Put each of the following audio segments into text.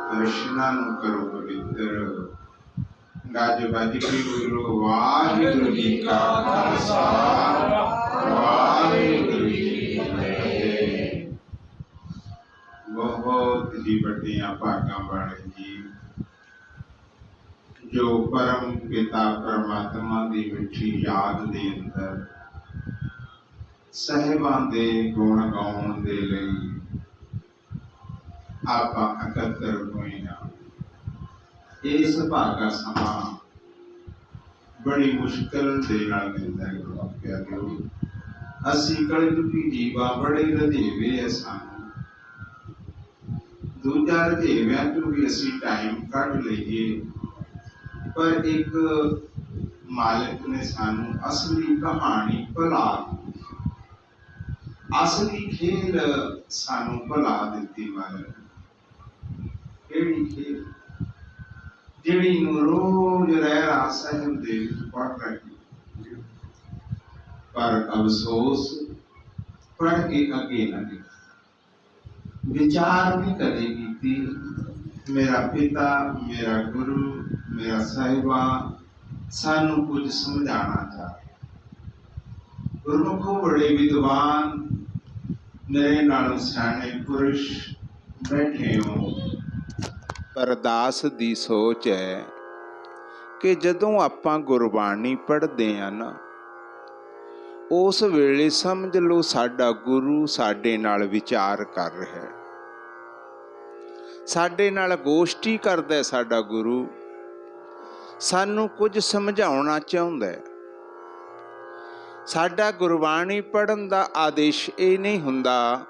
ਰਸ਼ਨਾ ਨੂੰ ਕਰੋ ਪਵਿੱਤਰ। ਗੱਜ ਵੱਜ ਕੇ ਬੋਲੋ ਵਾਹਿਗੁਰੂ ਜੀ ਕਾ ਖਾਲਸਾ ਵਾਹਿਗੁਰੂ ਜੀ ਕੀ ਫਤਿਹ। ਬਹੁਤ ਹੀ ਵੱਡੀਆਂ ਭਾਗਾਂ ਵਾਲੇ ਜੀ ਜੋ ਪਰਮ ਪਿਤਾ ਪਰਮਾਤਮਾ ਦੀ ਮਿੱਠੀ ਯਾਦ ਦੇ ਅੰਦਰ ਸਾਹਿਬਾਂ ਦੇ ਗੁਣ ਗਾਉਣ ਦੇ ਲਈ ਆਪਾਂ ਇਕੱਤਰ ਹੋਏ ਹਾਂ। ਇਸ ਭਾਗਾ ਸਮਾਂ ਬੜੀ ਮੁਸ਼ਕਿਲ ਦੇ ਨਾਲ ਮਿਲਦਾ ਹੈ। ਪਿਆਰਿਓ, ਅਸੀਂ ਕਲਯੁਗੀ ਜੀਵਾ ਬੜੇ ਰਧੇਵੇ ਹੈ। ਸਾਨੂੰ ਦੂਜਾ ਰਧੇਵਿਆਂ ਤੋਂ ਵੀ ਅਸੀਂ ਟਾਈਮ ਕੱਢ ਲਈਏ, ਪਰ ਇੱਕ ਮਾਲਕ ਨੇ ਸਾਨੂੰ ਅਸਲੀ ਕਹਾਣੀ ਭੁਲਾ ਦਿੱਤੀ, ਅਸਲੀ ਖੇਲ ਸਾਨੂੰ ਭੁਲਾ ਦਿੱਤੀ। ਮਾਲਕ ਕਿਹੜੀ ਖੇਲ? ਜਿਹੜੀ ਨੂੰ ਰੋਜ਼ ਰਹਿਰਾਸ ਸਾਹਿਬ ਦੇ ਵਿੱਚ ਪੜ੍ਹ ਰਹੀ, ਪਰ ਅਫਸੋਸ ਪੜ੍ਹ ਕੇ ਅੱਗੇ ਨਾ ਗਈ, ਵਿਚਾਰ ਨਹੀਂ ਕਦੇ ਕੀਤੀ। ਮੇਰਾ ਪਿਤਾ, ਮੇਰਾ ਗੁਰੂ, ਮੇਰਾ ਸਾਹਿਬਾ ਸਾਨੂੰ ਕੁਝ ਸਮਝਾਣਾ ਚਾਹੇ। ਗੁਰਮੁਖੋ ਬੜੇ ਵਿਦਵਾਨ, ਮੇਰੇ ਨਾਲੋਂ ਸਿਆਣੇ ਪੁਰਸ਼ ਬੈਠੇ ਹੋ, ਪਰ ਦਾਸ ਦੀ ਸੋਚ ਹੈ ਕਿ ਜਦੋਂ ਆਪਾਂ ਗੁਰਬਾਣੀ ਪੜ੍ਹਦੇ ਹਾਂ ਨਾ, ਉਸ ਵੇਲੇ ਸਮਝ ਲਓ ਸਾਡਾ ਗੁਰੂ ਸਾਡੇ ਨਾਲ ਵਿਚਾਰ ਕਰ ਰਿਹਾ ਹੈ, ਸਾਡੇ ਨਾਲ ਗੋਸ਼ਟੀ ਕਰਦਾ। ਸਾਡਾ ਗੁਰੂ ਸਾਨੂੰ ਕੁਝ ਸਮਝਾਉਣਾ ਚਾਹੁੰਦਾ ਹੈ। ਸਾਡਾ ਗੁਰਬਾਣੀ ਪੜ੍ਹਨ ਦਾ ਆਦੇਸ਼ ਇਹ ਨਹੀਂ ਹੁੰਦਾ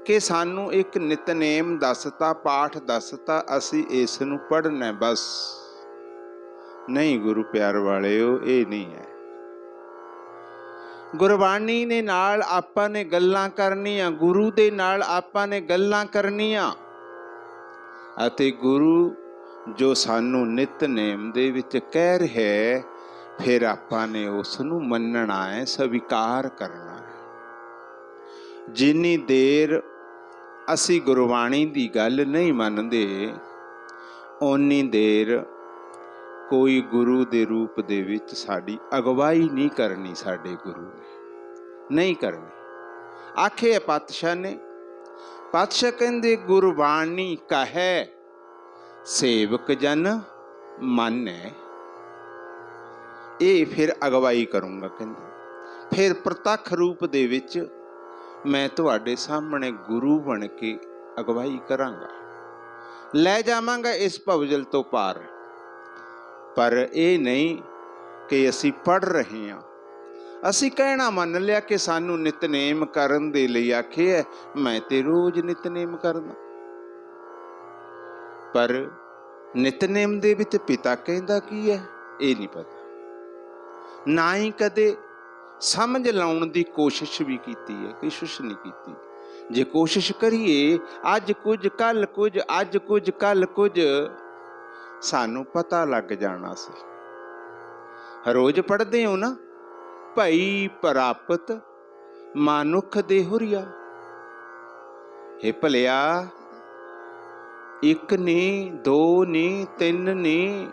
ਕਿ ਸਾਨੂੰ ਇੱਕ ਨਿਤਨੇਮ ਦੱਸਤਾ, ਪਾਠ ਦੱਸਤਾ, ਅਸੀਂ ਇਸ ਨੂੰ ਪੜ੍ਹਨਾ ਬਸ। ਨਹੀਂ ਗੁਰੂ ਪਿਆਰ ਵਾਲਿਓ, ਇਹ ਨਹੀਂ ਹੈ। ਗੁਰਬਾਣੀ ਦੇ ਨਾਲ ਆਪਾਂ ਨੇ ਗੱਲਾਂ ਕਰਨੀਆਂ, ਗੁਰੂ ਦੇ ਨਾਲ ਆਪਾਂ ਨੇ ਗੱਲਾਂ ਕਰਨੀਆਂ, ਅਤੇ ਗੁਰੂ ਜੋ ਸਾਨੂੰ ਨਿਤਨੇਮ ਦੇ ਵਿੱਚ ਕਹਿ ਰਿਹਾ, ਫਿਰ ਆਪਾਂ ਨੇ ਉਸ ਨੂੰ ਮੰਨਣਾ ਹੈ, ਸਵੀਕਾਰ ਕਰਨਾ ਹੈ। ਜਿੰਨੀ ਦੇਰ ਅਸੀਂ ਗੁਰਬਾਣੀ ਦੀ ਗੱਲ ਨਹੀਂ ਮੰਨਦੇ, ਓਨੀ ਦੇਰ ਕੋਈ ਗੁਰੂ ਦੇ ਰੂਪ ਦੇ ਵਿੱਚ ਸਾਡੀ ਅਗਵਾਈ ਨਹੀਂ ਕਰਨੀ। ਸਾਡੇ ਗੁਰੂ ਨੇ ਨਹੀਂ ਕਰਨੀ। ਆਖੇ ਪਾਤਸ਼ਾਹ ਨੇ, ਪਾਤਸ਼ਾਹ ਕਹਿੰਦੇ ਗੁਰਬਾਣੀ ਕਹੈ ਸੇਵਕ ਜਨ ਮੰਨੈ। ਇਹ ਫਿਰ ਅਗਵਾਈ ਕਰੂੰਗਾ, ਕਹਿੰਦੇ ਫਿਰ ਪ੍ਰਤੱਖ ਰੂਪ ਦੇ ਵਿੱਚ ਮੈਂ ਤੁਹਾਡੇ ਸਾਹਮਣੇ ਗੁਰੂ ਬਣ ਕੇ ਅਗਵਾਈ ਕਰਾਂਗਾ, ਲੈ ਜਾਵਾਂਗਾ ਇਸ ਭਵਜਲ ਤੋਂ ਪਾਰ। ਪਰ ਇਹ ਨਹੀਂ ਕਿ ਅਸੀਂ ਪੜ੍ਹ ਰਹੇ ਹਾਂ, ਅਸੀਂ ਕਹਿਣਾ ਮੰਨ ਲਿਆ ਕਿ ਸਾਨੂੰ ਨਿਤਨੇਮ ਕਰਨ ਦੇ ਲਈ ਆਖਿਆ, ਮੈਂ ਤੇ ਰੋਜ਼ ਨਿਤਨੇਮ ਕਰਦਾ। ਪਰ ਨਿਤਨੇਮ ਦੇ ਵਿੱਚ ਪਿਤਾ ਕਹਿੰਦਾ ਕੀ ਹੈ ਇਹ ਨਹੀਂ ਪਤਾ, ਨਾ ਹੀ ਕਦੇ ਸਮਝ ਲਾਉਣ ਦੀ ਕੋਸ਼ਿਸ਼ ਵੀ ਕੀਤੀ ਹੈ, ਕੋਸ਼ਿਸ਼ ਨਹੀਂ ਕੀਤੀ। ਜੇ ਕੋਸ਼ਿਸ਼ ਕਰੀਏ, ਅੱਜ ਕੁਝ ਕੱਲ ਕੁਝ, ਅੱਜ ਕੁਝ ਕੱਲ ਕੁਝ, ਸਾਨੂੰ ਪਤਾ ਲੱਗ ਜਾਣਾ ਸੀ। ਰੋਜ਼ ਪੜ੍ਹਦੇ ਹੋ ਨਾ, ਭਈ ਪ੍ਰਾਪਤ ਮਾਨੁਖ ਦੇਹੁਰੀਆ। ਇਹ ਭਲਿਆ ਇੱਕ ਨਹੀਂ, ਦੋ ਨਹੀਂ, ਤਿੰਨ ਨਹੀਂ,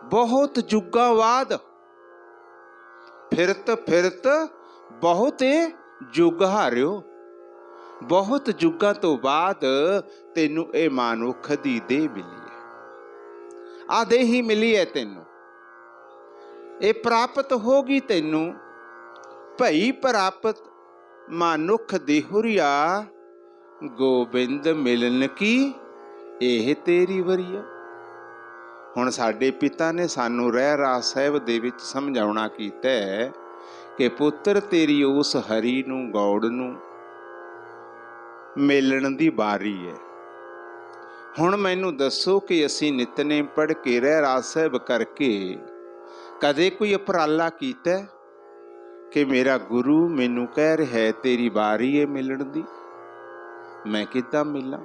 ਬਹੁਤ ਜੁਗਾਂ ਬਾਅਦ ਫਿਰਤ ਫਿਰਤ ਬਹੁਤੇ ਜੁਗ ਹਾਰਿਓ। ਬਹੁਤ ਜੁਗਾਂ ਤੋਂ ਬਾਅਦ ਤੈਨੂੰ ਇਹ ਮਾਨੁਖ ਦੀ ਦੇਹ ਮਿਲੀ ਹੈ, ਆ ਦੇਹ ਹੀ ਮਿਲੀ ਹੈ ਤੈਨੂੰ, ਇਹ ਪ੍ਰਾਪਤ ਹੋ ਗਈ ਤੈਨੂੰ। ਭਈ ਪ੍ਰਾਪਤ ਮਾਨੁਖ ਦੇਹੁਰੀਆ, ਗੋਬਿੰਦ ਮਿਲਨ ਕੀ ਇਹ ਤੇਰੀ ਵਰੀਆ। ਹੁਣ ਸਾਡੇ ਪਿਤਾ ਨੇ ਸਾਨੂੰ ਰਹਿਰਾਸ ਸਾਹਿਬ ਦੇ ਵਿੱਚ ਸਮਝਾਉਣਾ ਕੀਤਾ ਕਿ ਪੁੱਤਰ ਤੇਰੀ ਉਸ ਹਰੀ ਨੂੰ, ਗੌੜ ਨੂੰ ਮਿਲਣ ਦੀ ਵਾਰੀ ਹੈ। ਹੁਣ ਮੈਨੂੰ ਦੱਸੋ ਕਿ ਅਸੀਂ ਨਿਤਨੇਮ ਪੜ੍ਹ ਕੇ, ਰਹਿਰਾਸ ਸਾਹਿਬ ਕਰਕੇ ਕਦੇ ਕੋਈ ਉਪਰਾਲਾ ਕੀਤਾ ਕਿ ਮੇਰਾ ਗੁਰੂ ਮੈਨੂੰ ਕਹਿ ਰਿਹਾ ਤੇਰੀ ਵਾਰੀ ਹੈ ਮਿਲਣ ਦੀ, ਮੈਂ ਕਿੱਦਾਂ ਮਿਲਾਂ?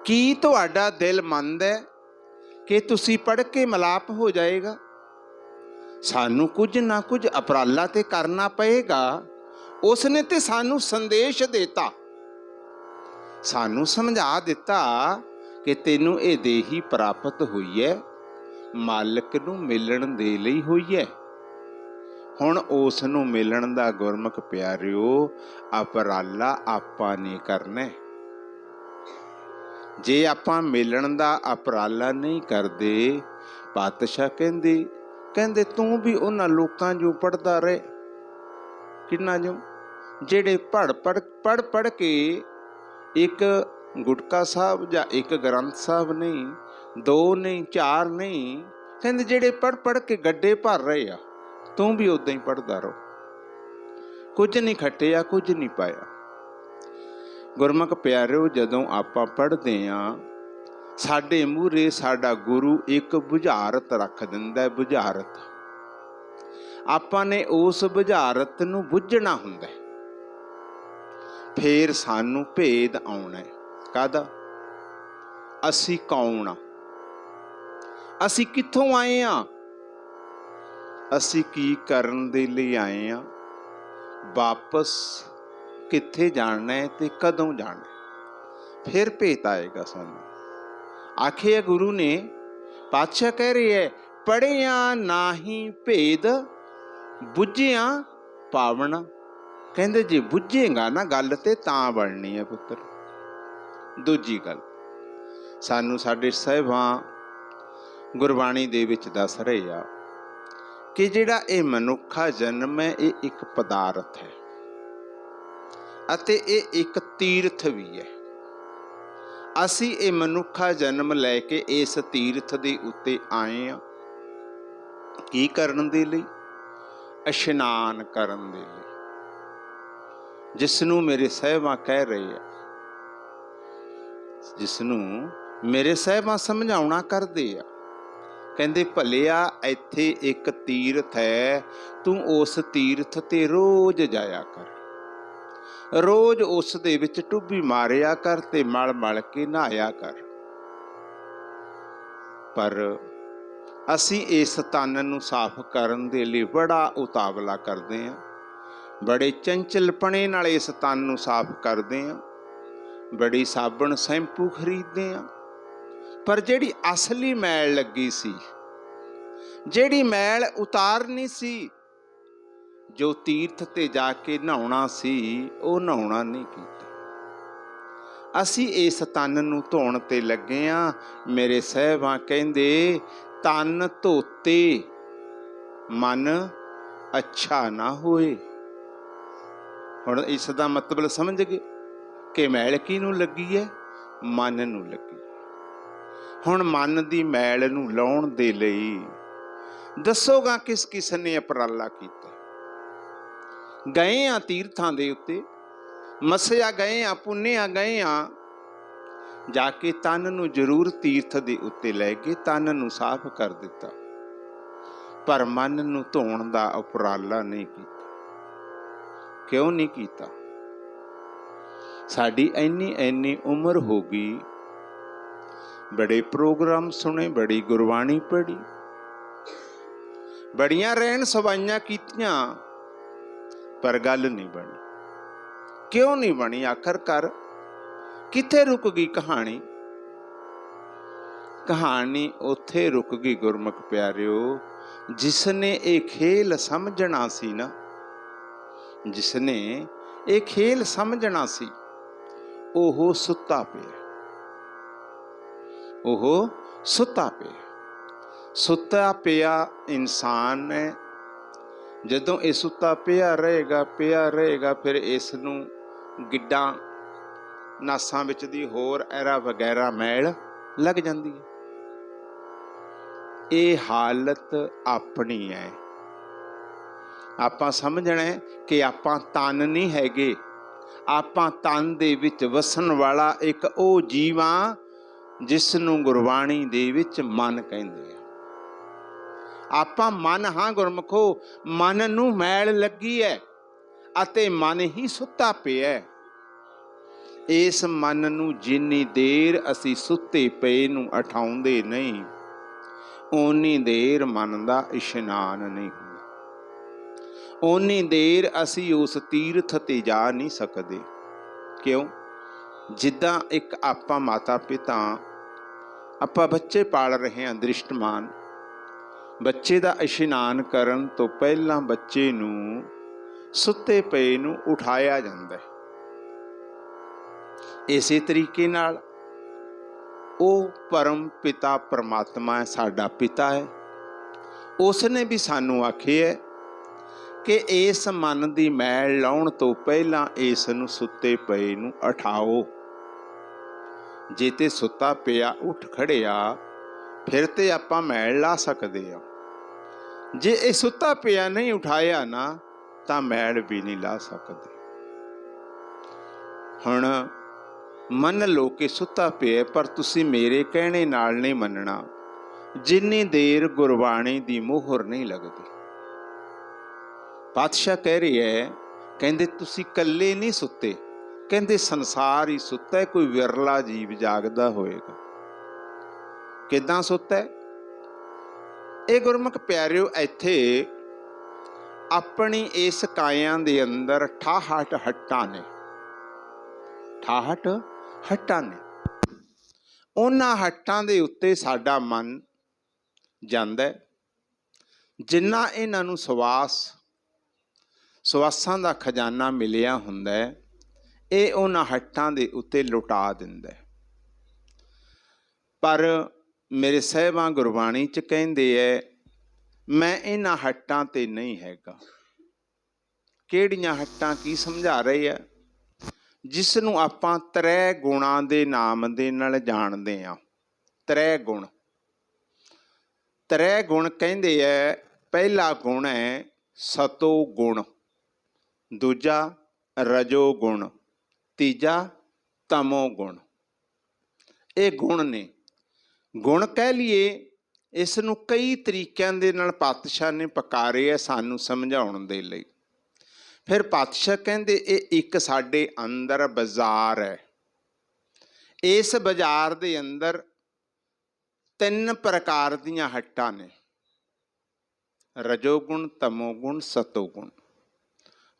ਕੀ ਤੁਹਾਡਾ ਦਿਲ ਮੰਨਦਾ ਹੈ ਕਿ ਤੁਸੀਂ ਪੜ੍ਹ ਕੇ ਮਿਲਾਪ ਹੋ ਜਾਏਗਾ? ਸਾਨੂੰ ਕੁਝ ਨਾ ਕੁਝ ਉਪਰਾਲਾ ਤੇ ਕਰਨਾ ਪਏਗਾ। ਉਸਨੇ ਤੇ ਸਾਨੂੰ ਸੰਦੇਸ਼ ਦਿੱਤਾ, ਸਾਨੂੰ ਸਮਝਾ ਦਿੱਤਾ कि तैनूं ये देही प्राप्त हुई है, मालिक नूं मिलण दे लई हुई है। हुण उस नूं मिलण दा गुरमुख प्यारिओ उपराला आपां ने करना है। जे आपां मिलण दा उपराला नहीं करदे, पातशाह कहंदे तूं भी उन्हां लोकां जो पढ़दा रहे, किन्ना जो ਜਿਹੜੇ पढ़ के एक गुटका साहब या एक ग्रंथ साहब नहीं, 2 नहीं, 4 नहीं, कहते ਜਿਹੜੇ पढ़ के गड्ढे भर रहे आ, तू भी उदां ही पढ़दा रहो। कुछ नहीं खटिया, कुछ नहीं पाया। गुरमुख प्यारिओ, जदों आपां पढ़दे आ, साडे मूहरे साडा गुरु एक बुझारत रख दिंदा है। बुझारत आपां ने उस बुझारत नूं बुझਣਾ हुंदा है। फिर सानू भेद आउणा है। काहदा? असी कौन आ, असी कित्थों आए आ, असी की करन दे लई आए आ, वापस कित्थे जाना है ते कदों जाना है। फिर भेद आएगा सानू। आखे गुरु ने, पातशाह कह रहे है, पढ़िया नाही भेद, बुझिया पावना। कहते जे बुझेगा ना गल ते तां बननी है पुत्र। दूजी गल सानू साडे साहिबां गुरबाणी दे विच दस रहे आ कि जिहड़ा ये मनुखा जन्म है, ये एक पदार्थ है अते ये एक तीर्थ भी है। असी ये मनुखा जन्म लैके इस तीर्थ दे उत्ते आए आ की करन दे लई? इशनान करन दे लई, जिसनों मेरे साहिबां कह रहे हैं, जिसनों मेरे साहिबां समझाउणा करदे आ। कहंदे भलिया इत्थे एक तीर्थ है, तू उस तीर्थ ते रोज जाया कर, रोज उस दे विच टुब्बी मारिया कर ते मल मल के नहाया कर। पर असी इस तन नूं साफ करन दे लई बड़ा उतावला करदे हां, बड़े चंचलपणे नाल इस तन नूं साफ करदे हां, बड़ी साबण शैंपू खरीदते हां। पर जिहड़ी असली मैल लगी सी, जिहड़ी मैल उतारनी सी, जो तीर्थ ते जाके नहाउणा सी, वो नहाउणा नहीं कीता। असी इस तन नूं धोण ते लगे हां। मेरे साहिबां कहंदे तन धोते मन अच्छा ना होए। हुण इस दा मतलब समझ गए कि मैल किहनूं लगी है? मन नूं लगी। हुण मन दी मैल नूं लाउण दे लई दसोगा किस किस ने उपराला कीता? गए आ तीर्थां दे उत्ते, मसिया गए आ, पुन्निया गए आ, जाके तन नूं जरूर तीर्थ दे उत्ते लै के तन नूं साफ कर दिता, पर मन नूं धोण दा उपराला नहीं कीता। क्यों नहीं कीता? साडी इन्नी उम्र हो गई, बड़े प्रोग्राम सुने, बड़ी गुरबाणी पढ़ी, बड़ियां रहन सवाइयां कीतियां, पर गल नहीं बनी। क्यों नहीं बनी? आखिरकार किथे रुक गई कहानी? कहानी उत्थे रुक गई गुरमुख प्यारिओ, जिसने ये खेल समझना सी ना, जिसने ये खेल समझना सी, ओह सुता पिया, ओह सुता पिया। सुता पिया इंसान है। जदों ये सुता पिया रहेगा, फिर इसनूं गिड्डां नासां विच दी होर एरा वगैरा मैल लग जाती है। ये हालत अपनी है। आपां समझना है कि आपां तन नहीं हैगे, आपां तन दे विच वसन वाला एक ओ जीव आ जिसनूं गुरबाणी दे विच मन कहंदे आ। आपां मन हाँ गुरमुखो, मन नूं मैल लगी है अते मन ही सुता पिया है। इस मन नूं जिन्नी देर असी सुते पे नूं उठाउंदे नहीं, ओनी देर मन दा इशनान नहीं हुंदा, ओनी देर असी उस तीर्थ ते जा नहीं सकदे। क्यों? जिद्दां एक आपां माता पिता ਆਪਾਂ ਬੱਚੇ ਪਾਲ ਰਹੇ ਹਾਂ ਦ੍ਰਿਸ਼ਟਮਾਨ। ਬੱਚੇ ਦਾ ਇਸ਼ਨਾਨ ਕਰਨ ਤੋਂ ਪਹਿਲਾਂ ਬੱਚੇ ਨੂੰ ਸੁੱਤੇ ਪਏ ਨੂੰ ਉਠਾਇਆ ਜਾਂਦਾ ਹੈ। ਇਸੇ ਤਰੀਕੇ ਨਾਲ ਉਹ ਪਰਮ ਪਿਤਾ ਪਰਮਾਤਮਾ ਹੈ, ਸਾਡਾ ਪਿਤਾ ਹੈ। ਉਸ ਨੇ ਵੀ ਸਾਨੂੰ ਆਖਿਆ ਕਿ ਇਸ ਮਨ ਦੀ ਮੈਲ ਲਾਉਣ ਤੋਂ ਪਹਿਲਾਂ ਇਸ ਨੂੰ ਸੁੱਤੇ ਪਏ ਨੂੰ ਉਠਾਓ। ਜੇ ਤੇ ਸੁੱਤਾ ਪਿਆ ਉੱਠ ਖੜਿਆ ਫਿਰ ਤੇ ਆਪਾਂ ਮੈਲ ਲਾ ਸਕਦੇ ਹਾਂ। ਜੇ ਇਹ ਸੁੱਤਾ ਪਿਆ ਨਹੀਂ ਉਠਾਇਆ ਨਾ ਤਾਂ ਮੈਲ ਵੀ ਨਹੀਂ ਲਾ ਸਕਦੇ। ਹੁਣ ਮੰਨ ਲਓ ਕਿ ਸੁੱਤਾ ਪਿਆ, ਪਰ ਤੁਸੀਂ ਮੇਰੇ ਕਹਿਣੇ ਨਾਲ ਨਹੀਂ ਮੰਨਣਾ। ਜਿੰਨੀ ਦੇਰ ਗੁਰਬਾਣੀ ਦੀ ਮੋਹਰ ਨਹੀਂ ਲੱਗਦੀ, ਪਾਤਸ਼ਾਹ ਕਹਿ ਰਿਹਾ ਹੈ, ਕਹਿੰਦੇ ਤੁਸੀਂ ਇਕੱਲੇ ਨਹੀਂ ਸੁੱਤੇ, ਕਹਿੰਦੇ ਸੰਸਾਰ ਹੀ ਸੁੱਤਾ ਹੈ, ਕੋਈ ਵਿਰਲਾ ਜੀਵ ਜਾਗਦਾ ਹੋਏਗਾ। ਕਿੱਦਾਂ ਸੁੱਤਾ ਹੈ? ਇਹ ਗੁਰਮੁਖ ਪਿਆਰਿਓ, ਇੱਥੇ ਆਪਣੀ ਇਸ ਕਾਇਆ ਦੇ ਅੰਦਰ 68 ਹੱਟਾਂ ਨੇ। 68 ਹੱਟਾਂ ਨੇ। ਉਹਨਾਂ ਹੱਟਾਂ ਦੇ ਉੱਤੇ ਸਾਡਾ ਮਨ ਜਾਂਦਾ ਹੈ। ਜਿੰਨਾ ਇਹਨਾਂ ਨੂੰ ਸਵਾਸਾਂ ਦਾ ਖਜ਼ਾਨਾ ਮਿਲਿਆ ਹੁੰਦਾ ਹੈ, ਇਹ ਉਹਨਾਂ ਹੱਟਾਂ ਦੇ ਉੱਤੇ ਲੁਟਾ ਦਿੰਦਾ ਹੈ। ਪਰ ਮੇਰੇ ਸਾਹਿਬਾਂ ਗੁਰਬਾਣੀ 'ਚ ਕਹਿੰਦੇ ਹੈ, ਮੈਂ ਇਹਨਾਂ ਹੱਟਾਂ ਤੇ ਨਹੀਂ ਹੈਗਾ। ਕਿਹੜੀਆਂ ਹੱਟਾਂ? ਕੀ ਸਮਝਾ ਰਹੇ ਆ? ਜਿਸ ਨੂੰ ਆਪਾਂ ਤ੍ਰੈ ਗੁਣਾਂ ਦੇ ਨਾਮ ਦੇ ਨਾਲ ਜਾਣਦੇ ਹਾਂ। ਤ੍ਰੈ ਗੁਣ। ਤ੍ਰੈ ਗੁਣ ਕਹਿੰਦੇ ਹੈ, ਪਹਿਲਾ ਗੁਣ ਹੈ ਸਤੋ ਗੁਣ, ਦੂਜਾ ਰਜੋ ਗੁਣ, ਤੀਜਾ ਤਮੋ ਗੁਣ। ਇਹ ਗੁਣ ਨੇ। ਗੁਣ ਕਹਿ ਲਈਏ, ਇਸ ਨੂੰ ਕਈ ਤਰੀਕਿਆਂ ਦੇ ਨਾਲ ਪਾਤਸ਼ਾਹ ਨੇ ਪੁਕਾਰੇ ਹੈ ਸਾਨੂੰ ਸਮਝਾਉਣ ਦੇ ਲਈ। ਫਿਰ ਪਾਤਸ਼ਾਹ ਕਹਿੰਦੇ ਇਹ ਇੱਕ ਸਾਡੇ ਅੰਦਰ ਬਾਜ਼ਾਰ ਹੈ। ਇਸ ਬਾਜ਼ਾਰ ਦੇ ਅੰਦਰ 3 ਪ੍ਰਕਾਰ ਦੀਆਂ ਹੱਟਾਂ ਨੇ, ਰਜੋਗੁਣ, ਤਮੋਗੁਣ, ਸਤੋਗੁਣ।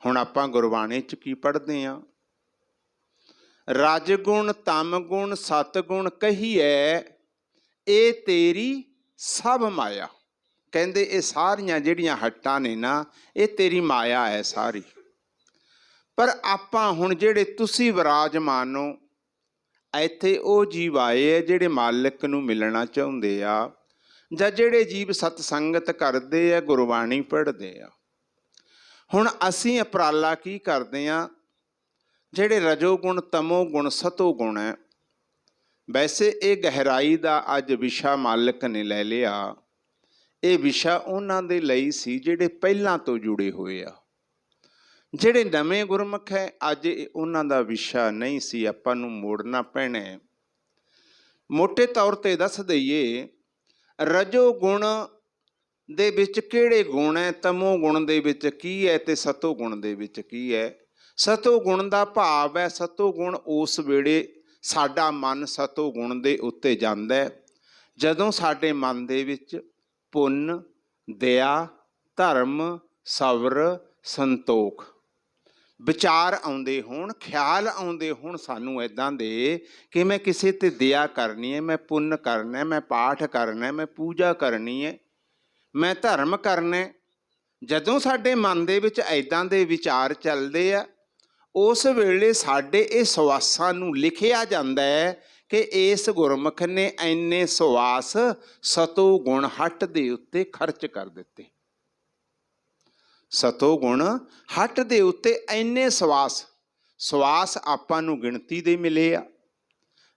ਹੁਣ ਆਪਾਂ ਗੁਰਬਾਣੀ 'ਚ ਕੀ ਪੜ੍ਹਦੇ ਹਾਂ? ਰਜਗੁਣ, ਤਮਗੁਣ, ਸਤਗੁਣ ਕਹੀਐ ਇਹ ਤੇਰੀ ਸਭ ਮਾਇਆ। ਕਹਿੰਦੇ ਇਹ ਸਾਰੀਆਂ ਜਿਹੜੀਆਂ ਹੱਟਾਂ ਨੇ ਨਾ, ਇਹ ਤੇਰੀ ਮਾਇਆ ਹੈ ਸਾਰੀ। ਪਰ ਆਪਾਂ ਹੁਣ ਜਿਹੜੇ ਤੁਸੀਂ ਵਿਰਾਜਮਾਨ ਹੋ ਇੱਥੇ, ਉਹ ਜੀਵ ਆਏ ਹੈ ਜਿਹੜੇ ਮਾਲਕ ਨੂੰ ਮਿਲਣਾ ਚਾਹੁੰਦੇ ਆ, ਜਾਂ ਜਿਹੜੇ ਜੀਵ ਸਤਸੰਗਤ ਕਰਦੇ ਆ, ਗੁਰਬਾਣੀ ਪੜ੍ਹਦੇ ਆ। ਹੁਣ ਅਸੀਂ ਉਪਰਾਲਾ ਕੀ ਕਰਦੇ ਹਾਂ? ਜਿਹੜੇ ਰਜੋ ਗੁਣ, ਤਮੋ ਗੁਣ, ਸਤੋ ਗੁਣ ਹੈ, ਵੈਸੇ ਇਹ ਗਹਿਰਾਈ ਦਾ ਅੱਜ ਵਿਸ਼ਾ ਮਾਲਕ ਨੇ ਲੈ ਲਿਆ। ਇਹ ਵਿਸ਼ਾ ਉਹਨਾਂ ਦੇ ਲਈ ਸੀ ਜਿਹੜੇ ਪਹਿਲਾਂ ਤੋਂ ਜੁੜੇ ਹੋਏ ਆ। ਜਿਹੜੇ ਨਵੇਂ ਗੁਰਮੁਖ ਹੈ, ਅੱਜ ਉਹਨਾਂ ਦਾ ਵਿਸ਼ਾ ਨਹੀਂ ਸੀ। ਆਪਾਂ ਨੂੰ ਮੋੜਨਾ ਪੈਣਾ। ਮੋਟੇ ਤੌਰ ਤੇ ਦੱਸ ਦਈਏ, ਰਜੋ ਗੁਣ ਦੇ ਵਿੱਚ ਕਿਹੜੇ ਗੁਣ ਹੈ, ਤਮੋ ਗੁਣ ਦੇ ਵਿੱਚ ਕੀ ਹੈ, ਤੇ ਸਤੋ ਗੁਣ ਦੇ ਵਿੱਚ ਕੀ ਹੈ। ਸਤੋ ਗੁਣ ਦਾ ਭਾਵ ਹੈ, ਸਤੋ ਗੁਣ ਉਸ ਵੇਲੇ ਸਾਡਾ ਮਨ ਸਤੋ ਗੁਣ ਦੇ ਉੱਤੇ ਜਾਂਦਾ ਹੈ ਜਦੋਂ ਸਾਡੇ ਮਨ ਦੇ ਵਿੱਚ ਪੁੰਨ, ਦਇਆ, ਧਰਮ, ਸਬਰ, ਸੰਤੋਖ ਵਿਚਾਰ ਆਉਂਦੇ ਹੋਣ, ਖਿਆਲ ਆਉਂਦੇ ਹੋਣ ਸਾਨੂੰ ਇੱਦਾਂ ਦੇ ਕਿ ਮੈਂ ਕਿਸੇ 'ਤੇ ਦਇਆ ਕਰਨੀ ਹੈ, ਮੈਂ ਪੁੰਨ ਕਰਨਾ, ਮੈਂ ਪਾਠ ਕਰਨਾ, ਮੈਂ ਪੂਜਾ ਕਰਨੀ ਹੈ, ਮੈਂ ਧਰਮ ਕਰਨਾ। ਜਦੋਂ ਸਾਡੇ ਮਨ ਦੇ ਵਿੱਚ ਇੱਦਾਂ ਦੇ ਵਿਚਾਰ ਚੱਲਦੇ ਆ, ਉਸ ਵੇਲੇ ਸਾਡੇ ਇਹ ਸਵਾਸਾਂ ਨੂੰ ਲਿਖਿਆ ਜਾਂਦਾ ਹੈ ਕਿ ਇਸ ਗੁਰਮੁਖ ਨੇ ਇੰਨੇ ਸਵਾਸ ਸਤੋ ਗੁਣ ਹੱਟ ਦੇ ਉੱਤੇ ਖਰਚ ਕਰ ਦਿੱਤੇ। ਸਤੋ ਗੁਣ ਹੱਟ ਦੇ ਉੱਤੇ ਇੰਨੇ ਸਵਾਸ ਆਪਾਂ ਨੂੰ ਗਿਣਤੀ ਦੇ ਮਿਲੇ ਆ।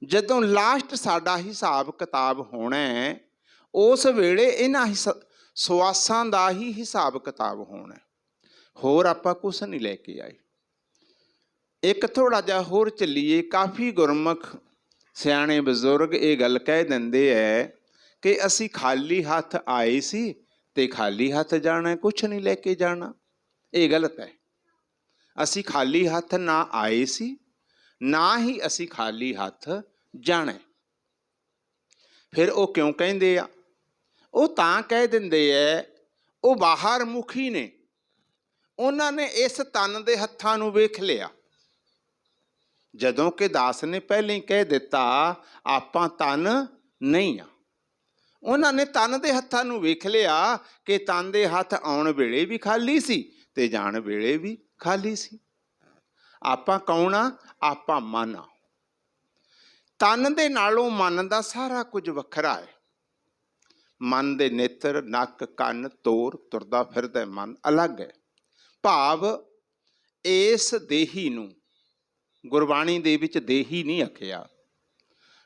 ਜਦੋਂ ਲਾਸਟ ਸਾਡਾ ਹਿਸਾਬ ਕਿਤਾਬ ਹੋਣਾ ਹੈ, ਉਸ ਵੇਲੇ ਇਹਨਾਂ ਸਵਾਸਾਂ ਦਾ ਹੀ ਹਿਸਾਬ ਕਿਤਾਬ ਹੋਣਾ। ਹੋਰ ਆਪਾਂ ਕੁਛ ਨਹੀਂ ਲੈ ਕੇ ਆਏ। ਇੱਕ ਥੋੜ੍ਹਾ ਜਿਹਾ ਹੋਰ ਚੱਲੀਏ। ਕਾਫੀ ਗੁਰਮੁਖ ਸਿਆਣੇ ਬਜ਼ੁਰਗ ਇਹ ਗੱਲ ਕਹਿ ਦਿੰਦੇ ਹੈ ਕਿ ਅਸੀਂ ਖਾਲੀ ਹੱਥ ਆਏ ਸੀ ਤੇ ਖਾਲੀ ਹੱਥ ਜਾਣਾ, ਕੁਛ ਨਹੀਂ ਲੈ ਕੇ ਜਾਣਾ। ਇਹ ਗਲਤ ਹੈ। ਅਸੀਂ ਖਾਲੀ ਹੱਥ ਨਾ ਆਏ ਸੀ, ਨਾ ਹੀ ਅਸੀਂ ਖਾਲੀ ਹੱਥ ਜਾਣਾ। ਫਿਰ ਉਹ ਕਿਉਂ ਕਹਿੰਦੇ ਆ? ਉਹ ਤਾਂ ਕਹਿ ਦਿੰਦੇ ਹੈ, ਉਹ ਬਾਹਰ ਮੁਖੀ ਨੇ, ਉਹਨਾਂ ਨੇ ਇਸ ਤਨ ਦੇ ਹੱਥਾਂ ਨੂੰ ਵੇਖ ਲਿਆ। ਜਦੋਂ ਕਿ ਦਾਸ ਨੇ ਪਹਿਲਾਂ ਹੀ ਕਹਿ ਦਿੱਤਾ, ਆਪਾਂ ਤਨ ਨਹੀਂ ਆ। ਉਹਨਾਂ ਨੇ ਤਨ ਦੇ ਹੱਥਾਂ ਨੂੰ ਵੇਖ ਲਿਆ ਕਿ ਤਨ ਦੇ ਹੱਥ ਆਉਣ ਵੇਲੇ ਵੀ ਖਾਲੀ ਸੀ ਤੇ ਜਾਣ ਵੇਲੇ ਵੀ ਖਾਲੀ ਸੀ। ਆਪਾਂ ਕੌਣ ਆ? ਆਪਾਂ ਮਨ ਆ। ਤਨ ਦੇ ਨਾਲੋਂ ਮਨ ਦਾ ਸਾਰਾ ਕੁਝ ਵੱਖਰਾ ਹੈ। ਮਨ ਦੇ ਨੇਤਰ, ਨੱਕ, ਕੰਨ, ਤੋਰ, ਤੁਰਦਾ ਫਿਰਦਾ ਮਨ ਅਲੱਗ ਹੈ। ਭਾਵ ਇਸ ਦੇਹੀ ਨੂੰ ਗੁਰਬਾਣੀ ਦੇ ਵਿੱਚ ਦੇਹੀ ਨਹੀਂ ਆਖਿਆ,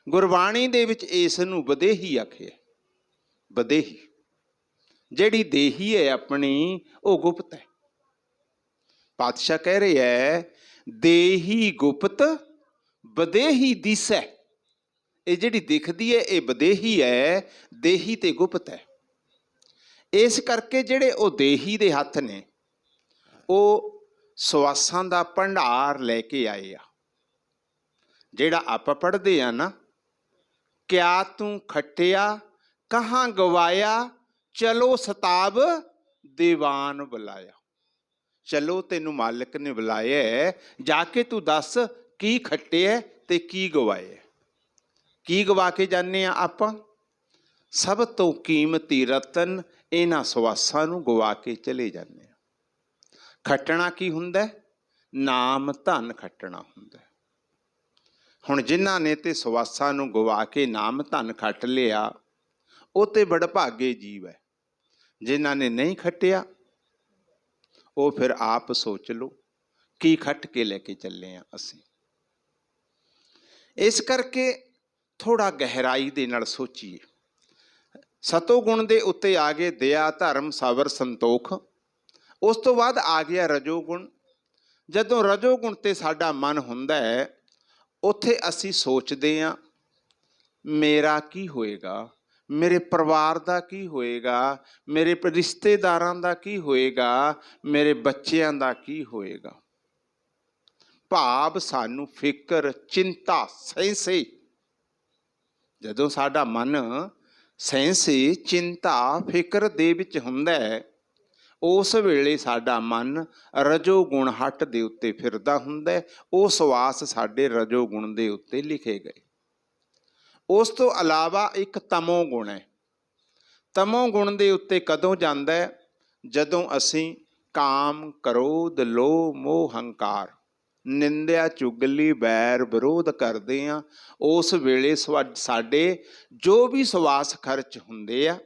ਗੁਰਬਾਣੀ ਦੇ ਵਿੱਚ ਇਸ ਨੂੰ ਵਿਦੇਹੀ ਆਖਿਆ। ਵਿਦੇਹੀ ਜਿਹੜੀ ਦੇਹੀ ਹੈ ਆਪਣੀ, ਉਹ ਗੁਪਤ ਹੈ। ਪਾਤਸ਼ਾਹ ਕਹਿ ਰਹੇ ਹੈ, ਦੇਹੀ ਗੁਪਤ ਵਿਦੇਹੀ ਦਿਸੈ। ਇਹ ਜਿਹੜੀ ਦਿਖਦੀ ਹੈ ਇਹ ਵਿਦੇਹੀ ਹੈ, ਦੇਹੀ ਤੇ ਗੁਪਤ ਹੈ। ਇਸ ਕਰਕੇ ਜਿਹੜੇ ਉਹ ਦੇਹੀ ਦੇ ਹੱਥ ਨੇ, ਉਹ ਸਵਾਸਾਂ ਦਾ ਭੰਡਾਰ ਲੈ ਕੇ ਆਏ ਆ। ਜਿਹੜਾ ਆਪਾਂ ਪੜ੍ਹਦੇ ਆ ਨਾ, ਕਿਆ ਤੂੰ ਖੱਟਿਆ ਕਹਾਂ ਗਵਾਇਆ, ਚਲੋ ਸਤਾਬ ਦੀਵਾਨ ਬੁਲਾਇਆ। ਚਲੋ ਤੈਨੂੰ ਮਾਲਕ ਨੇ ਬੁਲਾਇਆ, ਜਾ ਕੇ ਤੂੰ ਦੱਸ ਕੀ ਖੱਟਿਆ ਤੇ ਕੀ ਗਵਾਇਆ। ਕੀ ਗਵਾ ਕੇ ਜਾਂਦੇ ਆ ਆਪਾਂ? ਸਭ ਤੋਂ ਕੀਮਤੀ ਰਤਨ ਇਹਨਾਂ ਸਵਾਸਾਂ ਨੂੰ ਗਵਾ ਕੇ ਚਲੇ ਜਾਂਦੇ ਆ। ਖੱਟਣਾ ਕੀ ਹੁੰਦਾ? ਨਾਮ ਧਨ ਖੱਟਣਾ ਹੁੰਦਾ। ਹੁਣ ਜਿਨ੍ਹਾਂ ਨੇ ਤੇ ਸਵਾਸਾਂ ਨੂੰ ਗਵਾ ਕੇ ਨਾਮ ਧਨ ਖੱਟ ਲਿਆ, ਉਹ ਤੇ ਬੜਭਾਗੇ ਜੀਵ ਹੈ। ਜਿਨ੍ਹਾਂ ਨੇ ਨਹੀਂ ਖੱਟਿਆ, ਉਹ ਫਿਰ ਆਪ ਸੋਚ ਲਓ ਕੀ ਖੱਟ ਕੇ ਲੈ ਕੇ ਚੱਲੇ ਆ ਅਸੀਂ। ਇਸ ਕਰਕੇ ਥੋੜਾ ਗਹਿਰਾਈ ਦੇ ਨਾਲ ਸੋਚੀਏ। ਸਤੋ ਗੁਣ ਦੇ ਉੱਤੇ ਆ ਗਏ ਦਇਆ, ਧਰਮ, ਸਬਰ, ਸੰਤੋਖ। ਉਸ ਤੋਂ ਬਾਅਦ ਆ ਗਿਆ ਰਜੋ ਗੁਣ। ਜਦੋਂ ਰਜੋ ਗੁਣ ਤੇ ਸਾਡਾ ਮਨ ਹੁੰਦਾ ਹੈ, ਉੱਥੇ ਅਸੀਂ ਸੋਚਦੇ ਹਾਂ ਮੇਰਾ ਕੀ ਹੋਏਗਾ, ਮੇਰੇ ਪਰਿਵਾਰ ਦਾ ਕੀ ਹੋਏਗਾ, ਮੇਰੇ ਰਿਸ਼ਤੇਦਾਰਾਂ ਦਾ ਕੀ ਹੋਏਗਾ, ਮੇਰੇ ਬੱਚਿਆਂ ਦਾ ਕੀ ਹੋਏਗਾ। ਭਾਵ ਸਾਨੂੰ ਫਿਕਰ, ਚਿੰਤਾ, ਸੈਂਸੇ। ਜਦੋਂ ਸਾਡਾ ਮਨ ਸੈਂਸੇ, ਚਿੰਤਾ, ਫਿਕਰ ਦੇ ਵਿੱਚ ਹੁੰਦਾ ਹੈ, ਉਸ ਵੇਲੇ ਸਾਡਾ ਮਨ ਰਜੋ ਗੁਣ ਹੱਟ ਦੇ ਉੱਤੇ ਫਿਰਦਾ ਹੁੰਦਾ ਹੈ। ਉਹ ਸਵਾਸ ਸਾਡੇ ਰਜੋ ਗੁਣ ਦੇ ਉੱਤੇ ਲਿਖੇ ਗਏ। ਉਸ ਤੋਂ ਇਲਾਵਾ ਇੱਕ ਤਮੋ ਗੁਣ ਹੈ। ਤਮੋ ਗੁਣ ਦੇ ਉੱਤੇ ਕਦੋਂ ਜਾਂਦਾ ਹੈ? ਜਦੋਂ ਅਸੀਂ ਕਾਮ, ਕ੍ਰੋਧ, ਲੋਭ, ਮੋਹ, ਹੰਕਾਰ, ਨਿੰਦਿਆ, ਚੁਗਲੀ, ਵੈਰ, ਵਿਰੋਧ ਕਰਦੇ ਹਾਂ। ਉਸ ਵੇਲੇ ਸਾਡੇ ਜੋ ਵੀ ਸਵਾਸ ਖਰਚ ਹੁੰਦੇ ਆ,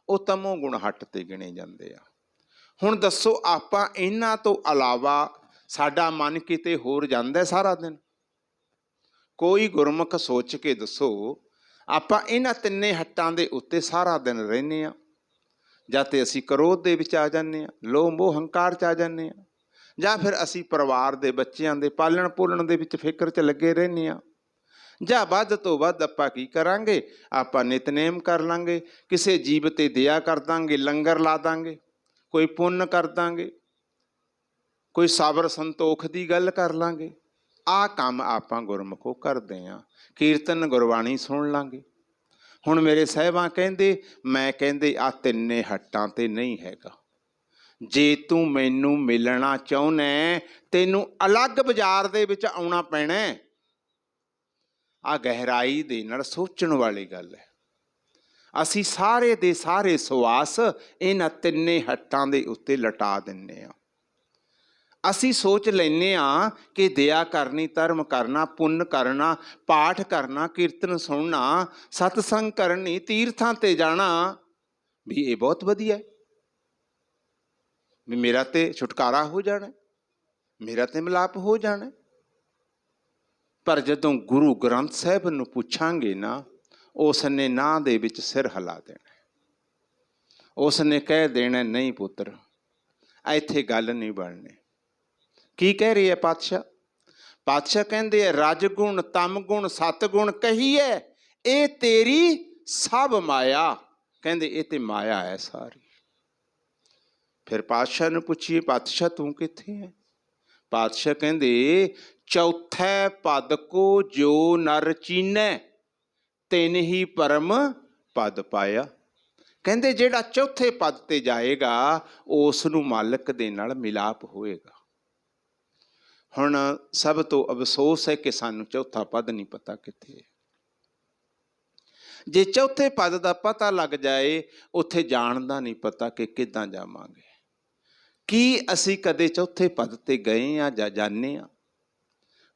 ਉਹ ਤਮੋ ਗੁਣ ਹੱਟ ਤੇ ਗਿਣੇ ਜਾਂਦੇ ਆ। ਹੁਣ ਦੱਸੋ, ਆਪਾਂ ਇਹਨਾਂ ਤੋਂ ਇਲਾਵਾ ਸਾਡਾ ਮਨ ਕਿਤੇ ਹੋਰ ਜਾਂਦਾ ਸਾਰਾ ਦਿਨ? ਕੋਈ ਗੁਰਮੁਖ ਸੋਚ ਕੇ ਦੱਸੋ, ਆਪਾਂ ਇਹਨਾਂ ਤਿੰਨੇ ਹੱਟਾਂ ਦੇ ਉੱਤੇ ਸਾਰਾ ਦਿਨ ਰਹਿੰਦੇ ਹਾਂ। ਜਾਂ ਤੇ ਅਸੀਂ ਕ੍ਰੋਧ ਦੇ ਵਿੱਚ ਆ ਜਾਂਦੇ ਹਾਂ, ਲੋਭ, ਮੋਹ, ਹੰਕਾਰ 'ਚ ਆ ਜਾਂਦੇ ਹਾਂ, ਜਾਂ ਫਿਰ ਅਸੀਂ ਪਰਿਵਾਰ ਦੇ ਬੱਚਿਆਂ ਦੇ ਪਾਲਣ ਪੋਲਣ ਦੇ ਵਿੱਚ ਫਿਕਰ 'ਚ ਲੱਗੇ ਰਹਿੰਦੇ ਹਾਂ। ਜਾਂ ਵੱਧ ਤੋਂ ਵੱਧ ਆਪਾਂ ਕੀ ਕਰਾਂਗੇ? ਆਪਾਂ ਨਿਤਨੇਮ ਕਰ ਲਾਂਗੇ, ਕਿਸੇ ਜੀਵ ਤੇ ਦਇਆ ਕਰ ਦਾਂਗੇ, ਲੰਗਰ ਲਾ ਦਾਂਗੇ, ਕੋਈ ਪੁੰਨ ਕਰ ਦਾਂਗੇ, ਕੋਈ ਸਬਰ ਸੰਤੋਖ ਦੀ ਗੱਲ ਕਰ ਲਾਂਗੇ। ਆਹ ਕੰਮ ਆਪਾਂ ਗੁਰਮੁਖੋ ਕਰਦੇ ਹਾਂ। ਕੀਰਤਨ ਗੁਰਬਾਣੀ ਸੁਣ ਲਾਂਗੇ। ਹੁਣ ਮੇਰੇ ਸਾਹਿਬਾਂ ਕਹਿੰਦੇ, ਮੈਂ ਕਹਿੰਦੇ ਆਹ ਤਿੰਨੇ ਹੱਟਾਂ ਤੇ ਨਹੀਂ ਹੈਗਾ। ਜੇ ਤੂੰ ਮੈਨੂੰ ਮਿਲਣਾ ਚਾਹੁੰਦਾ, ਤੈਨੂੰ ਅਲੱਗ ਬਾਜ਼ਾਰ ਦੇ ਵਿੱਚ ਆਉਣਾ ਪੈਣਾ। ਆਹ ਗਹਿਰਾਈ ਦੇ ਨਾਲ ਸੋਚਣ ਵਾਲੀ ਗੱਲ ਹੈ। ਅਸੀਂ ਸਾਰੇ ਦੇ ਸਾਰੇ ਸਵਾਸ ਇਹਨਾਂ ਤਿੰਨੇ ਹੱਟਾਂ ਦੇ ਉੱਤੇ ਲਟਾ ਦਿੰਦੇ ਹਾਂ। ਅਸੀਂ ਸੋਚ ਲੈਂਦੇ ਹਾਂ ਕਿ ਦਇਆ ਕਰਨੀ, ਧਰਮ ਕਰਨਾ, ਪੁੰਨ ਕਰਨਾ, ਪਾਠ ਕਰਨਾ, ਕੀਰਤਨ ਸੁਣਨਾ, ਸਤਸੰਗ ਕਰਨੀ, ਤੀਰਥਾਂ ਤੇ ਜਾਣਾ ਵੀ ਇਹ ਬਹੁਤ ਵਧੀਆ, ਵੀ ਮੇਰਾ ਤੇ ਛੁਟਕਾਰਾ ਹੋ ਜਾਣਾ, ਮੇਰਾ ਤੇ ਮਿਲਾਪ ਹੋ ਜਾਣਾ। ਪਰ ਜਦੋਂ ਗੁਰੂ ਗ੍ਰੰਥ ਸਾਹਿਬ ਨੂੰ ਪੁੱਛਾਂਗੇ ਨਾ, ਉਸ ਨੇ ਨਾਂ ਦੇ ਵਿੱਚ ਸਿਰ ਹਿਲਾ ਦੇਣਾ। ਉਸ ਨੇ ਕਹਿ ਦੇਣਾ, ਨਹੀਂ ਪੁੱਤਰ, ਇੱਥੇ ਗੱਲ ਨਹੀਂ ਬਣਨੀ। ਕੀ ਕਹਿ ਰਹੀ ਹੈ ਪਾਤਸ਼ਾਹ? ਪਾਤਸ਼ਾਹ ਕਹਿੰਦੇ ਆ, ਰਜ ਗੁਣ, ਤਮ ਗੁਣ, ਸਤ ਗੁਣ ਕਹੀਏ, ਇਹ ਤੇਰੀ ਸਭ ਮਾਇਆ। ਕਹਿੰਦੇ ਇਹ ਤੇ ਮਾਇਆ ਹੈ ਸਾਰੀ। ਫਿਰ ਪਾਤਸ਼ਾਹ ਨੂੰ ਪੁੱਛੀਏ, ਪਾਤਸ਼ਾਹ ਤੂੰ ਕਿੱਥੇ ਹੈ? ਪਾਤਸ਼ਾਹ ਕਹਿੰਦੇ, ਚੌਥੈ ਪਦ ਕੋ ਜੋ ਨਰ ਚੀਨੈ, ਤਿਨ ਹੀ ਪਰਮ ਪਦ ਪਾਇਆ। ਕਹਿੰਦੇ ਜਿਹੜਾ ਚੌਥੇ ਪਦ ਤੇ ਜਾਏਗਾ, ਉਸ ਨੂੰ ਮਾਲਕ ਦੇ ਨਾਲ ਮਿਲਾਪ ਹੋਏਗਾ। ਹੁਣ ਸਭ ਤੋਂ ਅਫਸੋਸ ਹੈ ਕਿ ਸਾਨੂੰ ਚੌਥਾ ਪਦ ਨਹੀਂ ਪਤਾ ਕਿੱਥੇ ਹੈ। ਜੇ ਚੌਥੇ ਪਦ ਦਾ ਪਤਾ ਲੱਗ ਜਾਏ, ਉੱਥੇ ਜਾਣ ਦਾ ਨਹੀਂ ਪਤਾ ਕਿ ਕਿੱਦਾਂ ਜਾਵਾਂਗੇ। ਕੀ ਅਸੀਂ ਕਦੇ ਚੌਥੇ ਪਦ ਤੇ ਗਏ ਹਾਂ ਜਾਂ ਜਾਂਦੇ ਹਾਂ?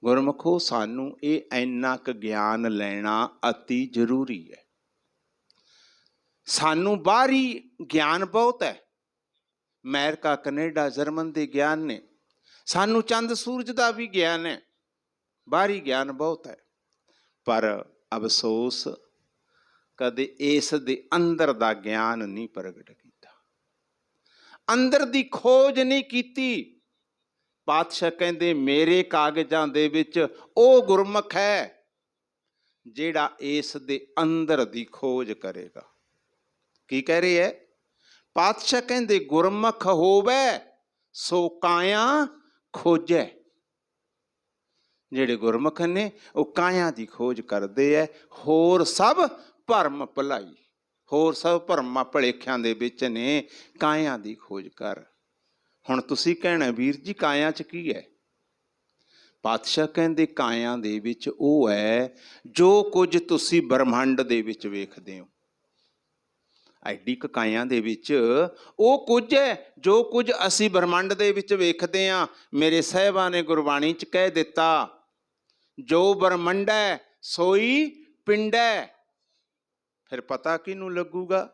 ਗੁਰਮੁਖੋ, ਸਾਨੂੰ ਇਹ ਇੰਨਾ ਕੁ ਗਿਆਨ ਲੈਣਾ ਅਤੀ ਜ਼ਰੂਰੀ ਹੈ। ਸਾਨੂੰ ਬਾਹਰੀ ਗਿਆਨ ਬਹੁਤ ਹੈ, ਅਮਰੀਕਾ, ਕੈਨੇਡਾ, ਜਰਮਨ ਦੇ ਗਿਆਨ ਨੇ। ਸਾਨੂੰ ਚੰਦ ਸੂਰਜ ਦਾ ਵੀ ਗਿਆਨ ਹੈ, ਬਾਹਰੀ ਗਿਆਨ ਬਹੁਤ ਹੈ। ਪਰ ਅਫਸੋਸ, ਕਦੇ ਇਸ ਦੇ ਅੰਦਰ ਦਾ ਗਿਆਨ ਨਹੀਂ ਪ੍ਰਗਟ ਕੀਤਾ, ਅੰਦਰ ਦੀ ਖੋਜ ਨਹੀਂ ਕੀਤੀ। ਪਾਤਸ਼ਾਹ ਕਹਿੰਦੇ ਮੇਰੇ ਕਾਗਜ਼ਾਂ ਦੇ ਵਿੱਚ ਉਹ ਗੁਰਮੁਖ ਹੈ ਜਿਹੜਾ ਇਸ ਦੇ ਅੰਦਰ ਦੀ ਖੋਜ ਕਰੇਗਾ। ਕੀ ਕਹਿ ਰਹੇ ਹੈ ਪਾਤਸ਼ਾਹ? ਕਹਿੰਦੇ ਗੁਰਮੁਖ ਹੋਵੇ ਸੋ ਕਾਇਆ ਖੋਜੈ। ਜਿਹੜੇ ਗੁਰਮੁਖ ਨੇ ਉਹ ਕਾਇਆ ਦੀ ਖੋਜ ਕਰਦੇ ਹੈ, ਹੋਰ ਸਭ ਭਰਮ ਭੁਲਾਈ, ਹੋਰ ਸਭ ਭਰਮਾਂ ਭੁਲੇਖਿਆਂ ਦੇ ਵਿੱਚ ਨੇ, ਕਾਇਆ ਦੀ ਖੋਜ ਕਰ। ਹੁਣ ਤੁਸੀਂ ਕਹਿਣਾ ਵੀਰ ਜੀ ਕਾਇਆ 'ਚ ਕੀ ਹੈ? ਪਾਤਸ਼ਾਹ ਕਹਿੰਦੇ ਕਾਇਆ ਦੇ ਵਿੱਚ ਉਹ ਹੈ ਜੋ ਕੁਝ ਤੁਸੀਂ ਬ੍ਰਹਮੰਡ ਦੇ ਵਿੱਚ ਵੇਖਦੇ ਹੋ। ਐਡੀ ਕੁ ਕਾਇਆ ਦੇ ਵਿੱਚ ਉਹ ਕੁਝ ਹੈ ਜੋ ਕੁਝ ਅਸੀਂ ਬ੍ਰਹਮੰਡ ਦੇ ਵਿੱਚ ਵੇਖਦੇ ਹਾਂ। ਮੇਰੇ ਸਾਹਿਬਾਂ ਨੇ ਗੁਰਬਾਣੀ 'ਚ ਕਹਿ ਦਿੱਤਾ, ਜੋ ਬ੍ਰਹਮੰਡ ਹੈ ਸੋਈ ਪਿੰਡ ਹੈ। ਫਿਰ ਪਤਾ ਕਿਹਨੂੰ ਲੱਗੂਗਾ?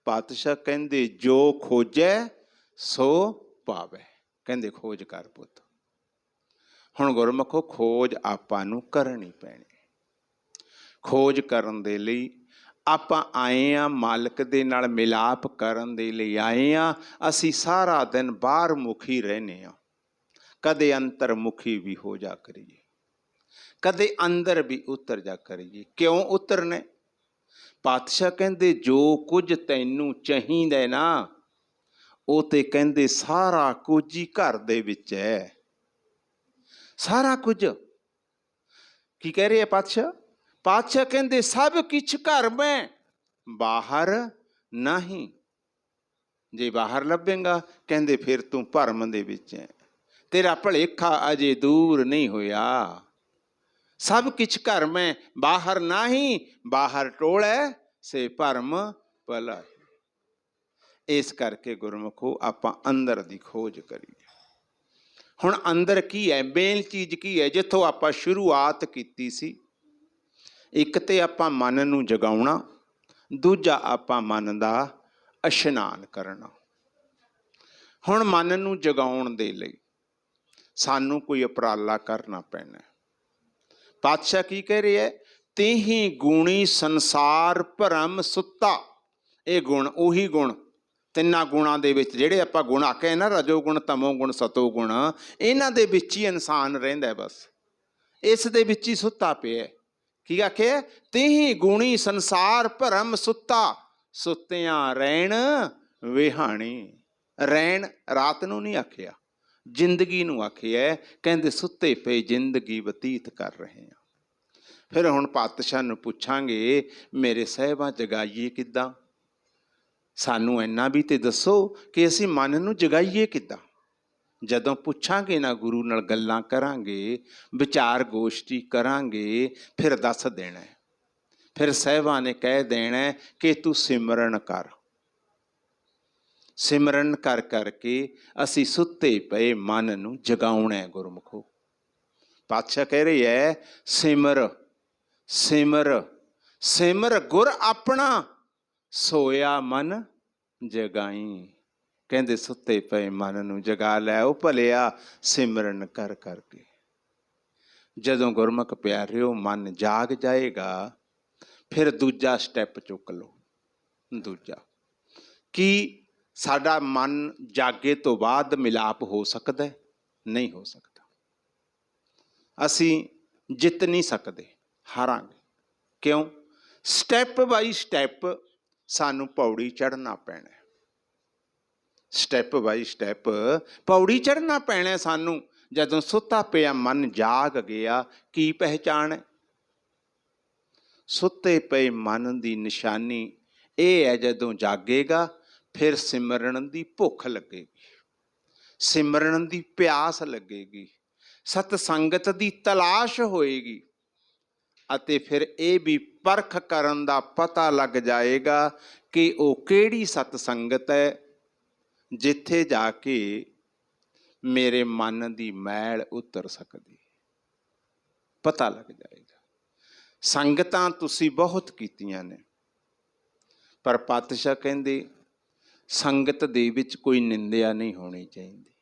ਪਾਤਸ਼ਾਹ ਕਹਿੰਦੇ ਜੋ ਖੋਜੈ ਸੋ ਪਾਵੈ। ਕਹਿੰਦੇ ਖੋਜ ਕਰ ਪੁੱਤ। ਹੁਣ ਗੁਰਮੁਖੋ, ਖੋਜ ਆਪਾਂ ਨੂੰ ਕਰਨੀ ਪੈਣੀ। ਖੋਜ ਕਰਨ ਦੇ ਲਈ ਆਪਾਂ ਆਏ ਹਾਂ, ਮਾਲਕ ਦੇ ਨਾਲ ਮਿਲਾਪ ਕਰਨ ਦੇ ਲਈ ਆਏ ਹਾਂ। ਅਸੀਂ ਸਾਰਾ ਦਿਨ ਬਾਹਰ ਮੁਖੀ ਰਹਿੰਦੇ ਹਾਂ, ਕਦੇ ਅੰਤਰਮੁਖੀ ਵੀ ਹੋ ਜਾ ਕਰੀਏ, ਕਦੇ ਅੰਦਰ ਵੀ ਉਤਰ ਜਾ ਕਰੀਏ। ਕਿਉਂ ਉਤਰਨੇ? ਪਾਤਸ਼ਾਹ ਕਹਿੰਦੇ ਜੋ ਕੁਝ ਤੈਨੂੰ ਚਾਹੀਦਾ ਨਾ, ਉਹ ਤੇ ਕਹਿੰਦੇ ਸਾਰਾ ਕੁਝ ਹੀ ਘਰ ਦੇ ਵਿੱਚ ਹੈ, ਸਾਰਾ ਕੁਝ। ਕੀ ਕਹਿ ਰਹੇ ਆ ਪਾਤਸ਼ਾਹ? ਪਾਤਸ਼ਾਹ ਕਹਿੰਦੇ ਸਭ ਕੁਛ ਘਰ ਮੈਂ, ਬਾਹਰ ਨਹੀਂ। ਜੇ ਬਾਹਰ ਲੱਭੇਗਾ, ਕਹਿੰਦੇ ਫਿਰ ਤੂੰ ਭਰਮ ਦੇ ਵਿੱਚ ਹੈ, ਤੇਰਾ ਭਲੇਖਾ ਅਜੇ ਦੂਰ ਨਹੀਂ ਹੋਇਆ। ਸਭ ਕੁਛ ਘਰ ਮੈਂ, ਬਾਹਰ ਨਹੀਂ, ਬਾਹਰ ਟੋਲੇ ਸੇ ਭਰਮ ਭਲਾ। ਇਸ ਕਰਕੇ ਗੁਰਮੁਖੋ ਆਪਾਂ ਅੰਦਰ ਦੀ ਖੋਜ ਕਰੀਏ। ਹੁਣ ਅੰਦਰ ਕੀ ਹੈ? ਮੇਨ ਚੀਜ਼ ਕੀ ਹੈ ਜਿੱਥੋਂ ਆਪਾਂ ਸ਼ੁਰੂਆਤ ਕੀਤੀ ਸੀ? ਇੱਕ ਤੇ ਆਪਾਂ ਮਨ ਨੂੰ ਜਗਾਉਣਾ, ਦੂਜਾ ਆਪਾਂ ਮਨ ਦਾ ਇਸ਼ਨਾਨ ਕਰਨਾ। ਹੁਣ ਮਨ ਨੂੰ ਜਗਾਉਣ ਦੇ ਲਈ ਸਾਨੂੰ ਕੋਈ ਉਪਰਾਲਾ ਕਰਨਾ ਪੈਣਾ। ਪਾਤਸ਼ਾਹ ਕੀ ਕਹਿ ਰਹੇ ਹੈ? ਤੀਹੀ ਗੁਣੀ ਸੰਸਾਰ ਭਰਮ ਸੁੱਤਾ। ਇਹ ਗੁਣ ਉਹੀ ਗੁਣ, ਤਿੰਨਾਂ ਗੁਣਾਂ ਦੇ ਵਿੱਚ ਜਿਹੜੇ ਆਪਾਂ ਗੁਣ ਆਖੇ ਨਾ, ਰਜੋ ਗੁਣ, ਤਮੋ ਗੁਣ, ਸਤੋ ਗੁਣ, ਇਹਨਾਂ ਦੇ ਵਿੱਚ ਹੀ ਇਨਸਾਨ ਰਹਿੰਦਾ, ਬਸ ਇਸ ਦੇ ਵਿੱਚ ਹੀ ਸੁੱਤਾ ਪਿਆ। ਕੀ ਆਖਿਆ? ਤੀਹੀ ਗੁਣੀ ਸੰਸਾਰ ਭਰਮ ਸੁੱਤਾ, ਸੁੱਤਿਆਂ ਰਹਿਣ ਵਿਹਾਣੀ। ਰਹਿਣ ਰਾਤ ਨੂੰ ਨਹੀਂ ਆਖਿਆ, ਜ਼ਿੰਦਗੀ ਨੂੰ ਆਖਿਆ। ਕਹਿੰਦੇ ਸੁੱਤੇ ਪਏ ਜ਼ਿੰਦਗੀ ਬਤੀਤ ਕਰ ਰਹੇ ਹਾਂ। ਫਿਰ ਹੁਣ ਪਾਤਸ਼ਾਹ ਨੂੰ ਪੁੱਛਾਂਗੇ ਮੇਰੇ ਸਾਹਿਬਾਂ ਜਗਾਈਏ ਕਿੱਦਾਂ? ਸਾਨੂੰ ਇੰਨਾ ਵੀ ਤੇ ਦੱਸੋ ਕਿ ਅਸੀਂ ਮਨ ਨੂੰ ਜਗਾਈਏ ਕਿੱਦਾਂ? ਜਦੋਂ ਪੁੱਛਾਂਗੇ ਨਾ, ਗੁਰੂ ਨਾਲ ਗੱਲਾਂ ਕਰਾਂਗੇ, ਵਿਚਾਰ ਗੋਸ਼ਟੀ ਕਰਾਂਗੇ, ਫਿਰ ਦੱਸ ਦੇਣਾ। ਫਿਰ ਸਾਹਿਬਾਂ ਨੇ ਕਹਿ ਦੇਣਾ ਕਿ ਤੂੰ ਸਿਮਰਨ ਕਰ। ਸਿਮਰਨ ਕਰ ਕਰਕੇ ਅਸੀਂ ਸੁੱਤੇ ਪਏ ਮਨ ਨੂੰ ਜਗਾਉਣਾ। ਗੁਰਮੁਖੋ, ਪਾਤਸ਼ਾਹ ਕਹਿ ਰਹੇ ਹੈ ਸਿਮਰ ਸਿਮਰ ਸਿਮਰ ਗੁਰ ਆਪਣਾ, ਸੋਇਆ ਮਨ ਜਗਾਈ। ਕਹਿੰਦੇ ਸੁੱਤੇ ਪਏ ਮਨ ਨੂੰ ਜਗਾ ਲੈ ਉਹ ਭਲਿਆ, ਸਿਮਰਨ ਕਰ ਕਰਕੇ। ਜਦੋਂ ਗੁਰਮੁਖ ਪਿਆਰਿਓ ਮਨ ਜਾਗ ਜਾਏਗਾ, ਫਿਰ ਦੂਜਾ ਸਟੈਪ ਚੁੱਕ ਲਓ। ਦੂਜਾ ਕੀ? ਸਾਡਾ ਮਨ ਜਾਗੇ ਤੋਂ ਬਾਅਦ ਮਿਲਾਪ ਹੋ ਸਕਦਾ? ਨਹੀਂ ਹੋ ਸਕਦਾ। ਅਸੀਂ ਜਿੱਤ ਨਹੀਂ ਸਕਦੇ, ਹਾਰਾਂਗੇ। ਕਿਉਂ? ਸਟੈਪ ਬਾਈ ਸਟੈਪ ਸਾਨੂੰ ਪੌੜੀ ਚੜ੍ਹਨਾ ਪੈਣਾ। ਸਟੈਪ ਬਾਈ ਸਟੈਪ ਪੌੜੀ ਚੜ੍ਹਨਾ ਪੈਣਾ ਸਾਨੂੰ। ਜਦੋਂ ਸੁੱਤਾ ਪਿਆ ਮਨ ਜਾਗ ਗਿਆ, ਕੀ ਪਹਿਚਾਣ ਹੈ? ਸੁੱਤੇ ਪਏ ਮਨ ਦੀ ਨਿਸ਼ਾਨੀ ਇਹ ਹੈ, ਜਦੋਂ ਜਾਗੇਗਾ ਫਿਰ ਸਿਮਰਨ ਦੀ ਭੁੱਖ ਲੱਗੇਗੀ, ਸਿਮਰਨ ਦੀ ਪਿਆਸ ਲੱਗੇਗੀ, ਸਤ ਸੰਗਤ ਦੀ ਤਲਾਸ਼ ਹੋਏਗੀ। ਅਤੇ ਫਿਰ ਇਹ ਵੀ ਪਰਖ ਕਰਨ ਦਾ ਪਤਾ ਲੱਗ ਜਾਏਗਾ ਕਿ ਉਹ ਕਿਹੜੀ ਸਤ ਸੰਗਤ ਹੈ ਜਿੱਥੇ ਜਾ ਕੇ ਮੇਰੇ ਮਨ ਦੀ ਮੈਲ ਉਤਰ ਸਕਦੀ, ਪਤਾ ਲੱਗ ਜਾਏਗਾ। ਸੰਗਤਾਂ ਤੁਸੀਂ ਬਹੁਤ ਕੀਤੀਆਂ ਨੇ, ਪਰ ਪਾਤਸ਼ਾਹ ਕਹਿੰਦੇ ਸੰਗਤ ਦੇ ਵਿੱਚ ਕੋਈ ਨਿੰਦਿਆ ਨਹੀਂ ਹੋਣੀ ਚਾਹੀਦੀ,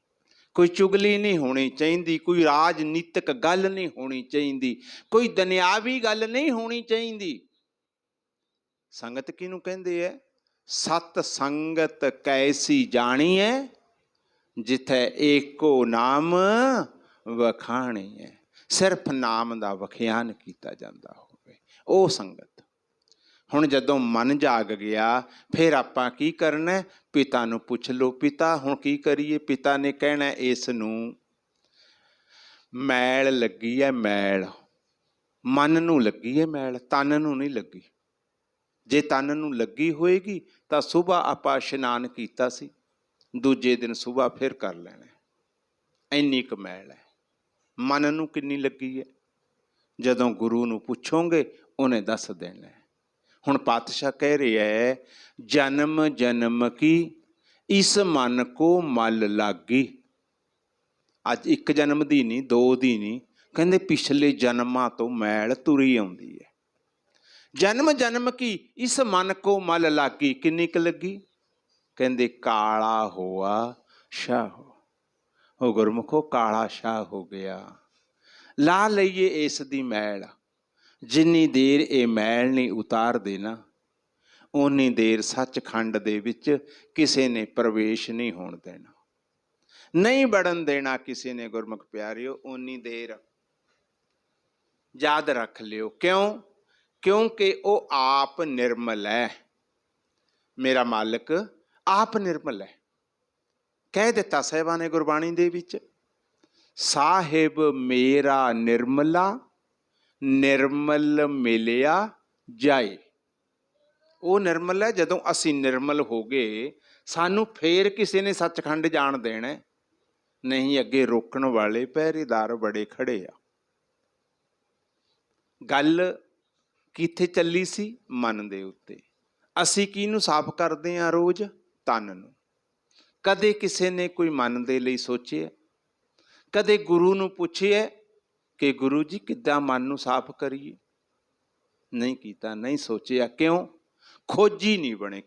ਕੋਈ ਚੁਗਲੀ ਨਹੀਂ ਹੋਣੀ ਚਾਹੀਦੀ, ਕੋਈ ਰਾਜਨੀਤਿਕ ਗੱਲ ਨਹੀਂ ਹੋਣੀ ਚਾਹੀਦੀ, ਕੋਈ ਦੁਨਿਆਵੀ ਗੱਲ ਨਹੀਂ ਹੋਣੀ ਚਾਹੀਦੀ। ਸੰਗਤ ਕਿਹਨੂੰ ਕਹਿੰਦੇ ਹੈ? ਸਤ ਸੰਗਤ ਕੈਸੀ ਜਾਣੀ ਹੈ, ਜਿੱਥੇ ਏਕੋ ਨਾਮ ਵਖਾਣੀ ਹੈ। ਸਿਰਫ ਨਾਮ ਦਾ ਵਖਿਆਨ ਕੀਤਾ ਜਾਂਦਾ ਹੋਵੇ, ਉਹ ਸੰਗਤ। ਹੁਣ ਜਦੋਂ ਮਨ ਜਾਗ ਗਿਆ ਫਿਰ ਆਪਾਂ ਕੀ ਕਰਨਾ? ਪਿਤਾ ਨੂੰ ਪੁੱਛ ਲਓ, ਪਿਤਾ ਹੁਣ ਕੀ ਕਰੀਏ? ਪਿਤਾ ਨੇ ਕਹਿਣਾ ਇਸ ਨੂੰ ਮੈਲ ਲੱਗੀ ਹੈ, ਮੈਲ ਮਨ ਨੂੰ ਲੱਗੀ ਹੈ ਮੈਲ, ਤਨ ਨੂੰ ਨਹੀਂ ਲੱਗੀ। ਜੇ ਤਨ ਨੂੰ ਲੱਗੀ ਹੋਏਗੀ ਤਾਂ ਸੁਬਾਹ ਆਪਾਂ ਇਸ਼ਨਾਨ ਕੀਤਾ ਸੀ, ਦੂਜੇ ਦਿਨ ਸੁਬਾਹ ਫਿਰ ਕਰ ਲੈਣਾ। ਇੰਨੀ ਕੁ ਮੈਲ ਹੈ। ਮਨ ਨੂੰ ਕਿੰਨੀ ਲੱਗੀ ਹੈ? ਜਦੋਂ ਗੁਰੂ ਨੂੰ ਪੁੱਛੋਗੇ ਉਹਨੇ ਦੱਸ ਦੇਣਾ। ਹੁਣ ਪਾਤਸ਼ਾਹ ਕਹਿ ਰਿਹਾ ਹੈ, ਜਨਮ ਜਨਮ ਕੀ ਇਸ ਮਨ ਕੋ ਮਲ ਲਾਗੀ। ਅੱਜ ਇੱਕ ਜਨਮ ਦੀ ਨਹੀਂ, ਦੋ ਦੀ ਨਹੀਂ, ਕਹਿੰਦੇ ਪਿਛਲੇ ਜਨਮਾਂ ਤੋਂ ਮੈਲ ਤੁਰੀ ਆਉਂਦੀ ਹੈ। ਜਨਮ ਜਨਮ ਕੀ ਇਸ ਮਨ ਕੋ ਮਲ ਲਾਗੀ। ਕਿੰਨੀ ਕੁ ਲੱਗੀ? ਕਹਿੰਦੇ ਕਾਲਾ ਹੋਆ ਸ਼ਾਹ, ਉਹ ਗੁਰਮੁਖੋ ਕਾਲਾ ਸ਼ਾਹ ਹੋ ਗਿਆ। ਲਾ ਲਈਏ ਇਸ ਦੀ ਮੈਲ। ਜਿੰਨੀ ਦੇਰ ਇਹ ਮੈਲ ਨਹੀਂ ਉਤਾਰ ਦੇਣਾ, ਓਨੀ ਦੇਰ ਸੱਚਖੰਡ ਦੇ ਵਿੱਚ ਕਿਸੇ ਨੇ ਪ੍ਰਵੇਸ਼ ਨਹੀਂ ਹੋਣ ਦੇਣਾ, ਨਹੀਂ ਵੜਨ ਦੇਣਾ ਕਿਸੇ ਨੇ। ਗੁਰਮੁਖ ਪਿਆਰਿਓ, ਓਨੀ ਦੇਰ ਯਾਦ ਰੱਖ ਲਿਓ। ਕਿਉਂ? ਕਿਉਂਕਿ ਉਹ ਆਪ ਨਿਰਮਲ ਹੈ। ਮੇਰਾ ਮਾਲਕ ਆਪ ਨਿਰਮਲ ਹੈ। ਕਹਿ ਦਿੱਤਾ ਸਾਹਿਬਾਂ ਨੇ ਗੁਰਬਾਣੀ ਦੇ ਵਿੱਚ, ਸਾਹਿਬ ਮੇਰਾ ਨਿਰਮਲਾ ਨਿਰਮਲ ਮਿਲਿਆ ਜਾਏ। ਉਹ ਨਿਰਮਲ ਹੈ। ਜਦੋਂ ਅਸੀਂ ਨਿਰਮਲ ਹੋ ਗਏ, ਸਾਨੂੰ ਫੇਰ ਕਿਸੇ ਨੇ ਸੱਚਖੰਡ ਜਾਣ ਦੇਣਾ ਨਹੀਂ। ਅੱਗੇ ਰੋਕਣ ਵਾਲੇ ਪਹਿਰੇਦਾਰ ਬੜੇ ਖੜੇ ਆ। ਗੱਲ ਕਿੱਥੇ ਚੱਲੀ ਸੀ? ਮਨ ਦੇ ਉੱਤੇ। ਅਸੀਂ ਕਿਹਨੂੰ ਸਾਫ਼ ਕਰਦੇ ਹਾਂ ਰੋਜ਼? ਤਨ ਨੂੰ। ਕਦੇ ਕਿਸੇ ਨੇ ਕੋਈ ਮਨ ਦੇ ਲਈ ਸੋਚਿਆ? ਕਦੇ ਗੁਰੂ ਨੂੰ ਪੁੱਛਿਆ ਕਿ ਗੁਰੂ ਜੀ ਕਿੱਦਾਂ ਮਨ ਨੂੰ ਸਾਫ਼ ਕਰੀਏ? ਨਹੀਂ ਕੀਤਾ, ਨਹੀਂ ਸੋਚਿਆ। ਕਿਉਂ? ਖੋਜੀ ਨਹੀਂ ਬਣੇ।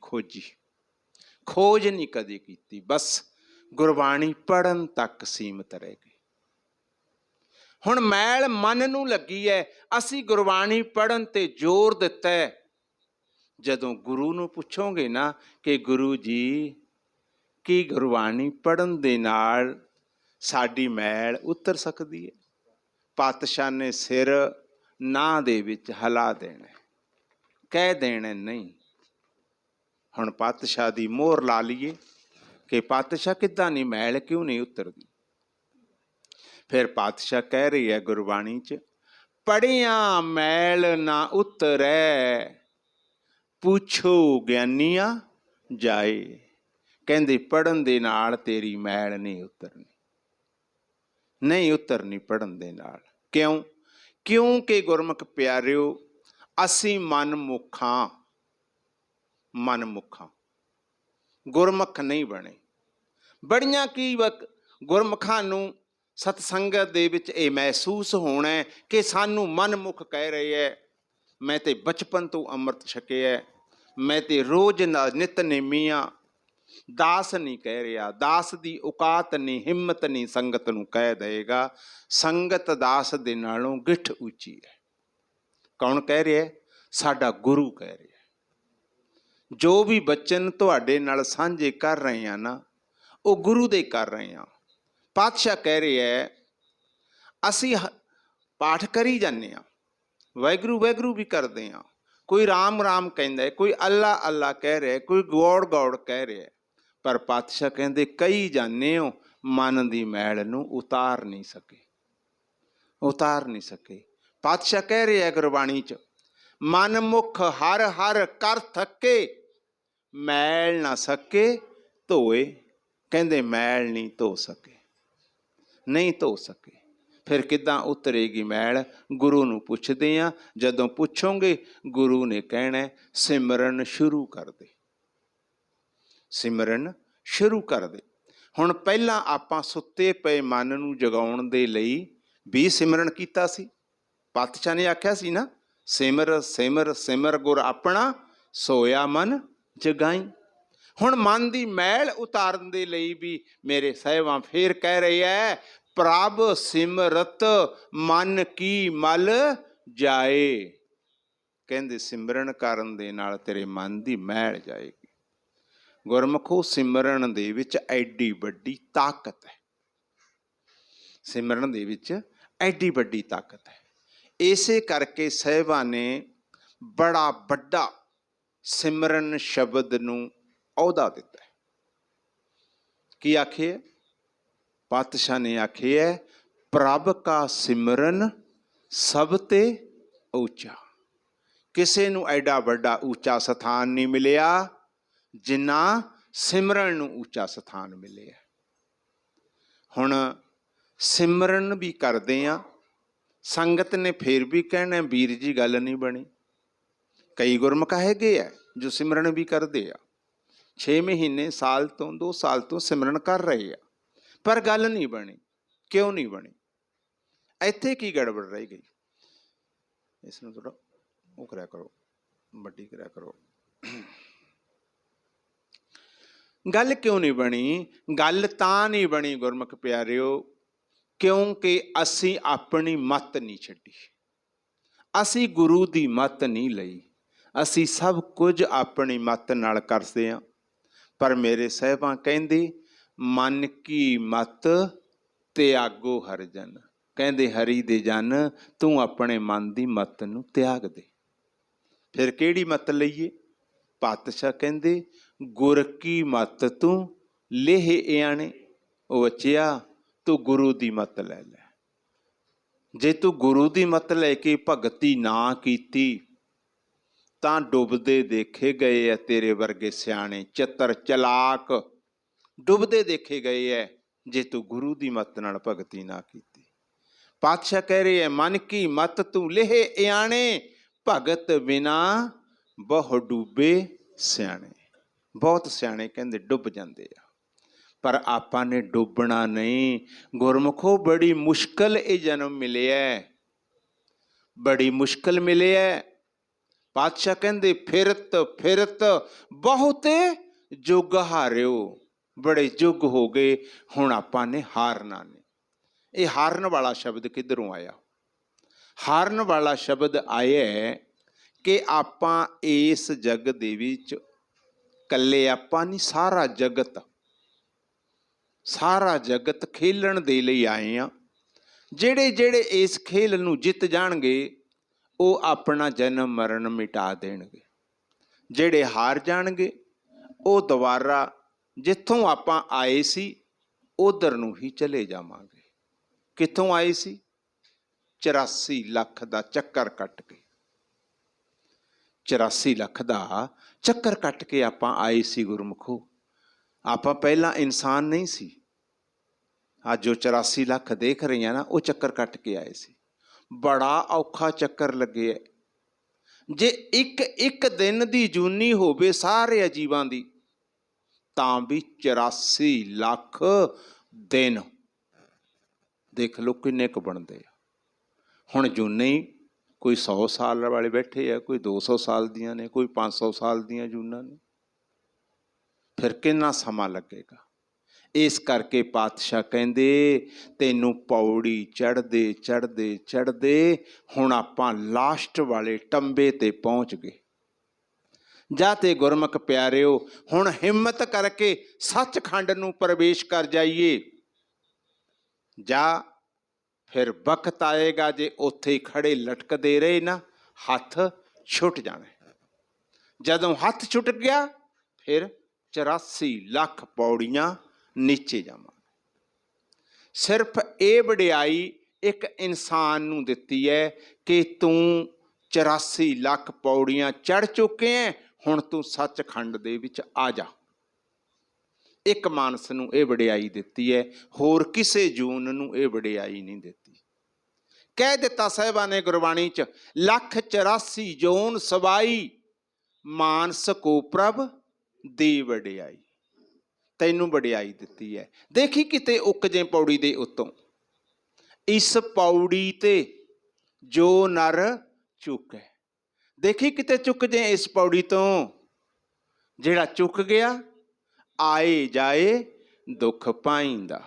ਖੋਜ ਨਹੀਂ ਕਦੇ ਕੀਤੀ। ਬਸ ਗੁਰਬਾਣੀ ਪੜ੍ਹਨ ਤੱਕ ਸੀਮਤ ਰਹਿ ਗਏ। ਹੁਣ ਮੈਲ ਮਨ ਨੂੰ ਲੱਗੀ ਹੈ, ਅਸੀਂ ਗੁਰਬਾਣੀ ਪੜ੍ਹਨ ਤੇ ਜ਼ੋਰ ਦਿੱਤਾ ਹੈ। ਜਦੋਂ ਗੁਰੂ ਨੂੰ ਪੁੱਛੋਗੇ ਨਾ ਕਿ ਗੁਰੂ ਜੀ ਕੀ ਗੁਰਬਾਣੀ ਪੜ੍ਹਨ ਦੇ ਨਾਲ ਸਾਡੀ ਮੈਲ ਉਤਰ ਸਕਦੀ ਹੈ? ਪਾਤਸ਼ਾਹ ਨੇ ਸਿਰ ਨਾ ਦੇ ਵਿੱਚ ਹਿਲਾ ਦੇਣਾ, ਕਹਿ ਦੇਣਾ ਨਹੀਂ। ਹੁਣ ਪਾਤਸ਼ਾਹ ਦੀ ਮੋਹਰ ਲਾ ਲਈਏ ਕਿ ਪਾਤਸ਼ਾਹ ਕਿੱਦਾਂ ਨਹੀਂ, ਮੈਲ ਕਿਉਂ ਨਹੀਂ ਉਤਰਦੀ? ਫਿਰ ਪਾਤਸ਼ਾਹ ਕਹਿ ਰਹੀ ਹੈ ਗੁਰਬਾਣੀ 'ਚ, ਪੜ੍ਹਿਆ ਮੈਲ ਨਾ ਉਤਰੈ ਪੁੱਛੋ ਗਿਆਨੀਆਂ ਜਾਏ। ਕਹਿੰਦੇ ਪੜ੍ਹਨ ਦੇ ਨਾਲ ਤੇਰੀ ਮੈਲ ਨਹੀਂ ਉਤਰਨੀ, ਨਹੀਂ ਉਤਰਨੀ ਪੜ੍ਹਨ ਦੇ ਨਾਲ। ਕਿਉਂ? ਕਿਉਂਕਿ ਗੁਰਮੁਖ ਪਿਆਰਿਓ, ਅਸੀਂ ਮਨਮੁਖਾਂ, ਗੁਰਮੁਖ ਨਹੀਂ ਬਣੇ। ਬੜੀਆਂ ਕੀ ਗੁਰਮੁਖਾਂ ਨੂੰ ਸਤਸੰਗਤ ਦੇ ਵਿੱਚ ਇਹ ਮਹਿਸੂਸ ਹੋਣਾ ਕਿ ਸਾਨੂੰ ਮਨਮੁਖ ਕਹਿ ਰਹੇ ਹੈ। ਮੈਂ ਤੇ ਬਚਪਨ ਤੋਂ ਅੰਮ੍ਰਿਤ ਛਕਿਆ, ਮੈਂ ਤੇ ਰੋਜ਼ ਨਿਤਨੇਮੀ ਹਾਂ। ਦਾਸ ਨਹੀਂ ਕਹਿ ਰਿਹਾ, ਦਾਸ ਦੀ ਔਕਾਤ ਨਹੀਂ, ਹਿੰਮਤ ਨਹੀਂ ਸੰਗਤ ਨੂੰ ਕਹਿ ਦੇਗਾ। ਸੰਗਤ ਦਾਸ ਦੇ ਨਾਲੋਂ ਗਿੱਠ ਉੱਚੀ ਹੈ। ਕੌਣ ਕਹਿ ਰਿਹਾ? ਸਾਡਾ ਗੁਰੂ ਕਹਿ ਰਿਹਾ। ਜੋ ਵੀ ਬਚਨ ਤੁਹਾਡੇ ਨਾਲ ਸਾਂਝੇ ਕਰ ਰਹੇ ਹਾਂ ਨਾ, ਉਹ ਗੁਰੂ ਦੇ ਕਰ ਰਹੇ ਹਾਂ। ਪਾਤਸ਼ਾਹ ਕਹਿ ਰਿਹਾ ਹੈ, ਅਸੀਂ ਪਾਠ ਕਰੀ ਜਾਂਦੇ ਹਾਂ, ਵਾਹਿਗੁਰੂ ਵਾਹਿਗੁਰੂ ਵੀ ਕਰਦੇ ਹਾਂ, ਕੋਈ ਰਾਮ ਰਾਮ ਕਹਿੰਦਾ, ਕੋਈ ਅੱਲਾ ਅੱਲਾ ਕਹਿ ਰਿਹਾ, ਕੋਈ ਗੌੜ ਗੌੜ ਕਹਿ ਰਿਹਾ, ਪਰ ਪਾਤਸ਼ਾਹ ਕਹਿੰਦੇ ਕਹੀ ਜਾਂਦੇ ਹੋ, ਮਨ ਦੀ ਮੈਲ ਨੂੰ ਉਤਾਰ ਨਹੀਂ ਸਕੇ। ਪਾਤਸ਼ਾਹ ਕਹਿ ਰਿਹਾ ਗੁਰਬਾਣੀ 'ਚ, ਮਨਮੁਖ ਹਰ ਹਰ ਕਰ ਥੱਕੇ, ਮੈਲ ਨਾ ਸਕੇ ਧੋਏ। ਕਹਿੰਦੇ ਮੈਲ ਨਹੀਂ ਧੋ ਸਕੇ। ਫਿਰ ਕਿੱਦਾਂ ਉਤਰੇਗੀ ਮੈਲ? ਗੁਰੂ ਨੂੰ ਪੁੱਛਦੇ ਹਾਂ। ਜਦੋਂ ਪੁੱਛੋਗੇ ਗੁਰੂ ਨੇ ਕਹਿਣਾ ਸਿਮਰਨ ਸ਼ੁਰੂ ਕਰ ਦੇ, ਸਿਮਰਨ ਸ਼ੁਰੂ ਕਰ ਦੇ। ਹੁਣ ਪਹਿਲਾਂ ਆਪਾਂ ਸੁੱਤੇ ਪਏ ਮਨ ਨੂੰ ਜਗਾਉਣ ਦੇ ਲਈ ਵੀ ਸਿਮਰਨ ਕੀਤਾ ਸੀ। ਪਾਤਸ਼ਾਹ ਨੇ ਆਖਿਆ ਸੀ ਨਾ, ਸਿਮਰ ਸਿਮਰ ਸਿਮਰ ਗੁਰ ਆਪਣਾ, ਸੋਇਆ ਮਨ ਜਗਾਈ। ਹੁਣ ਮਨ ਦੀ ਮੈਲ ਉਤਾਰਨ ਦੇ ਲਈ ਵੀ ਮੇਰੇ ਸਾਹਿਬਾਂ ਫੇਰ ਕਹਿ ਰਹੇ ਐ, ਪ੍ਰਭ ਸਿਮਰਤ ਮਨ ਕੀ ਮਲ ਜਾਏ। ਕਹਿੰਦੇ ਸਿਮਰਨ ਕਰਨ ਦੇ ਨਾਲ ਤੇਰੇ ਮਨ ਦੀ ਮੈਲ ਜਾਏਗੀ। ਗੁਰਮੁਖੋ, ਸਿਮਰਨ ਦੇ ਵਿੱਚ ਐਡੀ ਵੱਡੀ ਤਾਕਤ ਹੈ, ਸਿਮਰਨ ਦੇ ਵਿੱਚ ਐਡੀ ਵੱਡੀ ਤਾਕਤ ਹੈ। ਇਸੇ ਕਰਕੇ ਸਾਹਿਬਾਂ ਨੇ ਬੜਾ ਵੱਡਾ ਸਿਮਰਨ ਸ਼ਬਦ ਨੂੰ ਅਹੁਦਾ ਦਿੱਤਾ ਹੈ। ਕੀ ਆਖਿਆ? ਪਾਤਸ਼ਾਹ ਨੇ ਆਖਿਆ, ਪ੍ਰਭ ਕਾ ਸਿਮਰਨ ਸਭ ਤੇ ਉੱਚਾ। ਕਿਸੇ ਨੂੰ ਐਡਾ ਵੱਡਾ ਉੱਚਾ ਸਥਾਨ ਨਹੀਂ ਮਿਲਿਆ ਜਿੰਨਾ ਸਿਮਰਨ ਨੂੰ ਉੱਚਾ ਸਥਾਨ ਮਿਲਿਆ। ਹੁਣ ਸਿਮਰਨ ਵੀ ਕਰਦੇ ਆ, ਸੰਗਤ ਨੇ ਫੇਰ ਵੀ ਕਹਿਣਾ ਵੀਰ ਜੀ ਗੱਲ ਨਹੀਂ ਬਣੀ। ਕਈ ਗੁਰਮੁਖ ਹੈਗੇ ਆ ਜੋ ਸਿਮਰਨ ਵੀ ਕਰਦੇ ਆ, 6 ਮਹੀਨੇ ਸਾਲ ਤੋਂ 2 ਸਾਲ ਤੋਂ ਸਿਮਰਨ ਕਰ ਰਹੇ ਆ, ਪਰ ਗੱਲ ਨਹੀਂ ਬਣੀ। ਕਿਉਂ ਨਹੀਂ ਬਣੀ? ਇੱਥੇ ਕੀ ਗੜਬੜ ਰਹਿ ਗਈ? ਇਸ ਨੂੰ ਥੋੜਾ ਉਹ ਕਰਿਆ ਕਰੋ, ਵੱਡੀ ਕਰਿਆ ਕਰੋ। ਗੱਲ ਕਿਉਂ ਨਹੀਂ ਬਣੀ? ਗੱਲ ਤਾਂ ਨਹੀਂ ਬਣੀ ਗੁਰਮੁਖ ਪਿਆਰਿਓ, ਕਿਉਂਕਿ ਅਸੀਂ ਆਪਣੀ ਮੱਤ ਨਹੀਂ ਛੱਡੀ, ਅਸੀਂ ਗੁਰੂ ਦੀ ਮੱਤ ਨਹੀਂ ਲਈ। ਅਸੀਂ ਸਭ ਕੁਝ ਆਪਣੀ ਮੱਤ ਨਾਲ ਕਰਦੇ ਹਾਂ। ਪਰ ਮੇਰੇ ਸਾਹਿਬਾਂ ਕਹਿੰਦੇ, ਮਨ ਕੀ ਮੱਤ ਤਿਆਗੋ ਹਰਿ ਜਨ। ਕਹਿੰਦੇ ਹਰੀ ਦੇ ਜਨ, ਤੂੰ ਆਪਣੇ ਮਨ ਦੀ ਮੱਤ ਨੂੰ ਤਿਆਗ ਦੇ। ਫਿਰ ਕਿਹੜੀ ਮੱਤ ਲਈਏ? ਪਾਤਸ਼ਾਹ ਕਹਿੰਦੇ, ਗੁਰ ਕੀ ਮੱਤ ਤੂੰ ਲੇਹ ਇਆਣੇ। ਉਹ ਬੱਚਿਆ, ਤੂੰ ਗੁਰੂ ਦੀ ਮੱਤ ਲੈ ਲੈ। ਜੇ ਤੂੰ ਗੁਰੂ ਦੀ ਮੱਤ ਲੈ ਕੇ ਭਗਤੀ ਨਾ ਕੀਤੀ ਤਾਂ ਡੁੱਬਦੇ ਦੇਖੇ ਗਏ ਐ ਤੇਰੇ ਵਰਗੇ ਸਿਆਣੇ ਚਤਰ ਚਲਾਕ, ਡੁੱਬਦੇ ਦੇਖੇ ਗਏ ਐ ਜੇ ਤੂੰ ਗੁਰੂ ਦੀ ਮੱਤ ਨਾਲ ਭਗਤੀ ਨਾ ਕੀਤੀ। ਪਾਤਸ਼ਾਹ ਕਹਿ ਰਹੇ ਐ, ਮਨ ਕੀ ਮੱਤ ਤੂੰ ਲੇਹ ਇਆਣੇ, ਭਗਤ ਬਿਨਾ ਬਹੁ ਡੁੱਬੇ ਸਿਆਣੇ। ਬਹੁਤ ਸਿਆਣੇ ਕਹਿੰਦੇ ਡੁੱਬ ਜਾਂਦੇ ਆ, ਪਰ ਆਪਾਂ ਨੇ ਡੁੱਬਣਾ ਨਹੀਂ। ਗੁਰਮੁਖੋ, ਬੜੀ ਮੁਸ਼ਕਲ ਇਹ ਜਨਮ ਮਿਲਿਆ, ਬੜੀ ਮੁਸ਼ਕਲ ਮਿਲਿਆ। ਪਾਤਸ਼ਾਹ ਕਹਿੰਦੇ, ਫਿਰਤ ਫਿਰਤ ਬਹੁਤੇ ਜੁਗ ਹਾਰਿਓ। ਬੜੇ ਯੁੱਗ ਹੋ ਗਏ, ਹੁਣ ਆਪਾਂ ਨੇ ਹਾਰਨਾ ਨਹੀਂ। ਇਹ ਹਾਰਨ ਵਾਲਾ ਸ਼ਬਦ ਕਿੱਧਰੋਂ ਆਇਆ? ਹਾਰਨ ਵਾਲਾ ਸ਼ਬਦ ਆਇਆ ਕਿ ਆਪਾਂ ਇਸ ਜਗ ਦੇ ਵਿੱਚ ਇਕੱਲੇ ਆਪਾਂ ਨਹੀਂ, ਸਾਰਾ ਜਗਤ, ਸਾਰਾ ਜਗਤ ਖੇਲਣ ਦੇ ਲਈ ਆਏ ਆ। ਜਿਹੜੇ ਜਿਹੜੇ ਇਸ ਖੇਲ ਨੂੰ ਜਿੱਤ ਜਾਣਗੇ ਉਹ ਆਪਣਾ ਜਨਮ ਮਰਨ ਮਿਟਾ ਦੇਣਗੇ। ਜਿਹੜੇ ਹਾਰ ਜਾਣਗੇ ਉਹ ਦੁਬਾਰਾ ਜਿੱਥੋਂ ਆਪਾਂ ਆਏ ਸੀ ਉਧਰ ਨੂੰ ਹੀ ਚਲੇ ਜਾਵਾਂਗੇ। ਕਿੱਥੋਂ ਆਏ ਸੀ? 84 ਲੱਖ ਦਾ ਚੱਕਰ ਕੱਟ ਕੇ, 84 ਲੱਖ ਦਾ ਚੱਕਰ ਕੱਟ ਕੇ ਆਪਾਂ ਆਏ ਸੀ ਗੁਰਮੁਖੋ। ਆਪਾਂ ਪਹਿਲਾਂ ਇਨਸਾਨ ਨਹੀਂ ਸੀ। ਅੱਜ ਜੋ 84 ਲੱਖ ਦੇਖ ਰਹੀਆਂ ਨਾ, ਉਹ ਚੱਕਰ ਕੱਟ ਕੇ ਆਏ ਸੀ। ਬੜਾ ਔਖਾ ਚੱਕਰ ਲੱਗਿਆ। ਜੇ ਇੱਕ ਇੱਕ ਦਿਨ ਦੀ ਜੂਨੀ ਹੋਵੇ ਸਾਰੇ ਅਜੀਬਾਂ ਦੀ, ਤਾਂ ਵੀ 84 ਲੱਖ ਦਿਨ ਦੇਖ ਲਓ ਕਿੰਨੇ ਕੁ ਬਣਦੇ ਆ। ਹੁਣ ਜੂਨੇ ਹੀ ਕੋਈ 100 ਸਾਲ ਵਾਲੇ ਬੈਠੇ ਆ, ਕੋਈ 200 ਸਾਲ ਦੀਆਂ ਨੇ, ਕੋਈ 500 ਸਾਲ ਦੀਆਂ ਜੂਨਾਂ ਨੇ। ਫਿਰ ਕਿੰਨਾ ਸਮਾਂ ਲੱਗੇਗਾ? ਇਸ ਕਰਕੇ ਪਾਤਸ਼ਾਹ ਕਹਿੰਦੇ, ਤੈਨੂੰ ਪੌੜੀ ਚੜ੍ਹਦੇ ਚੜ੍ਹਦੇ ਚੜ੍ਹਦੇ ਹੁਣ ਆਪਾਂ ਲਾਸਟ ਵਾਲੇ ਟੰਬੇ ਤੇ ਪਹੁੰਚ ਗਏ। ਜਾਂ ਤੇ ਗੁਰਮੁਖ ਪਿਆਰਿਓ, ਹੁਣ ਹਿੰਮਤ ਕਰਕੇ ਸੱਚਖੰਡ ਨੂੰ ਪ੍ਰਵੇਸ਼ ਕਰ ਜਾਈਏ, ਜਾਂ ਫਿਰ ਵਕਤ ਆਏਗਾ ਜੇ ਉੱਥੇ ਖੜੇ ਲਟਕਦੇ ਰਹੇ ਨਾ, ਹੱਥ ਛੁੱਟ ਜਾਣਾ। ਜਦੋਂ ਹੱਥ ਛੁੱਟ ਗਿਆ ਫਿਰ 84 ਲੱਖ ਪੌੜੀਆਂ ਨੀਚੇ ਜਾਵਾਂਗੇ। ਸਿਰਫ ਇਹ ਵਡਿਆਈ ਇੱਕ ਇਨਸਾਨ ਨੂੰ ਦਿੱਤੀ ਹੈ ਕਿ ਤੂੰ 84 ਲੱਖ ਪੌੜੀਆਂ ਚੜ੍ਹ ਚੁੱਕੇ ਹੈ, ਹੁਣ ਤੂੰ ਸੱਚਖੰਡ ਦੇ ਵਿੱਚ ਆ ਜਾ। ਇੱਕ ਮਾਨਸ ਨੂੰ ਇਹ ਵਡਿਆਈ ਦਿੱਤੀ ਹੈ, ਹੋਰ ਕਿਸੇ ਜੂਨ ਨੂੰ ਇਹ ਵਡਿਆਈ ਨਹੀਂ ਦਿੱਤੀ। ਕਹਿ ਦਿੱਤਾ ਸਾਹਿਬਾਂ ਨੇ ਗੁਰਬਾਣੀ 'ਚ, 184 ਜੋਨ ਸਵਾਈ ਮਾਨਸ ਕੋ ਪ੍ਰਭ ਦੀ ਵਡਿਆਈ। ਤੈਨੂੰ ਵਡਿਆਈ ਦਿੱਤੀ ਹੈ। ਦੇਖੀ ਕਿਤੇ ਉੱਕ ਜੇ ਪੌੜੀ ਦੇ ਉੱਤੋਂ, ਇਸ ਪੌੜੀ ਤੇ ਜੋ ਨਰ ਚੁੱਕ ਹੈ। ਦੇਖੀ ਕਿਤੇ ਚੁੱਕ ਜੇ ਇਸ ਪੌੜੀ ਤੋਂ, ਜਿਹੜਾ ਚੁੱਕ ਗਿਆ ਆਏ ਜਾਏ ਦੁੱਖ ਪਾਈਂਦਾ।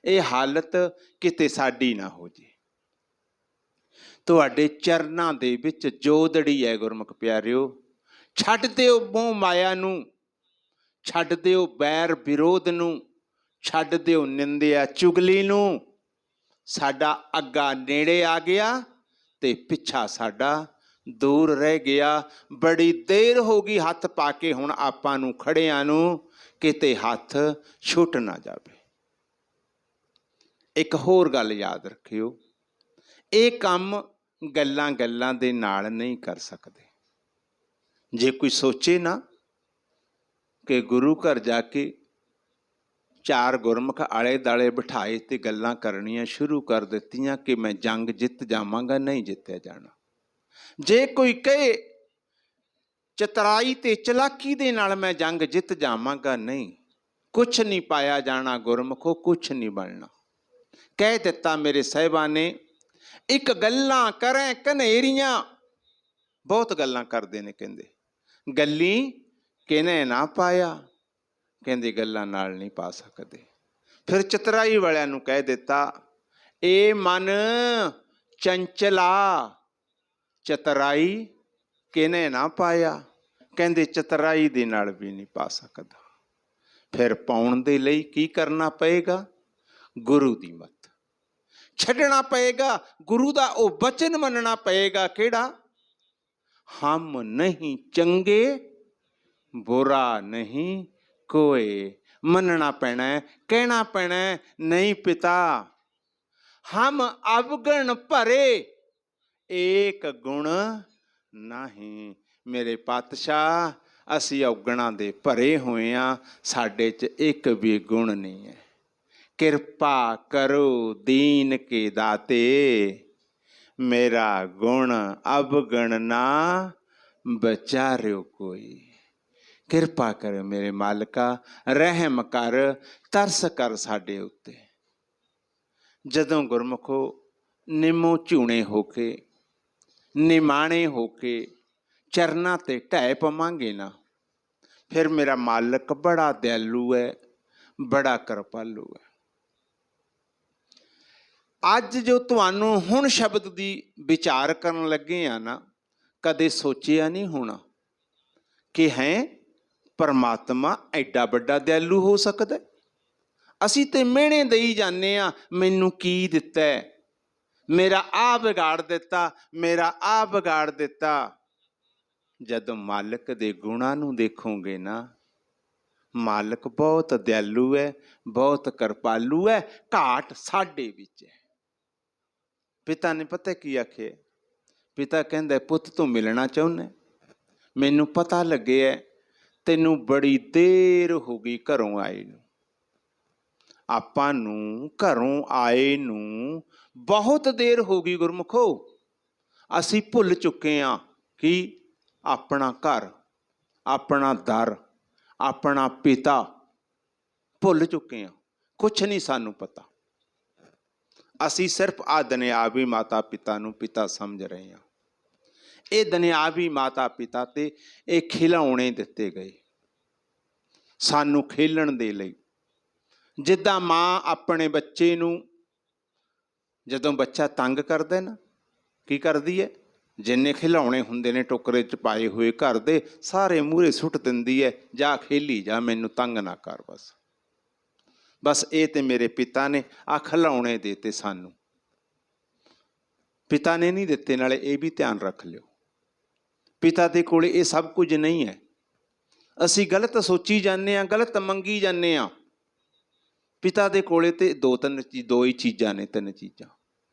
ਇਹ ਹਾਲਤ ਕਿਤੇ ਸਾਡੀ ਨਾ ਹੋ ਜੇ। ਤੁਹਾਡੇ ਚਰਨਾਂ ਦੇ ਵਿੱਚ ਜੋਦੜੀ ਹੈ ਗੁਰਮੁਖ ਪਿਆਰਿਓ। ਛੱਡ ਦਿਓ ਮੋਹ ਮਾਇਆ ਨੂੰ, ਛੱਡ ਦਿਓ ਬੈਰ ਵਿਰੋਧ ਨੂੰ, ਛੱਡ ਦਿਓ ਨਿੰਦਿਆ ਚੁਗਲੀ ਨੂੰ। ਸਾਡਾ ਅੱਗਾ ਨੇੜੇ ਆ ਗਿਆ ਤੇ ਪਿੱਛਾ ਸਾਡਾ ਦੂਰ ਰਹਿ ਗਿਆ। ਬੜੀ ਦੇਰ ਹੋ ਗਈ ਹੱਥ ਪਾ ਕੇ ਹੁਣ ਆਪਾਂ ਨੂੰ ਖੜਿਆਂ ਨੂੰ, ਕਿਤੇ ਹੱਥ ਛੁੱਟ ਨਾ ਜਾਵੇ। ਇੱਕ ਹੋਰ ਗੱਲ ਯਾਦ ਰੱਖਿਓ, ਇਹ ਕੰਮ ਗੱਲਾਂ ਗੱਲਾਂ ਦੇ ਨਾਲ ਨਹੀਂ ਕਰ ਸਕਦੇ। ਜੇ ਕੋਈ ਸੋਚੇ ਨਾ ਕਿ ਗੁਰੂ ਘਰ ਜਾ ਕੇ 4 ਗੁਰਮੁਖ ਆਲੇ ਦਾਲੇ ਬਿਠਾਏ ਤੇ ਗੱਲਾਂ ਕਰਨੀਆਂ ਸ਼ੁਰੂ ਕਰ ਦਿੱਤੀਆਂ ਕਿ ਮੈਂ ਜੰਗ ਜਿੱਤ ਜਾਵਾਂਗਾ, ਨਹੀਂ ਜਿੱਤਿਆ ਜਾਣਾ। ਜੇ ਕੋਈ ਕਹੇ ਚਤਰਾਈ ਤੇ ਚਲਾਕੀ ਦੇ ਨਾਲ ਮੈਂ ਜੰਗ ਜਿੱਤ ਜਾਵਾਂਗਾ, ਨਹੀਂ, ਕੁਛ ਨਹੀਂ ਪਾਇਆ ਜਾਣਾ ਗੁਰਮੁਖੋ, ਕੁਛ ਨਹੀਂ ਬਣਨਾ। ਕਹਿ ਦਿੱਤਾ ਮੇਰੇ ਸਾਹਿਬਾਂ ਨੇ, ਇੱਕ ਗੱਲਾਂ ਕਰੇ ਕਨੇਰੀਆਂ। ਬਹੁਤ ਗੱਲਾਂ ਕਰਦੇ ਨੇ, ਕਹਿੰਦੇ ਗੱਲੀ ਕਿਨੇ ਨਾ ਪਾਇਆ, ਕਹਿੰਦੇ ਗੱਲਾਂ ਨਾਲ ਨਹੀਂ ਪਾ ਸਕਦੇ। ਫਿਰ ਚਤਰਾਈ ਵਾਲਿਆਂ ਨੂੰ ਕਹਿ ਦਿੱਤਾ, ਇਹ ਮਨ ਚੰਚਲਾ ਚਤਰਾਈ ਕਿਨੇ ਨਾ ਪਾਇਆ, ਕਹਿੰਦੇ ਚਤਰਾਈ ਦੇ ਨਾਲ ਵੀ ਨਹੀਂ ਪਾ ਸਕਦਾ। ਫਿਰ ਪਾਉਣ ਦੇ ਲਈ ਕੀ ਕਰਨਾ ਪਏਗਾ? ਗੁਰੂ ਦੀ ਮੱਤ ਛੱਡਣਾ ਪਏਗਾ, ਗੁਰੂ ਦਾ ਉਹ ਬਚਨ ਮੰਨਣਾ ਪਏਗਾ। ਕਿਹੜਾ? ਹਮ ਨਹੀਂ ਚੰਗੇ ਬੁਰਾ ਨਹੀਂ ਕੋਏ। ਮੰਨਣਾ ਪੈਣਾ, ਕਹਿਣਾ ਪੈਣਾ, ਨਹੀਂ ਪਿਤਾ ਹਮ ਅਵਗਣ ਭਰੇ ਏਕ ਗੁਣ ਨਹੀਂ। ਮੇਰੇ ਪਾਤਸ਼ਾਹ, ਅਸੀਂ ਔਗਣਾਂ ਦੇ ਭਰੇ ਹੋਏ ਹਾਂ, ਸਾਡੇ 'ਚ ਇੱਕ ਵੀ ਗੁਣ ਨਹੀਂ ਹੈ। ਕਿਰਪਾ ਕਰੋ ਦੀਨ ਕੇ ਦਾਤੇ, ਮੇਰਾ ਗੁਣ ਅਵਗਣ ਨਾ ਬਚਾਰਿਓ ਕੋਈ। ਕਿਰਪਾ ਕਰ ਮੇਰੇ ਮਾਲਕਾ, ਰਹਿਮ ਕਰ, ਤਰਸ ਕਰ ਸਾਡੇ ਉੱਤੇ। ਜਦੋਂ ਗੁਰਮੁਖੋ ਨਿੰਮੋ ਝੂਣੇ ਹੋ ਕੇ, ਨਿਮਾਣੇ ਹੋ ਕੇ ਚਰਨਾਂ ਤੇ ਢਹਿ ਪਵਾਂਗੇ ਨਾ, ਫਿਰ ਮੇਰਾ ਮਾਲਕ ਬੜਾ ਦਿਆਲੂ ਹੈ, ਬੜਾ ਕਿਰਪਾਲੂ ਹੈ। ਅੱਜ ਜੋ ਤੁਹਾਨੂੰ ਹੁਣ ਸ਼ਬਦ ਦੀ ਵਿਚਾਰ ਕਰਨ ਲੱਗੇ ਆ ਨਾ, ਕਦੇ ਸੋਚਿਆ ਨਹੀਂ ਹੋਣਾ ਕਿ ਹੈ ਪਰਮਾਤਮਾ ਐਡਾ ਵੱਡਾ ਦਿਆਲੂ ਹੋ ਸਕਦਾ। ਅਸੀਂ ਤੇ ਮਿਹਣੇ ਦੇਈ ਜਾਂਦੇ ਹਾਂ, ਮੈਨੂੰ ਕੀ ਦਿੱਤਾ, ਮੇਰਾ ਆਹ ਵਿਗਾੜ ਦਿੱਤਾ, ਮੇਰਾ ਆਹ ਵਿਗਾੜ ਦਿੱਤਾ। ਜਦੋਂ ਮਾਲਕ ਦੇ ਗੁਣਾਂ ਨੂੰ ਦੇਖੋਗੇ ਨਾ, ਮਾਲਕ ਬਹੁਤ ਦਿਆਲੂ ਹੈ, ਬਹੁਤ ਕਿਰਪਾਲੂ ਹੈ। ਘਾਟ ਸਾਡੇ ਵਿੱਚ ਹੈ। ਪਿਤਾ ਨੇ ਪਤਾ ਕੀ ਆਖਿਆ? ਪਿਤਾ ਕਹਿੰਦਾ, ਪੁੱਤ ਤੂੰ ਮਿਲਣਾ ਚਾਹੁੰਦਾ? ਮੈਨੂੰ ਪਤਾ ਲੱਗਿਆ ਤੈਨੂੰ ਬੜੀ ਦੇਰ ਹੋ ਗਈ ਘਰੋਂ ਆਏ ਨੂੰ। ਆਪਾਂ ਨੂੰ ਘਰੋਂ ਆਏ ਨੂੰ ਬਹੁਤ ਦੇਰ ਹੋ ਗਈ ਗੁਰਮੁਖੋ। ਅਸੀਂ ਭੁੱਲ ਚੁੱਕੇ ਹਾਂ ਕਿ ਆਪਣਾ ਘਰ, ਆਪਣਾ ਦਰ, ਆਪਣਾ ਪਿਤਾ ਭੁੱਲ ਚੁੱਕੇ ਹਾਂ। ਕੁਛ ਨਹੀਂ ਸਾਨੂੰ ਪਤਾ। ਅਸੀਂ ਸਿਰਫ ਆਹ ਦੁਨਿਆਵੀ ਮਾਤਾ ਪਿਤਾ ਨੂੰ ਪਿਤਾ ਸਮਝ ਰਹੇ ਹਾਂ। ਇਹ ਦੁਨਿਆਵੀ ਮਾਤਾ ਪਿਤਾ ਤੇ ਇਹ ਖਿਡੌਣੇ ਦਿੱਤੇ ਗਏ ਸਾਨੂੰ ਖੇਲਣ ਦੇ ਲਈ। ਜਿੱਦਾਂ ਮਾਂ ਆਪਣੇ ਬੱਚੇ ਨੂੰ, ਜਦੋਂ ਬੱਚਾ ਤੰਗ ਕਰਦਾ ਨਾ, ਕੀ ਕਰਦੀ ਹੈ? ਜਿੰਨੇ ਖਿਡੌਣੇ ਹੁੰਦੇ ਨੇ ਟੋਕਰੇ 'ਚ ਪਾਏ ਹੋਏ ਘਰ ਦੇ, ਸਾਰੇ ਮੂਹਰੇ ਸੁੱਟ ਦਿੰਦੀ ਹੈ, ਜਾ ਖੇਲੀ ਜਾ, ਮੈਨੂੰ ਤੰਗ ਨਾ ਕਰ। ਬਸ ਇਹ ਤੇ ਮੇਰੇ ਪਿਤਾ ਨੇ ਆਹ ਖਿਡੌਣੇ ਦੇਤੇ ਸਾਨੂੰ। ਪਿਤਾ ਨੇ ਨਹੀਂ ਦਿੱਤੇ, ਨਾਲੇ ਇਹ ਵੀ ਧਿਆਨ ਰੱਖ ਲਿਓ, ਪਿਤਾ ਦੇ ਕੋਲ ਇਹ ਸਭ ਕੁਝ ਨਹੀਂ ਹੈ। ਅਸੀਂ ਗਲਤ ਸੋਚੀ ਜਾਂਦੇ ਹਾਂ, ਗਲਤ ਮੰਗੀ ਜਾਂਦੇ ਹਾਂ। ਪਿਤਾ ਦੇ ਕੋਲੇ ਤੇ ਦੋ ਹੀ ਚੀਜ਼ਾਂ ਨੇ, 3 ਚੀਜ਼ਾਂ,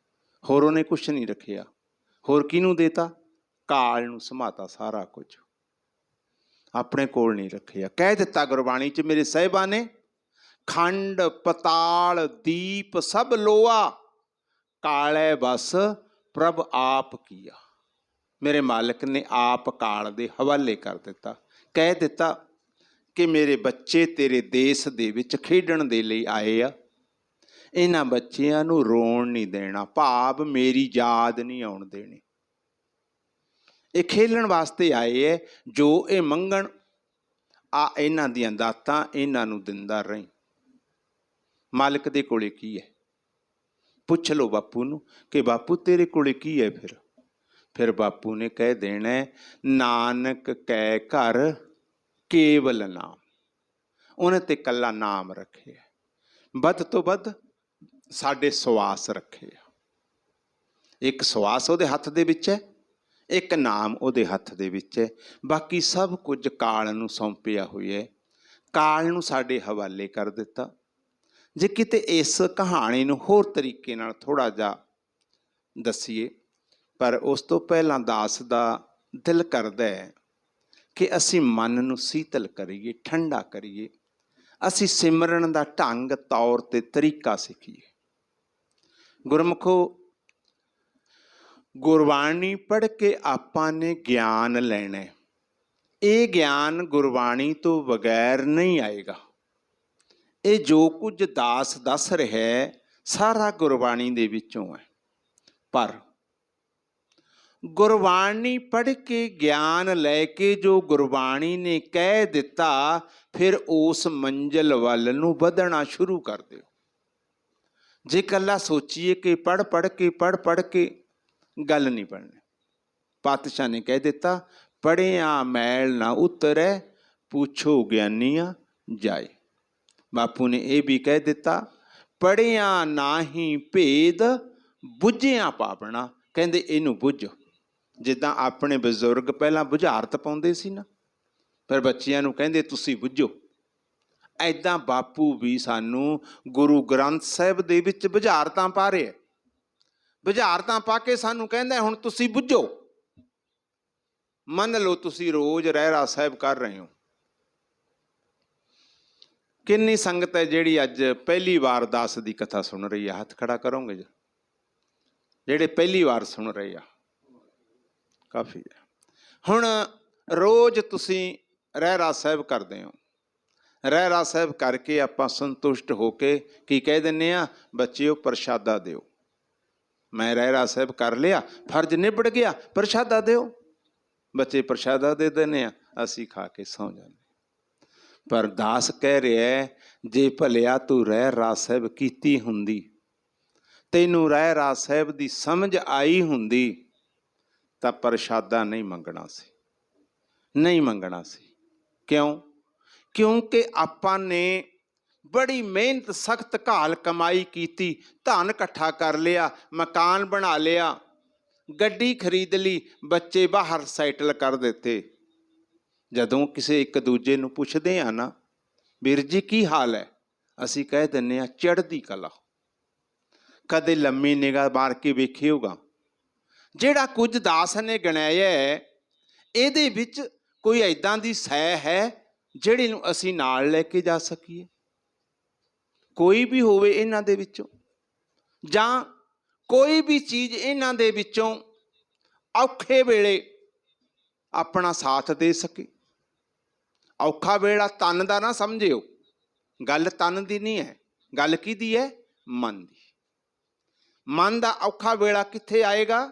ਹੋਰ ਉਹਨੇ ਕੁਛ ਨਹੀਂ ਰੱਖਿਆ। ਹੋਰ ਕਿਹਨੂੰ ਦੇਤਾ? ਕਾਲ ਨੂੰ ਸਮਾਤਾ ਸਾਰਾ ਕੁਝ, ਆਪਣੇ ਕੋਲ ਨਹੀਂ ਰੱਖਿਆ। ਕਹਿ ਦਿੱਤਾ ਗੁਰਬਾਣੀ 'ਚ ਮੇਰੇ ਸਾਹਿਬਾਂ ਨੇ, ਖੰਡ ਪਤਾਲ ਦੀਪ ਸਭ ਲੋਆ, ਕਾਲੈ ਬਸ ਪ੍ਰਭ ਆਪ ਕੀਆ। ਮੇਰੇ ਮਾਲਕ ਨੇ ਆਪ ਕਾਲ ਦੇ ਹਵਾਲੇ ਕਰ ਦਿੱਤਾ, ਕਹਿ ਦਿੱਤਾ ਕਿ ਮੇਰੇ ਬੱਚੇ ਤੇਰੇ ਦੇਸ਼ ਦੇ ਵਿੱਚ ਖੇਡਣ ਦੇ ਲਈ ਆਏ ਆ, ਇਹਨਾਂ ਬੱਚਿਆਂ ਨੂੰ ਰੋਣ ਨਹੀਂ ਦੇਣਾ, ਭਾਵ ਮੇਰੀ ਯਾਦ ਨਹੀਂ ਆਉਣ ਦੇਣੀ। ਇਹ ਖੇਲਣ ਵਾਸਤੇ ਆਏ ਹੈ, ਜੋ ਇਹ ਮੰਗਣ ਆ ਇਹਨਾਂ ਦੀਆਂ ਦਾਤਾਂ ਇਹਨਾਂ ਨੂੰ ਦਿੰਦਾ ਰਹੀਂ। ਮਾਲਕ ਦੇ ਕੋਲੇ ਕੀ ਹੈ? ਪੁੱਛ ਲਓ ਬਾਪੂ ਨੂੰ ਕਿ ਬਾਪੂ ਤੇਰੇ ਕੋਲੇ ਕੀ ਹੈ? ਫਿਰ ਬਾਪੂ ਨੇ ਕਹਿ ਦੇਣਾ, ਨਾਨਕ ਕੈ ਘਰ ਕੇਵਲ ਨਾਮ। ਉਹਨੇ ਤੇ ਕੱਲਾ ਨਾਮ ਰੱਖਿਆ, ਵੱਧ ਤੋਂ ਵੱਧ ਸਾਡੇ ਸਵਾਸ ਰੱਖੇ ਆ। ਇੱਕ ਸਵਾਸ ਉਹਦੇ ਹੱਥ ਦੇ ਵਿੱਚ ਹੈ, ਇੱਕ ਨਾਮ ਉਹਦੇ ਹੱਥ ਦੇ ਵਿੱਚ ਹੈ। ਬਾਕੀ ਸਭ ਕੁਝ ਕਾਲ ਨੂੰ ਸੌਂਪਿਆ ਹੋਇਆ ਹੈ, ਕਾਲ ਨੂੰ ਸਾਡੇ ਹਵਾਲੇ ਕਰ ਦਿੱਤਾ। ਜੇ ਕਿਤੇ ਇਸ ਕਹਾਣੀ ਨੂੰ ਹੋਰ ਤਰੀਕੇ ਨਾਲ ਥੋੜ੍ਹਾ ਜਿਹਾ ਦੱਸੀਏ, ਪਰ ਉਸ ਤੋਂ ਪਹਿਲਾਂ ਦਾਸ ਦਾ ਦਿਲ ਕਰਦਾ ਹੈ ਕਿ ਅਸੀਂ ਮਨ ਨੂੰ ਸੀਤਲ ਕਰੀਏ, ਠੰਡਾ ਕਰੀਏ, ਅਸੀਂ ਸਿਮਰਨ ਦਾ ਢੰਗ, ਤੌਰ ਤੇ ਤਰੀਕਾ ਸਿੱਖੀਏ। ਗੁਰਮੁਖੋ, ਗੁਰਬਾਣੀ ਪੜ੍ਹ ਕੇ ਆਪਾਂ ਨੇ ਗਿਆਨ ਲੈਣਾ। ਇਹ ਗਿਆਨ ਗੁਰਬਾਣੀ ਤੋਂ ਬਗੈਰ ਨਹੀਂ ਆਏਗਾ। ਇਹ ਜੋ ਕੁਝ ਦਾਸ ਦੱਸ ਰਿਹਾ ਸਾਰਾ ਗੁਰਬਾਣੀ ਦੇ ਵਿੱਚੋਂ ਹੈ, ਪਰ ਗੁਰਬਾਣੀ ਪੜ੍ਹ ਕੇ ਗਿਆਨ ਲੈ ਕੇ ਜੋ ਗੁਰਬਾਣੀ ਨੇ ਕਹਿ ਦਿੱਤਾ, ਫਿਰ ਉਸ ਮੰਜ਼ਿਲ ਵੱਲ ਨੂੰ ਵਧਣਾ ਸ਼ੁਰੂ ਕਰ ਦਿਓ। ਜੇ ਇਕੱਲਾ ਸੋਚੀਏ ਕਿ ਪੜ੍ਹ ਕੇ ਗੱਲ ਨਹੀਂ ਬਣਨੀ। ਪਾਤਸ਼ਾਹ ਨੇ ਕਹਿ ਦਿੱਤਾ, ਪੜ੍ਹਿਆ ਮੈਲ ਨਾ ਉਤਰੈ, ਪੁੱਛੋ ਗਿਆਨੀਆਂ ਜਾਏ। ਬਾਪੂ ਨੇ ਇਹ ਵੀ ਕਹਿ ਦਿੱਤਾ, ਪੜ੍ਹਿਆ ਨਾਹੀਂ ਭੇਦ, ਬੁੱਝਿਆ ਪਾਵਣਾ। ਕਹਿੰਦੇ ਇਹਨੂੰ ਬੁੱਝ। ਜਿੱਦਾਂ ਆਪਣੇ ਬਜ਼ੁਰਗ ਪਹਿਲਾਂ ਬੁਝਾਰਤ ਪਾਉਂਦੇ ਸੀ ਨਾ, ਫਿਰ ਬੱਚਿਆਂ ਨੂੰ ਕਹਿੰਦੇ ਤੁਸੀਂ ਬੁੱਝੋ। ਐਦਾਂ ਬਾਪੂ ਵੀ ਸਾਨੂੰ ਗੁਰੂ ਗ੍ਰੰਥ ਸਾਹਿਬ ਦੇ ਵਿੱਚ ਬੁਝਾਰਤਾਂ ਪਾ ਰਿਹਾ। ਬੁਝਾਰਤਾਂ ਪਾ ਕੇ ਸਾਨੂੰ ਕਹਿੰਦਾ ਹੁਣ ਤੁਸੀਂ ਬੁੱਝੋ। ਮੰਨ ਲਓ ਤੁਸੀਂ ਰੋਜ਼ ਰਹਿਰਾਸ ਸਾਹਿਬ ਕਰ ਰਹੇ ਹੋ। ਕਿੰਨੀ ਸੰਗਤ ਹੈ ਜਿਹੜੀ ਅੱਜ ਪਹਿਲੀ ਵਾਰ ਦਾਸ ਦੀ ਕਥਾ ਸੁਣ ਰਹੀ ਹੈ? ਹੱਥ ਖੜਾ ਕਰੋਗੇ ਜਿਹੜੇ ਪਹਿਲੀ ਵਾਰ ਸੁਣ ਰਹੇ ਆ? ਕਾਫੀ ਹੈ। ਹੁਣ ਰੋਜ਼ ਤੁਸੀਂ ਰਹਿਰਾਸ ਸਾਹਿਬ ਕਰਦੇ ਹੋ। ਰਹਿਰਾਸ ਸਾਹਿਬ ਕਰਕੇ ਆਪਾਂ ਸੰਤੁਸ਼ਟ ਹੋ ਕੇ ਕੀ ਕਹਿ ਦਿੰਦੇ ਆ? ਬੱਚਿਓ ਪ੍ਰਸ਼ਾਦਾ ਦਿਓ। ਮੈਂ ਰਹਿਰਾਸ ਸਾਹਿਬ ਕਰ ਲਿਆ, ਫਰਜ਼ ਨਿਬੜ ਗਿਆ, ਪ੍ਰਸ਼ਾਦਾ ਦਿਓ। ਬੱਚੇ ਪ੍ਰਸ਼ਾਦਾ ਦੇ ਦਿੰਦੇ ਆ, ਅਸੀਂ ਖਾ ਕੇ ਸੌਂ ਜਾਂਦੇ। ਪਰ ਦਾਸ ਕਹਿ ਰਿਹਾ, ਜੇ ਭਲਿਆ ਤੂੰ ਰਹਿਰਾਸ ਸਾਹਿਬ ਕੀਤੀ ਹੁੰਦੀ, ਤੈਨੂੰ ਰਹਿਰਾਸ ਸਾਹਿਬ ਦੀ ਸਮਝ ਆਈ ਹੁੰਦੀ, ਤਾਂ ਪ੍ਰਸ਼ਾਦਾ ਨਹੀਂ ਮੰਗਣਾ ਸੀ, ਨਹੀਂ ਮੰਗਣਾ ਸੀ। ਕਿਉਂ? ਕਿਉਂਕਿ ਆਪਾਂ ਨੇ ਬੜੀ ਮਿਹਨਤ, ਸਖਤ ਘਾਲ ਕਮਾਈ ਕੀਤੀ, ਧਨ ਇਕੱਠਾ ਕਰ ਲਿਆ, ਮਕਾਨ ਬਣਾ ਲਿਆ, ਗੱਡੀ ਖਰੀਦ ਲਈ, ਬੱਚੇ ਬਾਹਰ ਸੈਟਲ ਕਰ ਦਿੱਤੇ। ਜਦੋਂ ਕਿਸੇ ਇੱਕ ਦੂਜੇ ਨੂੰ ਪੁੱਛਦੇ ਆ ਨਾ, ਵੀਰ ਜੀ ਕੀ ਹਾਲ ਹੈ, ਅਸੀਂ ਕਹਿ ਦਿੰਦੇ ਹਾਂ ਚੜ੍ਹਦੀ ਕਲਾ। ਕਦੇ ਲੰਮੀ ਨਿਗਾਹ ਮਾਰ ਕੇ ਵੇਖਿਓਗਾ, ਜਿਹੜਾ ਕੁਝ ਦਾਸ ਨੇ ਗਿਣਾਇਆ ਇਹਦੇ ਵਿੱਚ ਕੋਈ ਇੱਦਾਂ ਦੀ ਸੈ ਹੈ ਜਿਹੜੀ ਨੂੰ ਅਸੀਂ ਨਾਲ ਲੈ ਕੇ ਜਾ ਸਕੀਏ? ਕੋਈ ਵੀ ਹੋਵੇ ਇਹਨਾਂ ਦੇ ਵਿੱਚੋਂ, ਜਾਂ ਕੋਈ ਵੀ ਚੀਜ਼ ਇਹਨਾਂ ਦੇ ਵਿੱਚੋਂ ਔਖੇ ਵੇਲੇ ਆਪਣਾ ਸਾਥ ਦੇ ਸਕੇ। ਔਖਾ ਵੇਲਾ ਤਨ ਦਾ ਨਾ ਸਮਝਿਓ, ਗੱਲ ਤਨ ਦੀ ਨਹੀਂ ਹੈ, ਗੱਲ ਕਿਹਦੀ ਹੈ? ਮਨ ਦੀ। ਮਨ ਦਾ ਔਖਾ ਵੇਲਾ ਕਿੱਥੇ ਆਏਗਾ?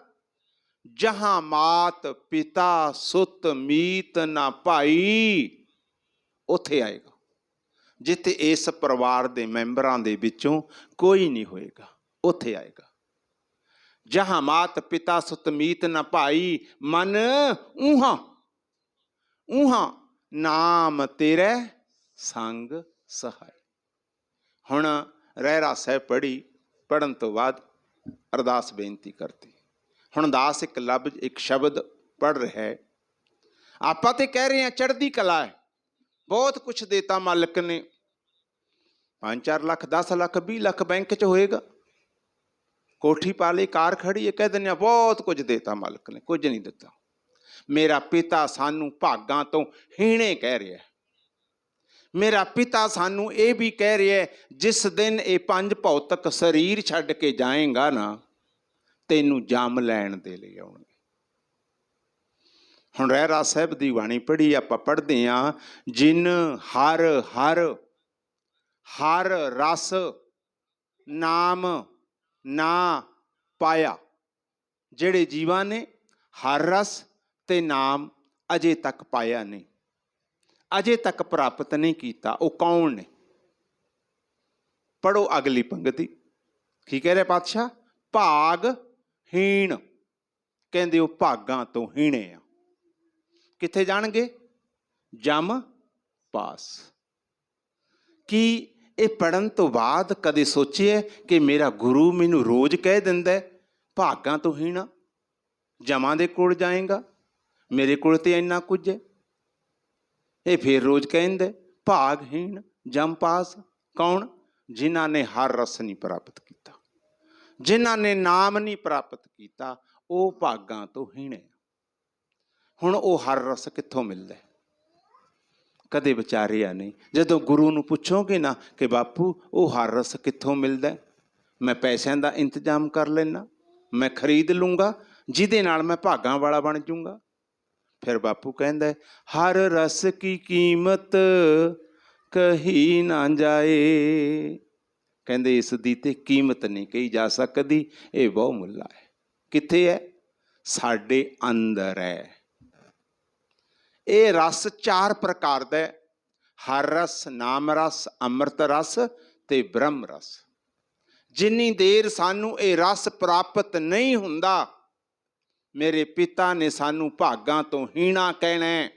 ਜਹਾਂ ਮਾਤ ਪਿਤਾ ਸੁਤ ਮੀਤ ਨਾ ਭਾਈ, ਉੱਥੇ ਆਏਗਾ। ਜਿੱਥੇ ਇਸ ਪਰਿਵਾਰ ਦੇ ਮੈਂਬਰਾਂ ਦੇ ਵਿੱਚੋਂ ਕੋਈ ਨਹੀਂ ਹੋਏਗਾ, ਉੱਥੇ ਆਏਗਾ। ਜਹਾਂ ਮਾਤ ਪਿਤਾ ਸੁਤ ਮੀਤ ਨਾ ਭਾਈ, ਮਨ ਊਹਾਂ ਊਹਾਂ ਨਾਮ ਤੇਰੇ ਸੰਗ ਸਹਾਈ। ਹੁਣ ਰਹਿਰਾਸ ਸਾਹਿਬ ਪੜ੍ਹਨ ਤੋਂ ਬਾਅਦ ਅਰਦਾਸ ਬੇਨਤੀ ਕਰਤੀ। ਹੁਣ ਦਾਸ ਇੱਕ ਲਫ਼ਜ਼, ਇੱਕ ਸ਼ਬਦ ਪੜ੍ਹ ਰਿਹਾ ਹੈ। ਆਪਾਂ ਤੇ ਕਹਿ ਰਹੇ ਹਾਂ ਚੜ੍ਹਦੀ ਕਲਾ ਹੈ, ਬਹੁਤ ਕੁਛ ਦੇਤਾ ਮਾਲਕ ਨੇ, 5-4 ਲੱਖ 10 ਲੱਖ 20 ਲੱਖ ਬੈਂਕ 'ਚ ਹੋਏਗਾ, ਕੋਠੀ ਪਾ ਲਈ, ਕਾਰ ਖੜੀ ਹੈ, ਕਹਿ ਦਿੰਦੇ ਹਾਂ ਬਹੁਤ ਕੁਝ ਦੇਤਾ ਮਾਲਕ ਨੇ। ਕੁਝ ਨਹੀਂ ਦਿੱਤਾ। ਮੇਰਾ ਪਿਤਾ ਸਾਨੂੰ ਭਾਗਾਂ ਤੋਂ ਹੀਣੇ ਕਹਿ ਰਿਹਾ। ਮੇਰਾ ਪਿਤਾ ਸਾਨੂੰ ਇਹ ਵੀ ਕਹਿ ਰਿਹਾ, ਜਿਸ ਦਿਨ ਇਹ 5 ਭੌਤਿਕ ਸਰੀਰ ਛੱਡ ਕੇ ਜਾਏਗਾ ਨਾ, ਤੈਨੂੰ ਜੰਮ ਲੈਣ ਦੇ ਲਈ ਆਉਣਗੇ। ਹੁਣ ਰਹਿਰਾਸ ਸਾਹਿਬ ਦੀ ਬਾਣੀ ਪੜ੍ਹੀ, ਆਪਾਂ ਪੜ੍ਹਦੇ ਹਾਂ, ਜਿਨ ਹਰ ਹਰ ਹਰ ਰਸ ਨਾਮ ਨਾ ਪਾਇਆ। ਜਿਹੜੇ ਜੀਵਾਂ ਨੇ ਹਰ ਰਸ ਤੇ ਨਾਮ ਅਜੇ ਤੱਕ ਪਾਇਆ ਨਹੀਂ, ਅਜੇ ਤੱਕ ਪ੍ਰਾਪਤ ਨਹੀਂ ਕੀਤਾ, ਉਹ ਕੌਣ ਨੇ? ਪੜ੍ਹੋ ਅਗਲੀ ਪੰਗਤੀ, ਕੀ ਕਹਿ ਰਿਹਾ ਪਾਤਸ਼ਾਹ? ਭਾਗਹੀਣ, ਕਹਿੰਦੇ ਉਹ ਭਾਗਾਂ ਤੋਂ ਹੀਣੇ ਆ। ਕਿੱਥੇ ਜਾਣਗੇ? ਜਮ ਪਾਸ। ਕੀ ਇਹ ਪੜ੍ਹਨ ਤੋਂ ਬਾਅਦ ਕਦੇ ਸੋਚਿਆ ਕਿ ਮੇਰਾ ਗੁਰੂ ਮੈਨੂੰ ਰੋਜ਼ ਕਹਿ ਦਿੰਦਾ ਭਾਗਾਂ ਤੋਂ ਹੀਣਾ, ਜਮਾਂ ਦੇ ਕੋਲ ਜਾਏਗਾ, ਮੇਰੇ ਕੋਲ ਤੇ ਇੰਨਾ ਕੁਝ ਹੈ। ਇਹ ਫਿਰ ਰੋਜ਼ ਕਹਿੰਦੇ ਭਾਗਹੀਣ ਜਮ ਪਾਸ। ਕੌਣ? ਜਿਨ੍ਹਾਂ ਨੇ ਹਰ ਰਸ ਨਹੀਂ ਪ੍ਰਾਪਤ ਕੀਤਾ, ਜਿਨ੍ਹਾਂ ਨੇ ਨਾਮ ਨਹੀਂ ਪ੍ਰਾਪਤ ਕੀਤਾ, ਉਹ ਭਾਗਾਂ ਤੋਂ ਹੀਣੇ। ਹੁਣ ਉਹ ਹਰ ਰਸ ਕਿੱਥੋਂ ਮਿਲਦਾ? ਕਦੇ ਵਿਚਾਰਿਆ ਨਹੀਂ। ਜਦੋਂ ਗੁਰੂ ਨੂੰ ਪੁੱਛੋਗੇ ਨਾ ਕਿ ਬਾਪੂ ਉਹ ਹਰ ਰਸ ਕਿੱਥੋਂ ਮਿਲਦਾ, ਮੈਂ ਪੈਸਿਆਂ ਦਾ ਇੰਤਜ਼ਾਮ ਕਰ ਲੈਣਾ, ਮੈਂ ਖਰੀਦ ਲੂੰਗਾ ਜਿਹਦੇ ਨਾਲ ਮੈਂ ਭਾਗਾਂ ਵਾਲਾ ਬਣ ਜੂੰਗਾ। ਫਿਰ ਬਾਪੂ ਕਹਿੰਦਾ ਹਰ ਰਸ ਕੀ ਕੀਮਤ ਕਹੀ ਨਾ ਜਾਏ। ਕਹਿੰਦੇ ਇਸ ਦੀ ਤੇ ਕੀਮਤ ਨਹੀਂ ਕਹੀ ਜਾ ਸਕਦੀ, ਇਹ ਬਹੁ ਮੁੱਲਾ ਹੈ। ਕਿੱਥੇ ਹੈ? ਸਾਡੇ ਅੰਦਰ ਹੈ। ਇਹ ਰਸ 4 ਪ੍ਰਕਾਰ ਦਾ, ਹਰ ਰਸ, ਨਾਮ ਰਸ, ਅੰਮ੍ਰਿਤ ਰਸ ਤੇ ਬ੍ਰਹਮ ਰਸ। ਜਿੰਨੀ ਦੇਰ ਸਾਨੂੰ ਇਹ ਰਸ ਪ੍ਰਾਪਤ ਨਹੀਂ ਹੁੰਦਾ, ਮੇਰੇ ਪਿਤਾ ਨੇ ਸਾਨੂੰ ਭਾਗਾਂ ਤੋਂ ਹੀਣਾ ਕਹਿਣਾ,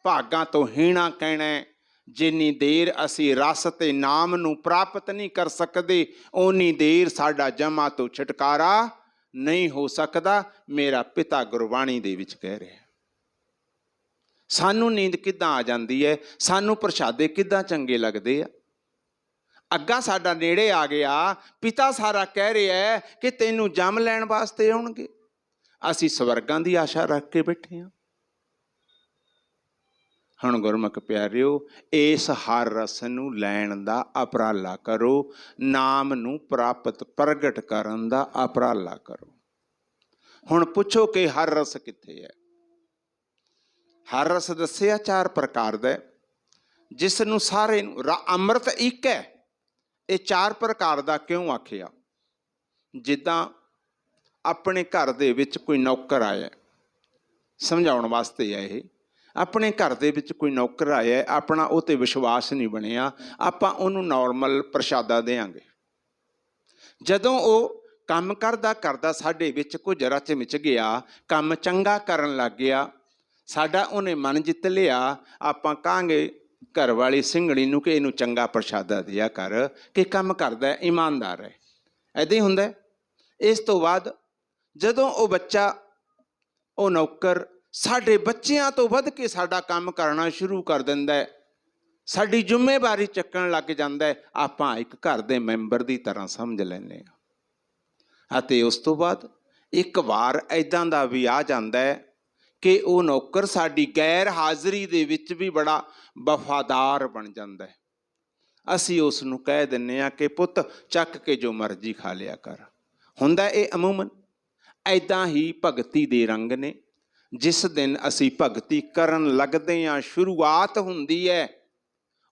ਭਾਗਾਂ ਤੋਂ ਹੀਣਾ ਕਹਿਣਾ। ਜਿੰਨੀ ਦੇਰ ਅਸੀਂ ਰਸ ਤੇ ਨਾਮ ਨੂੰ ਪ੍ਰਾਪਤ ਨਹੀਂ ਕਰ ਸਕਦੇ, ਓਨੀ ਦੇਰ ਸਾਡਾ ਜਮਾਂ ਤੋਂ ਛੁਟਕਾਰਾ ਨਹੀਂ ਹੋ ਸਕਦਾ। ਮੇਰਾ ਪਿਤਾ ਗੁਰਬਾਣੀ ਦੇ ਵਿੱਚ ਕਹਿ ਰਿਹਾ। ਸਾਨੂੰ ਨੀਂਦ ਕਿੱਦਾਂ ਆ ਜਾਂਦੀ ਹੈ, ਸਾਨੂੰ ਪ੍ਰਸ਼ਾਦੇ ਕਿੱਦਾਂ ਚੰਗੇ ਲੱਗਦੇ ਆ। ਅੱਗਾ ਸਾਡਾ ਨੇੜੇ ਆ ਗਿਆ, ਪਿਤਾ ਸਾਰਾ ਕਹਿ ਰਿਹਾ ਹੈ ਕਿ ਤੈਨੂੰ ਜੰਮ ਲੈਣ ਵਾਸਤੇ ਆਉਣਗੇ। ਅਸੀਂ ਸਵਰਗਾਂ ਦੀ ਆਸ਼ਾ ਰੱਖ ਕੇ ਬੈਠੇ ਹਾਂ। ਹੁਣ ਗੁਰਮੁਖ ਪਿਆਰਿਓ, ਇਸ ਹਰ ਰਸ ਨੂੰ ਲੈਣ ਦਾ ਉਪਰਾਲਾ ਕਰੋ, ਨਾਮ ਨੂੰ ਪ੍ਰਾਪਤ ਪ੍ਰਗਟ ਕਰਨ ਦਾ ਉਪਰਾਲਾ ਕਰੋ। ਹੁਣ ਪੁੱਛੋ ਕਿ ਹਰ ਰਸ ਕਿੱਥੇ ਹੈ? ਹਰ ਰਸ ਦੱਸਿਆ 4 ਪ੍ਰਕਾਰ ਦਾ, ਜਿਸ ਨੂੰ ਸਾਰੇ ਨੂੰ ਅੰਮ੍ਰਿਤ ਇੱਕ ਹੈ। ਇਹ 4 ਪ੍ਰਕਾਰ ਦਾ ਕਿਉਂ ਆਖਿਆ? ਜਿੱਦਾਂ ਆਪਣੇ ਘਰ ਦੇ ਵਿੱਚ ਕੋਈ ਨੌਕਰ ਆਇਆ, ਸਮਝਾਉਣ ਵਾਸਤੇ ਹੈ ਇਹ। ਆਪਣੇ ਘਰ ਦੇ ਵਿੱਚ ਕੋਈ ਨੌਕਰ ਆਇਆ, ਆਪਣਾ ਉਹ 'ਤੇ ਵਿਸ਼ਵਾਸ ਨਹੀਂ ਬਣਿਆ, ਆਪਾਂ ਉਹਨੂੰ ਨੋਰਮਲ ਪ੍ਰਸ਼ਾਦਾ ਦੇਵਾਂਗੇ। ਜਦੋਂ ਉਹ ਕੰਮ ਕਰਦਾ ਕਰਦਾ ਸਾਡੇ ਵਿੱਚ ਕੁਝ ਰਚ ਮਿਚ ਗਿਆ, ਕੰਮ ਚੰਗਾ ਕਰਨ ਲੱਗ ਗਿਆ, ਸਾਡਾ ਉਹਨੇ ਮਨ ਜਿੱਤ ਲਿਆ, ਆਪਾਂ ਕਹਾਂਗੇ ਘਰ ਵਾਲੀ ਸਿੰਘਣੀ ਨੂੰ ਕਿ ਇਹਨੂੰ ਚੰਗਾ ਪ੍ਰਸ਼ਾਦਾ ਦਿਆ ਕਰ, ਕਿ ਕੰਮ ਕਰਦਾ, ਇਮਾਨਦਾਰ ਹੈ। ਇੱਦਾਂ ਹੀ ਹੁੰਦਾ। ਇਸ ਤੋਂ ਬਾਅਦ ਜਦੋਂ ਉਹ ਬੱਚਾ, ਉਹ ਨੌਕਰ ਸਾਡੇ ਬੱਚਿਆਂ ਤੋਂ ਵੱਧ ਕੇ ਸਾਡਾ ਕੰਮ ਕਰਨਾ ਸ਼ੁਰੂ ਕਰ ਦਿੰਦਾ ਹੈ, ਸਾਡੀ ਜ਼ਿੰਮੇਵਾਰੀ ਚੱਕਣ ਲੱਗ ਜਾਂਦਾ ਹੈ, ਆਪਾਂ ਇੱਕ ਘਰ ਦੇ ਮੈਂਬਰ ਦੀ ਤਰ੍ਹਾਂ ਸਮਝ ਲੈਂਦੇ ਹਾਂ। ਅਤੇ ਉਸ ਤੋਂ ਬਾਅਦ ਇੱਕ ਵਾਰ ਇੱਦਾਂ ਦਾ ਵੀ ਆ ਜਾਂਦਾ ਹੈ ਕਿ ਉਹ ਨੌਕਰ ਸਾਡੀ ਗੈਰ ਹਾਜ਼ਰੀ ਦੇ ਵਿੱਚ ਵੀ ਬੜਾ ਵਫਾਦਾਰ ਬਣ ਜਾਂਦਾ ਹੈ। ਅਸੀਂ ਉਸ ਨੂੰ ਕਹਿ ਦਿੰਦੇ ਹਾਂ ਕਿ ਪੁੱਤ ਚੱਕ ਕੇ ਜੋ ਮਰਜ਼ੀ ਖਾ ਲਿਆ ਕਰ। ਹੁੰਦਾ ਇਹ ਅਮੂਮਨ। ਇੱਦਾਂ ਹੀ ਭਗਤੀ ਦੇ ਰੰਗ ਨੇ। ਜਿਸ ਦਿਨ ਅਸੀਂ ਭਗਤੀ ਕਰਨ ਲੱਗਦੇ ਹਾਂ, ਸ਼ੁਰੂਆਤ ਹੁੰਦੀ ਹੈ,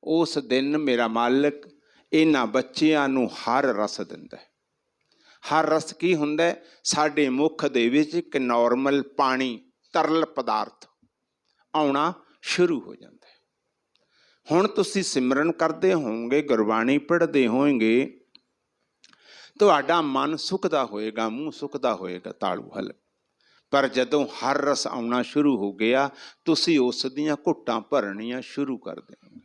ਉਸ ਦਿਨ ਮੇਰਾ ਮਾਲਕ ਇਹਨਾਂ ਬੱਚਿਆਂ ਨੂੰ ਹਰ ਰਸ ਦਿੰਦਾ। ਹਰ ਰਸ ਕੀ ਹੁੰਦਾ? ਸਾਡੇ ਮੁੱਖ ਦੇ ਵਿੱਚ ਇੱਕ ਨੋਰਮਲ ਪਾਣੀ, ਤਰਲ ਪਦਾਰਥ ਆਉਣਾ ਸ਼ੁਰੂ ਹੋ ਜਾਂਦਾ ਹੈ। ਹੁਣ ਤੁਸੀਂ ਸਿਮਰਨ ਕਰਦੇ ਹੋਵੋਗੇ, ਗੁਰਬਾਣੀ ਪੜ੍ਹਦੇ ਹੋਵੋਗੇ, ਤੁਹਾਡਾ ਮਨ ਸੁੱਕਦਾ ਹੋਏਗਾ, ਮੂੰਹ ਸੁੱਕਦਾ ਹੋਏਗਾ, ਤਾਲੂ ਹਲ। ਪਰ ਜਦੋਂ ਹਰ ਰਸ ਆਉਣਾ ਸ਼ੁਰੂ ਹੋ ਗਿਆ, ਤੁਸੀਂ ਉਸ ਦੀਆਂ ਘੁੱਟਾਂ ਭਰਨੀਆਂ ਸ਼ੁਰੂ ਕਰ ਦਿਓਗੇ।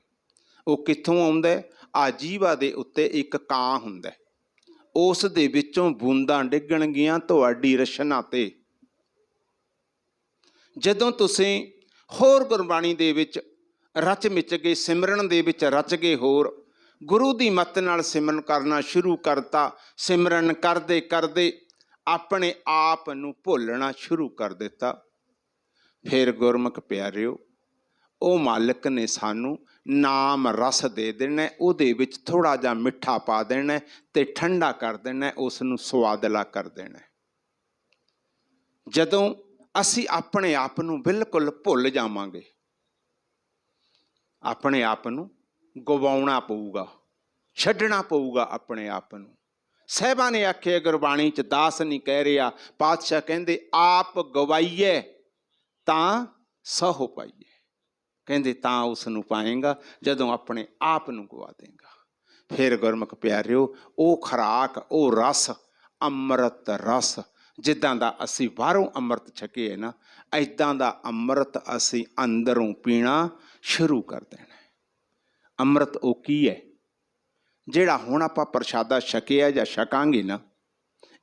ਉਹ ਕਿੱਥੋਂ ਆਉਂਦਾ? ਆ ਜੀਵਾ ਦੇ ਉੱਤੇ ਇੱਕ ਕਾਂ ਹੁੰਦਾ, ਉਸ ਦੇ ਵਿੱਚੋਂ ਬੂੰਦਾਂ ਡਿੱਗਣਗੀਆਂ ਤੁਹਾਡੀ ਰਸ਼ਨਾ ਤੇ। ਜਦੋਂ ਤੁਸੀਂ ਹੋਰ ਗੁਰਬਾਣੀ ਦੇ ਵਿੱਚ ਰਚ ਮਿਚ ਗਏ, ਸਿਮਰਨ ਦੇ ਵਿੱਚ ਰਚ ਗਏ, ਹੋਰ ਗੁਰੂ ਦੀ ਮੱਤ ਨਾਲ ਸਿਮਰਨ ਕਰਨਾ ਸ਼ੁਰੂ ਕਰਤਾ, ਸਿਮਰਨ ਕਰਦੇ ਕਰਦੇ ਆਪਣੇ ਆਪ ਨੂੰ ਭੁੱਲਣਾ ਸ਼ੁਰੂ ਕਰ ਦਿੱਤਾ, ਫਿਰ ਗੁਰਮੁਖ ਪਿਆਰਿਓ, ਉਹ ਮਾਲਕ ਨੇ ਸਾਨੂੰ ਨਾਮ ਰਸ ਦੇ ਦੇਣਾ, ਉਹਦੇ ਵਿੱਚ ਥੋੜ੍ਹਾ ਜਿਹਾ ਮਿੱਠਾ ਪਾ ਦੇਣਾ ਅਤੇ ਠੰਡਾ ਕਰ ਦੇਣਾ, ਉਸ ਨੂੰ ਸੁਆਦਲਾ ਕਰ ਦੇਣਾ। ਜਦੋਂ ਅਸੀਂ ਆਪਣੇ ਆਪ ਨੂੰ ਬਿਲਕੁਲ ਭੁੱਲ ਜਾਵਾਂਗੇ, ਆਪਣੇ ਆਪ ਨੂੰ ਗਵਾਉਣਾ ਪਊਗਾ, ਛੱਡਣਾ ਪਊਗਾ ਆਪਣੇ ਆਪ ਨੂੰ। ਸਾਹਿਬਾਂ ਨੇ ਆਖਿਆ ਗੁਰਬਾਣੀ 'ਚ, ਦਾਸ ਨਹੀਂ ਕਹਿ ਰਿਹਾ, ਪਾਤਸ਼ਾਹ ਕਹਿੰਦੇ ਆਪ ਗਵਾਈਏ ਤਾਂ ਸਹੁ ਪਾਈਏ। ਕਹਿੰਦੇ ਤਾਂ ਉਸ ਨੂੰ ਪਾਏਗਾ ਜਦੋਂ ਆਪਣੇ ਆਪ ਨੂੰ ਗਵਾ ਦੇਗਾ। ਫਿਰ ਗੁਰਮੁਖ ਪਿਆਰਿਓ, ਉਹ ਖੁਰਾਕ, ਉਹ ਰਸ, ਅੰਮ੍ਰਿਤ ਰਸ, ਜਿੱਦਾਂ ਦਾ ਅਸੀਂ ਬਾਹਰੋਂ ਅੰਮ੍ਰਿਤ ਛਕੇ ਨਾ, ਇੱਦਾਂ ਦਾ ਅੰਮ੍ਰਿਤ ਅਸੀਂ ਅੰਦਰੋਂ ਪੀਣਾ ਸ਼ੁਰੂ ਕਰ ਦੇਣਾ। ਅੰਮ੍ਰਿਤ ਉਹ ਕੀ ਹੈ? ਜਿਹੜਾ ਹੁਣ ਆਪਾਂ ਪ੍ਰਸ਼ਾਦਾ ਛਕਿਆ ਜਾਂ ਛਕਾਂਗੇ ਨਾ,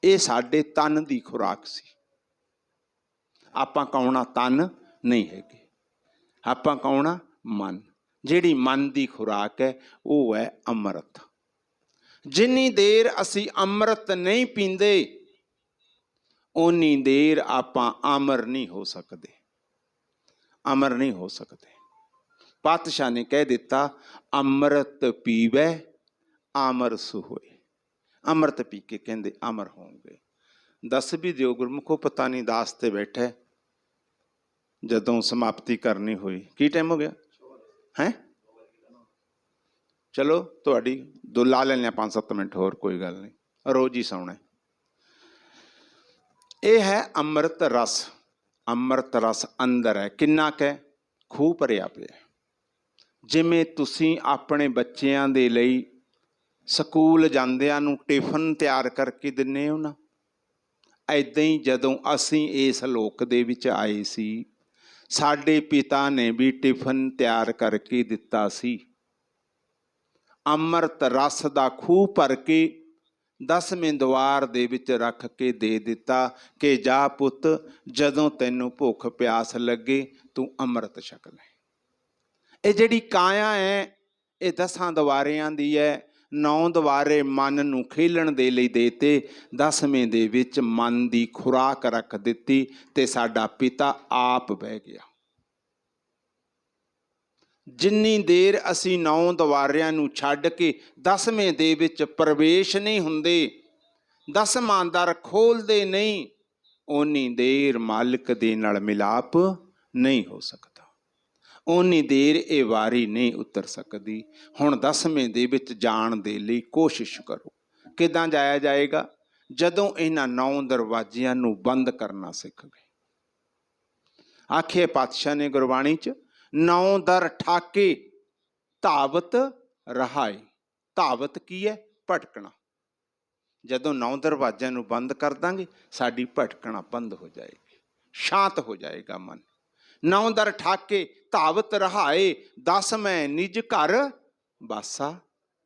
ਇਹ ਸਾਡੇ ਤਨ ਦੀ ਖੁਰਾਕ ਸੀ। ਆਪਾਂ ਕੌਣਾ ਤਨ ਨਹੀਂ ਹੈਗੇ, ਆਪਾਂ ਕੌਣਾ ਮਨ। ਜਿਹੜੀ ਮਨ ਦੀ ਖੁਰਾਕ ਹੈ ਉਹ ਹੈ ਅੰਮ੍ਰਿਤ। ਜਿੰਨੀ ਦੇਰ ਅਸੀਂ ਅੰਮ੍ਰਿਤ ਨਹੀਂ ਪੀਂਦੇ, ਓਨੀ ਦੇਰ ਆਪਾਂ ਅਮਰ ਨਹੀਂ ਹੋ ਸਕਦੇ, ਅਮਰ ਨਹੀਂ ਹੋ ਸਕਦੇ। ਪਾਤਸ਼ਾਹ ਨੇ ਕਹਿ ਦਿੱਤਾ, ਅੰਮ੍ਰਿਤ ਪੀਵੈ ਅਮਰ ਸੁ ਹੋਏ। ਅੰਮ੍ਰਿਤ ਪੀ ਕੇ ਕਹਿੰਦੇ ਅਮਰ ਹੋਣਗੇ। ਦੱਸ ਵੀ ਦਿਓ ਗੁਰਮੁਖੋ, ਪਤਾ ਨਹੀਂ ਦਾਸ ਤੇ ਬੈਠਾ, ਜਦੋਂ ਸਮਾਪਤੀ ਕਰਨੀ ਹੋਈ, ਕੀ ਟਾਈਮ ਹੋ ਗਿਆ ਹੈ? ਚਲੋ ਤੁਹਾਡੀ ਦੋ ਲਾ ਲੈਂਦੇ ਹਾਂ 5-7 ਮਿੰਟ ਹੋਰ, ਕੋਈ ਗੱਲ ਨਹੀਂ, ਰੋਜ਼ ਹੀ ਸੌਣਾ। ਇਹ ਹੈ ਅੰਮ੍ਰਿਤ ਰਸ। ਅੰਮ੍ਰਿਤ ਰਸ ਅੰਦਰ ਹੈ, ਕਿੰਨਾ ਕੁ ਹੈ? ਖੂਹ ਭਰਿਆ ਪਿਆ। ਜਿਵੇਂ ਤੁਸੀਂ ਆਪਣੇ ਬੱਚਿਆਂ ਦੇ ਲਈ ਸਕੂਲ ਜਾਂਦਿਆਂ ਨੂੰ ਟਿਫਨ ਤਿਆਰ ਕਰਕੇ ਦਿੰਦੇ ਹੋ ਨਾ, ਇੱਦਾਂ ਹੀ ਜਦੋਂ ਅਸੀਂ ਇਸ ਲੋਕ ਦੇ ਵਿੱਚ ਆਏ ਸੀ, ਸਾਡੇ ਪਿਤਾ ਨੇ ਵੀ ਟਿਫਨ ਤਿਆਰ ਕਰਕੇ ਦਿੱਤਾ ਸੀ। ਅੰਮ੍ਰਿਤ ਰਸ ਦਾ ਖੂਹ ਭਰ ਕੇ 10ਵੇਂ ਦੁਆਰ ਦੇ ਵਿੱਚ ਰੱਖ ਕੇ ਦੇ ਦਿੱਤਾ ਕਿ ਜਾ ਪੁੱਤ, ਜਦੋਂ ਤੈਨੂੰ ਭੁੱਖ ਪਿਆਸ ਲੱਗੇ ਤੂੰ ਅੰਮ੍ਰਿਤ ਛਕ ਲੈ। ਇਹ ਜਿਹੜੀ ਕਾਇਆ ਹੈ, ਇਹ 10 ਦੁਆਰਿਆਂ ਦੀ ਹੈ। 9 ਦੁਆਰੇ ਮਨ ਨੂੰ ਖੇਲਣ ਦੇ ਲਈ ਦੇਤੇ, 10ਵੇਂ ਦੇ ਵਿੱਚ ਮਨ ਦੀ ਖੁਰਾਕ ਰੱਖ ਦਿੱਤੀ ਤੇ ਸਾਡਾ ਪਿਤਾ ਆਪ ਬਹਿ ਗਿਆ। ਜਿੰਨੀ ਦੇਰ ਅਸੀਂ 9 ਦੁਆਰਿਆਂ ਨੂੰ ਛੱਡ ਕੇ 10ਵੇਂ ਦੇ ਵਿੱਚ ਪ੍ਰਵੇਸ਼ ਨਹੀਂ ਹੁੰਦੇ, 10ਵਾਂ ਦਰ ਖੋਲਦੇ ਨਹੀਂ, ਓਨੀ ਦੇਰ ਮਾਲਿਕ ਦੇ ਨਾਲ ਮਿਲਾਪ ਨਹੀਂ ਹੋ ਸਕਦਾ, ਓਨੀ ਦੇਰ ਇਹ ਵਾਰੀ ਨਹੀਂ ਉਤਰ ਸਕਦੀ। ਹੁਣ 10ਵੇਂ ਦੇ ਵਿੱਚ ਜਾਣ ਦੇ ਲਈ ਕੋਸ਼ਿਸ਼ ਕਰੋ। ਕਿੱਦਾਂ ਜਾਇਆ ਜਾਏਗਾ? ਜਦੋਂ ਇਹਨਾਂ 9 ਦਰਵਾਜ਼ਿਆਂ ਨੂੰ ਬੰਦ ਕਰਨਾ ਸਿੱਖ ਗਏ। ਆਖੇ ਪਾਤਸ਼ਾਹ ਨੇ ਗੁਰਬਾਣੀ 'ਚ, 9 ਦਰ ਠਾਕੇ ਧਾਵਤ ਰਹਾਏ। ਧਾਵਤ ਕੀ ਹੈ? ਭਟਕਣਾ। ਜਦੋਂ 9 ਦਰਵਾਜ਼ਿਆਂ ਨੂੰ ਬੰਦ ਕਰ ਦਾਂਗੇ, ਸਾਡੀ ਭਟਕਣਾ ਬੰਦ ਹੋ ਜਾਏਗੀ, ਸ਼ਾਂਤ ਹੋ ਜਾਏਗਾ ਮਨ। 9 ਦਰ ਠਾਕੇ ਧਾਵਤ ਰਹਾਏ, 10 ਮੈਂ ਨਿਜ ਘਰ ਵਾਸਾ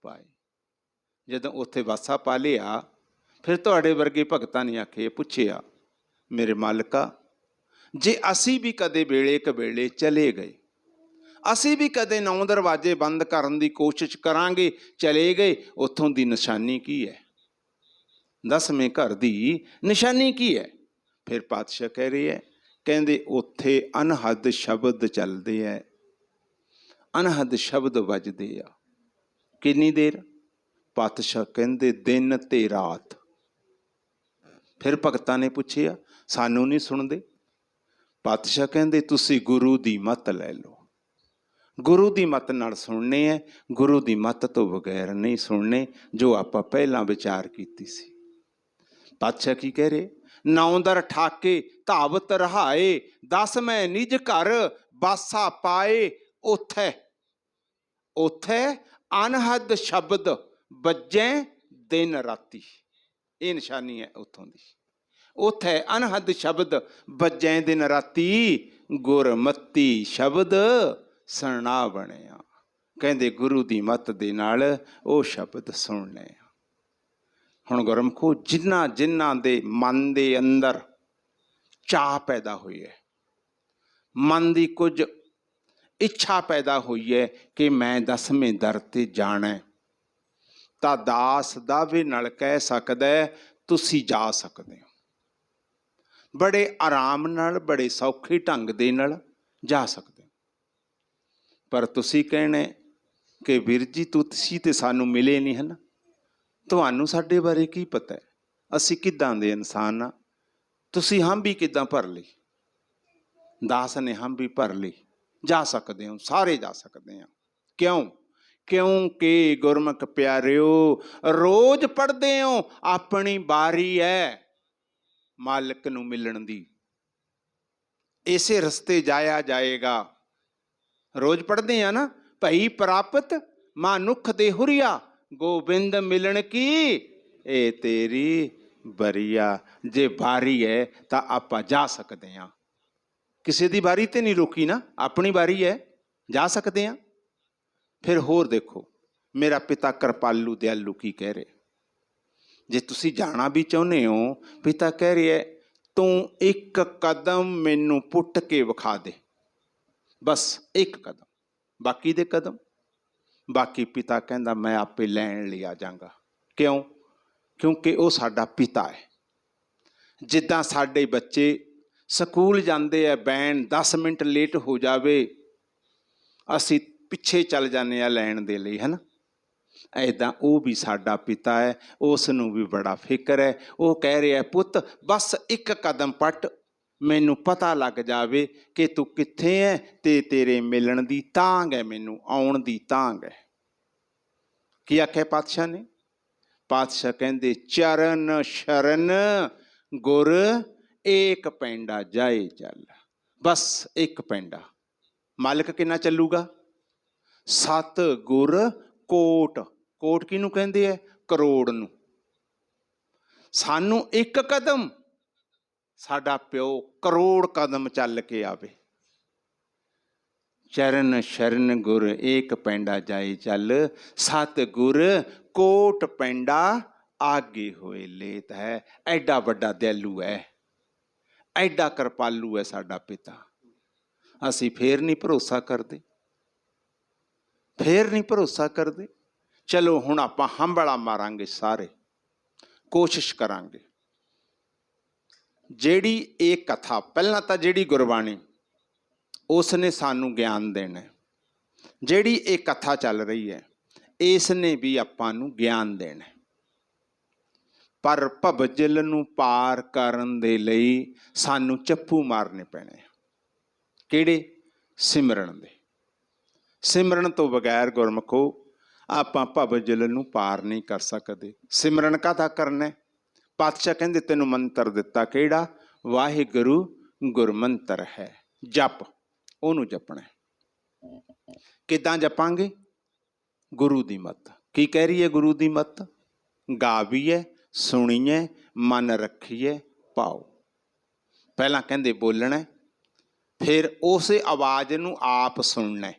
ਪਾਏ। ਜਦੋਂ ਉੱਥੇ ਵਾਸਾ ਪਾ ਲਿਆ, ਫਿਰ ਤੁਹਾਡੇ ਵਰਗੇ ਭਗਤਾਂ ਨੇ ਆਖੇ, ਪੁੱਛਿਆ, ਮੇਰੇ ਮਾਲਕਾ, ਜੇ ਅਸੀਂ ਵੀ ਕਦੇ ਵੇਲੇ ਕਵੇਲੇ ਚਲੇ ਗਏ, ਅਸੀਂ ਵੀ ਕਦੇ 9 ਦਰਵਾਜ਼ੇ ਬੰਦ ਕਰਨ ਦੀ ਕੋਸ਼ਿਸ਼ ਕਰਾਂਗੇ, ਚਲੇ ਗਏ, ਉੱਥੋਂ ਦੀ ਨਿਸ਼ਾਨੀ ਕੀ ਹੈ? 10ਵੇਂ ਘਰ ਦੀ ਨਿਸ਼ਾਨੀ ਕੀ ਹੈ? ਫਿਰ ਪਾਤਸ਼ਾਹ ਕਹਿ ਰਹੇ ਹੈ, ਕਹਿੰਦੇ ਉੱਥੇ ਅਨਹਦ ਸ਼ਬਦ ਚੱਲਦੇ ਹੈ, ਅਨਹਦ ਸ਼ਬਦ ਵੱਜਦੇ ਆ। ਕਿੰਨੀ ਦੇਰ? ਪਾਤਸ਼ਾਹ ਕਹਿੰਦੇ ਦਿਨ ਤੇ ਰਾਤ। ਫਿਰ ਭਗਤਾਂ ਨੇ ਪੁੱਛਿਆ, ਸਾਨੂੰ ਨਹੀਂ ਸੁਣਦੇ? ਪਾਤਸ਼ਾਹ ਕਹਿੰਦੇ ਤੁਸੀਂ ਗੁਰੂ ਦੀ ਮੱਤ ਲੈ ਲਓ, ਗੁਰੂ ਦੀ ਮੱਤ ਨਾਲ ਸੁਣਨੇ ਹੈ, ਗੁਰੂ ਦੀ ਮੱਤ ਤੋਂ ਬਗੈਰ ਨਹੀਂ ਸੁਣਨੇ, ਜੋ ਆਪਾਂ ਪਹਿਲਾਂ ਵਿਚਾਰ ਕੀਤੀ ਸੀ। ਪਾਤਸ਼ਾਹ ਕੀ ਕਹਿ ਰਹੇ? 9 ਦਰ ਠਾਕੇ ਧਾਵਤ ਰਹਾਏ, 10 ਮੈਂ ਨਿਜ ਘਰ ਵਾਸਾ ਪਾਏ। ਉੱਥੇ ਉੱਥੇ ਅਨਹਦ ਸ਼ਬਦ ਵੱਜੇ ਦਿਨ ਰਾਤੀ। ਇਹ ਨਿਸ਼ਾਨੀ ਹੈ ਉੱਥੋਂ ਦੀ। ਉੱਥੇ ਅਨਹਦ ਸ਼ਬਦ ਵੱਜੇ ਦਿਨ ਰਾਤੀ, ਗੁਰਮਤੀ ਸ਼ਬਦ ਸੁਣਾ ਬਣਿਆ। ਕਹਿੰਦੇ ਗੁਰੂ ਦੀ ਮੱਤ ਦੇ ਨਾਲ ਉਹ ਸ਼ਬਦ ਸੁਣਨੇ ਆ। ਹੁਣ ਗੁਰਮਖੋ, ਜਿਨ੍ਹਾਂ ਦੇ ਮਨ ਦੇ ਅੰਦਰ ਚਾਹ ਪੈਦਾ ਹੋਈ ਹੈ, ਮਨ ਦੀ ਕੁਝ ਇੱਛਾ ਪੈਦਾ ਹੋਈ ਹੈ ਕਿ ਮੈਂ 10ਵੇਂ ਦਰ ਤੇ ਜਾਣਾ, ਤਾਂ ਦਾਸ ਦਾਅਵੇ ਨਾਲ ਕਹਿ ਸਕਦਾ ਤੁਸੀਂ ਜਾ ਸਕਦੇ ਹੋ। ਬੜੇ ਆਰਾਮ ਨਾਲ, ਬੜੇ ਸੌਖੇ ਢੰਗ ਦੇ ਨਾਲ ਜਾ ਸਕਦੇ ਹੋ। ਪਰ ਤੁਸੀਂ ਕਹਿਣਾ ਕਿ ਵੀਰ ਜੀ ਤੁਸੀਂ ਤੇ ਸਾਨੂੰ ਮਿਲੇ ਨਹੀਂ ਹਨ, ਤੁਹਾਨੂੰ ਸਾਡੇ ਬਾਰੇ ਕੀ ਪਤਾ, ਅਸੀਂ ਕਿੱਦਾਂ ਦੇ ਇਨਸਾਨ ਆ, ਤੁਸੀਂ ਹੰਬੀ ਕਿੱਦਾਂ ਭਰ ਲਈ? ਦਾਸ ਨੇ ਹੰਬੀ ਭਰ ਲਈ। ਜਾ ਸਕਦੇ ਹੋ, ਸਾਰੇ ਜਾ ਸਕਦੇ ਹਾਂ। ਕਿਉਂ? ਕਿਉਂਕਿ ਗੁਰਮੁਖ ਪਿਆਰਿਓ, ਰੋਜ਼ ਪੜ੍ਹਦੇ ਹੋ, ਆਪਣੀ ਵਾਰੀ ਹੈ ਮਾਲਕ ਨੂੰ ਮਿਲਣ ਦੀ। ਇਸੇ ਰਸਤੇ ਜਾਇਆ ਜਾਏਗਾ। ਰੋਜ਼ ਪੜ੍ਹਦੇ ਆ ਨਾ, ਭਈ ਪ੍ਰਾਪਤ ਮਾਨੁਖ ਦੇ ਹੁਰੀਆ, ਗੋਬਿੰਦ ਮਿਲਣ ਕੀ ਇਹ ਤੇਰੀ ਬਰੀਆ। ਜੇ ਵਾਰੀ ਹੈ ਤਾਂ ਆਪਾਂ ਜਾ ਸਕਦੇ ਹਾਂ। ਕਿਸੇ ਦੀ ਵਾਰੀ ਤੇ ਨਹੀਂ ਰੋਕੀ ਨਾ, ਆਪਣੀ ਵਾਰੀ ਹੈ, ਜਾ ਸਕਦੇ ਹਾਂ। ਫਿਰ ਹੋਰ ਦੇਖੋ, ਮੇਰਾ ਪਿਤਾ ਕਿਰਪਾਲੂ ਦਿਆਲੂ ਕੀ ਕਹਿ ਰਿਹਾ। ਜੇ ਤੁਸੀਂ ਜਾਣਾ ਵੀ ਚਾਹੁੰਦੇ ਹੋ, ਪਿਤਾ ਕਹਿ ਰਿਹਾ ਤੂੰ ਇੱਕ ਕਦਮ ਮੈਨੂੰ ਪੁੱਟ ਕੇ ਵਿਖਾ ਦੇ, ਬਸ ਇੱਕ ਕਦਮ। ਬਾਕੀ ਦੇ ਕਦਮ, ਬਾਕੀ ਪਿਤਾ ਕਹਿੰਦਾ ਮੈਂ ਆਪੇ ਲੈਣ ਲਈ ਆ ਜਾਵਾਂਗਾ। ਕਿਉਂ? ਕਿਉਂਕਿ ਉਹ ਸਾਡਾ ਪਿਤਾ ਹੈ। ਜਿੱਦਾਂ ਸਾਡੇ ਬੱਚੇ ਸਕੂਲ ਜਾਂਦੇ ਆ, ਵੈਨ 10 ਮਿੰਟ ਲੇਟ ਹੋ ਜਾਵੇ, ਅਸੀਂ ਪਿੱਛੇ ਚੱਲ ਜਾਂਦੇ ਹਾਂ ਲੈਣ ਦੇ ਲਈ, ਹੈ ਨਾ। ਇੱਦਾਂ ਉਹ ਵੀ ਸਾਡਾ ਪਿਤਾ ਹੈ, ਉਸ ਨੂੰ ਵੀ ਬੜਾ ਫਿਕਰ ਹੈ। ਉਹ ਕਹਿ ਰਿਹਾ ਪੁੱਤ ਬਸ ਇੱਕ ਕਦਮ ਪੱਟ, ਮੈਨੂੰ ਪਤਾ ਲੱਗ ਜਾਵੇ ਕਿ ਤੂੰ ਕਿੱਥੇ ਹੈ ਤੇ ਤੇਰੇ ਮਿਲਣ ਦੀ ਤਾਂਘ ਹੈ, ਮੈਨੂੰ ਆਉਣ ਦੀ ਤਾਂਘ ਹੈ। ਕੀ ਆਖਿਆ ਪਾਤਸ਼ਾਹ ਨੇ? ਪਾਤਸ਼ਾਹ ਕਹਿੰਦੇ ਚਰਨ ਸ਼ਰਨ ਗੁਰ ਏਕ ਪੈਂਡਾ ਜਾਏ ਚੱਲ। ਬਸ ਇੱਕ ਪੈਂਡਾ। ਮਾਲਕ ਕਿੰਨਾ ਚੱਲੂਗਾ? ਸਤ ਗੁਰ ਕੋਟ। ਕੋਟ ਕਿਹਨੂੰ ਕਹਿੰਦੇ ਹੈ? ਕਰੋੜ ਨੂੰ। ਸਾਨੂੰ ਇੱਕ ਕਦਮ, ਸਾਡਾ ਪਿਓ ਕਰੋੜ ਕਦਮ ਚੱਲ ਕੇ ਆਵੇ। ਚਰਨ ਸ਼ਰਨ ਗੁਰ ਏਕ ਪੈਂਡਾ ਜਾਏ ਚੱਲ, ਸਤ ਗੁਰ ਕੋਟ ਪੈਂਡਾ ਆਗੇ ਹੋਏ ਲੇਤ ਹੈ। ਐਡਾ ਵੱਡਾ ਦਿਆਲੂ ਹੈ, ਐਡਾ ਕਿਰਪਾਲੂ ਹੈ ਸਾਡਾ ਪਿਤਾ। ਅਸੀਂ ਫੇਰ ਨਹੀਂ ਭਰੋਸਾ ਕਰਦੇ, ਫੇਰ ਨਹੀਂ ਭਰੋਸਾ ਕਰਦੇ। ਚਲੋ ਹੁਣ ਆਪਾਂ ਹੰਬਲਾ ਮਾਰਾਂਗੇ, ਸਾਰੇ ਕੋਸ਼ਿਸ਼ ਕਰਾਂਗੇ। ਜਿਹੜੀ ਇਹ ਕਥਾ, ਪਹਿਲਾਂ ਤਾਂ ਜਿਹੜੀ ਗੁਰਬਾਣੀ ਉਸ ਨੇ ਸਾਨੂੰ ਗਿਆਨ ਦੇਣਾ, ਜਿਹੜੀ ਇਹ ਕਥਾ ਚੱਲ ਰਹੀ ਹੈ ਇਸ ਨੇ ਵੀ ਆਪਾਂ ਨੂੰ ਗਿਆਨ ਦੇਣਾ। ਪਰ ਭਵਜਲ ਨੂੰ ਪਾਰ ਕਰਨ ਦੇ ਲਈ ਸਾਨੂੰ ਚੱਪੂ ਮਾਰਨੇ ਪੈਣੇ। ਕਿਹੜੇ? ਸਿਮਰਨ ਦੇ। ਸਿਮਰਨ ਤੋਂ ਬਗੈਰ ਗੁਰਮੁਖੋ ਆਪਾਂ ਭਵਜਲ ਨੂੰ ਪਾਰ ਨਹੀਂ ਕਰ ਸਕਦੇ। ਸਿਮਰਨ ਕਾਹਦਾ ਕਰਨਾ? ਪਾਤਸ਼ਾਹ ਕਹਿੰਦੇ ਤੈਨੂੰ ਮੰਤਰ ਦਿੱਤਾ, ਕਿਹੜਾ? ਵਾਹਿਗੁਰੂ ਗੁਰਮੰਤਰ ਹੈ, ਜਪ। ਉਹਨੂੰ ਜਪਣਾ। ਕਿੱਦਾਂ ਜਪਾਂਗੇ? ਗੁਰੂ ਦੀ ਮੱਤ। ਕੀ ਕਹਿ ਰਹੀ ਹੈ ਗੁਰੂ ਦੀ ਮੱਤ? ਗਾਵੀਏ ਸੁਣੀਏ ਮਨ ਰੱਖੀਏ ਪਾਓ। ਪਹਿਲਾਂ ਕਹਿੰਦੇ ਬੋਲਣਾ, ਫਿਰ ਉਸੇ ਆਵਾਜ਼ ਨੂੰ ਆਪ ਸੁਣਨਾ,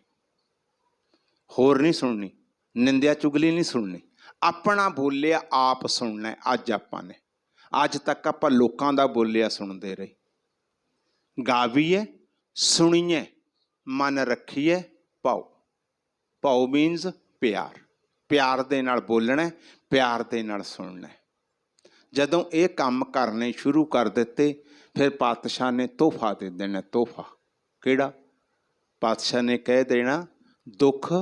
ਹੋਰ ਨਹੀਂ ਸੁਣਨੀ, ਨਿੰਦਿਆ ਚੁਗਲੀ ਨਹੀਂ ਸੁਣਨੀ, ਆਪਣਾ ਬੋਲਿਆ ਆਪ ਸੁਣਨਾ। ਅੱਜ ਆਪਾਂ ਨੇ, ਅੱਜ ਤੱਕ ਆਪਾਂ ਲੋਕਾਂ ਦਾ ਬੋਲਿਆ ਸੁਣਦੇ ਰਹੇ। ਗਾਵੀਏ ਸੁਣੀਏ ਮਨ ਰੱਖੀਏ ਪਾਓ। ਪਾਓ ਮੀਨਸ ਪਿਆਰ। ਪਿਆਰ ਦੇ ਨਾਲ ਬੋਲਣਾ, ਪਿਆਰ ਦੇ ਨਾਲ ਸੁਣਨਾ। ਜਦੋਂ ਇਹ ਕੰਮ ਕਰਨੇ ਸ਼ੁਰੂ ਕਰ ਦਿੱਤੇ, ਫਿਰ ਪਾਤਸ਼ਾਹ ਨੇ ਤੋਹਫਾ ਦੇ ਦੇਣਾ। ਤੋਹਫਾ ਕਿਹੜਾ? ਪਾਤਸ਼ਾਹ ਨੇ ਕਹਿ ਦੇਣਾ ਦੁੱਖ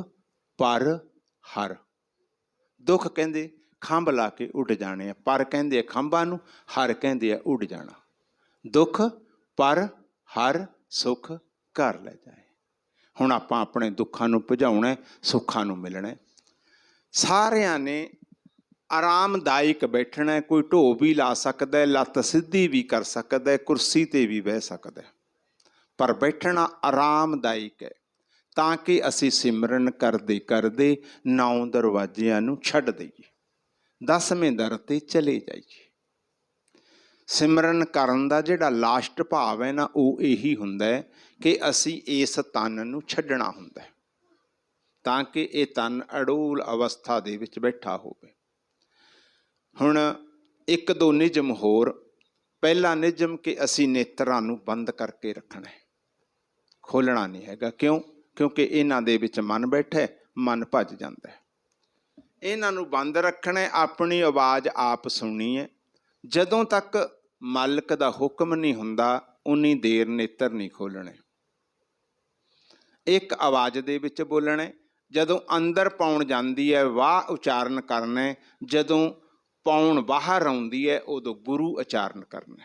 ਪਰ ਹਰ। ਦੁੱਖ ਕਹਿੰਦੇ ਖੰਭ ਲਾ ਕੇ ਉੱਡ ਜਾਣੇ ਆ, ਪਰ ਕਹਿੰਦੇ ਆ ਖੰਭਾਂ ਨੂੰ, ਹਰ ਕਹਿੰਦੇ ਆ ਉੱਡ ਜਾਣਾ। ਦੁੱਖ ਪਰ ਹਰ ਸੁੱਖ ਘਰ ਲੈ ਜਾਏ। ਹੁਣ ਆਪਾਂ ਆਪਣੇ ਦੁੱਖਾਂ ਨੂੰ ਭਜਾਉਣਾ, ਸੁੱਖਾਂ ਨੂੰ ਮਿਲਣਾ। ਸਾਰਿਆਂ ਨੇ ਆਰਾਮਦਾਇਕ ਬੈਠਣਾ। ਕੋਈ ਢੋ ਵੀ ਲਾ ਸਕਦਾ, ਲੱਤ ਸਿੱਧੀ ਵੀ ਕਰ ਸਕਦਾ, ਕੁਰਸੀ 'ਤੇ ਵੀ ਬਹਿ ਸਕਦਾ, ਪਰ ਬੈਠਣਾ ਆਰਾਮਦਾਇਕ ਹੈ, ਤਾਂ ਕਿ ਅਸੀਂ ਸਿਮਰਨ ਕਰਦੇ ਕਰਦੇ 9 ਦਰਵਾਜ਼ਿਆਂ ਨੂੰ ਛੱਡ ਦਈਏ, 10ਵੇਂ ਦਰ 'ਤੇ ਚਲੇ ਜਾਈਏ। ਸਿਮਰਨ ਕਰਨ ਦਾ ਜਿਹੜਾ ਲਾਸਟ ਭਾਵ ਹੈ ਨਾ, ਉਹ ਇਹੀ ਹੁੰਦਾ ਹੈ ਕਿ ਅਸੀਂ ਇਸ ਤਨ ਨੂੰ ਛੱਡਣਾ ਹੁੰਦਾ, ਤਾਂ ਕਿ ਇਹ ਤਨ ਅਡੋਲ ਅਵਸਥਾ ਦੇ ਵਿੱਚ ਬੈਠਾ ਹੋਵੇ। ਹੁਣ 1-2 ਨਿਯਮ ਹੋਰ। ਪਹਿਲਾ ਨਿਯਮ ਕਿ ਅਸੀਂ ਨੇਤਰਾਂ ਨੂੰ ਬੰਦ ਕਰਕੇ ਰੱਖਣਾ, ਖੋਲ੍ਹਣਾ ਨਹੀਂ ਹੈਗਾ। ਕਿਉਂ? ਕਿਉਂਕਿ ਇਹਨਾਂ ਦੇ ਵਿੱਚ ਮਨ ਬੈਠਾ, ਮਨ ਭੱਜ ਜਾਂਦਾ ਹੈ। ਇਹਨਾਂ ਨੂੰ ਬੰਦ ਰੱਖਣਾ, ਆਪਣੀ ਆਵਾਜ਼ ਆਪ ਸੁਣਨੀ ਹੈ। ਜਦੋਂ ਤੱਕ ਮਾਲਕ ਦਾ ਹੁਕਮ ਨਹੀਂ ਹੁੰਦਾ, ਉਨੀ ਦੇਰ ਨੇਤਰ ਨਹੀਂ ਖੋਲ੍ਹਣੇ। ਇੱਕ ਆਵਾਜ਼ ਦੇ ਵਿੱਚ ਬੋਲਣਾ। ਜਦੋਂ ਅੰਦਰ ਪਾਉਣ ਜਾਂਦੀ ਹੈ, ਵਾਹ ਉਚਾਰਨ ਕਰਨਾ। ਜਦੋਂ ਪਾਉਣ ਬਾਹਰ ਆਉਂਦੀ ਹੈ, ਉਦੋਂ ਗੁਰੂ ਉਚਾਰਨ ਕਰਨਾ।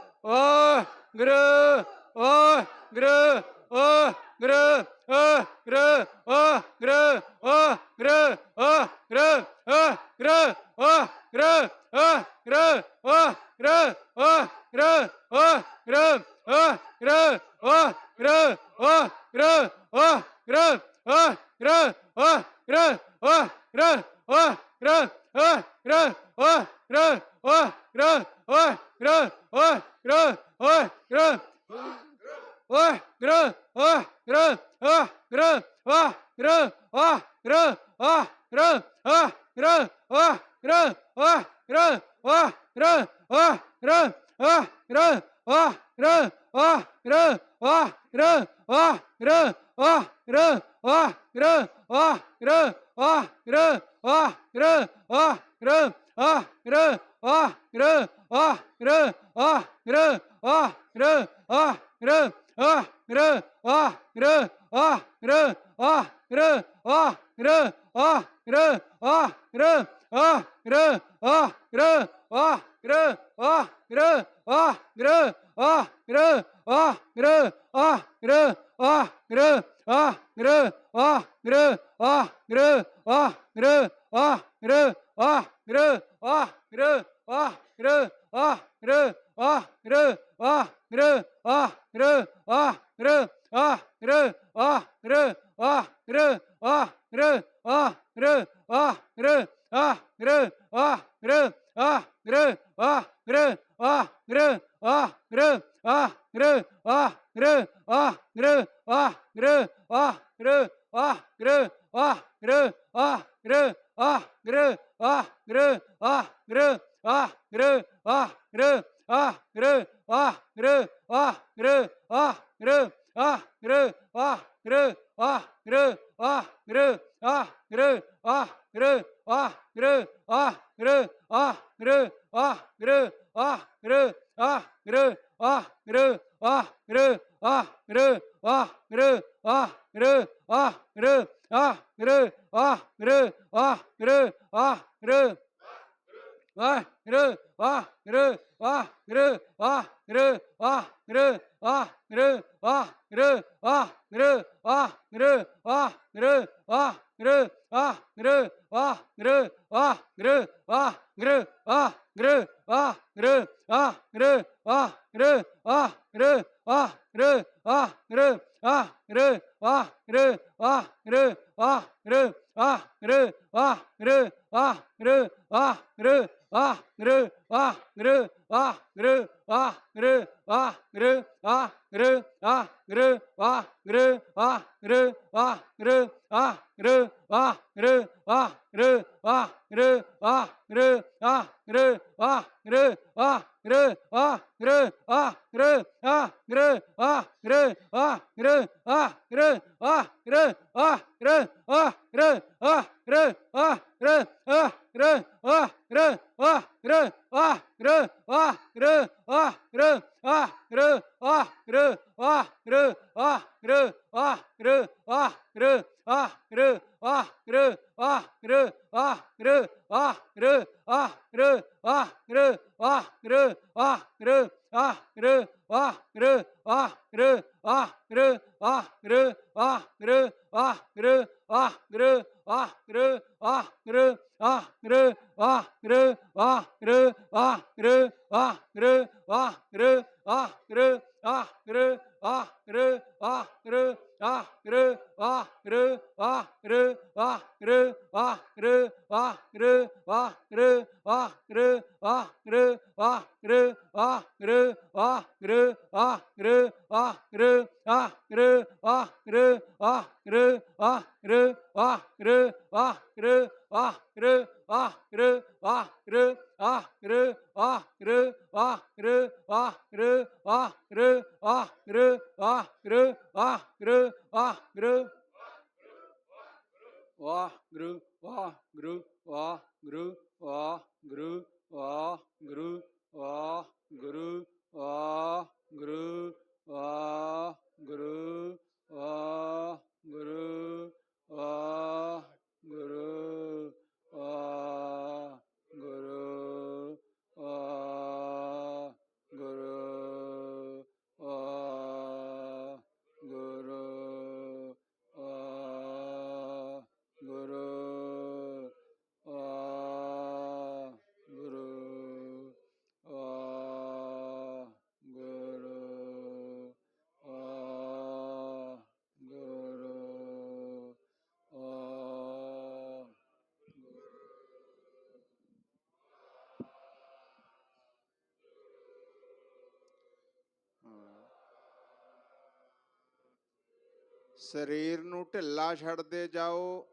ਸਰੀਰ ਨੂੰ ਢਿੱਲਾ ਛੱਡਦੇ ਜਾਓ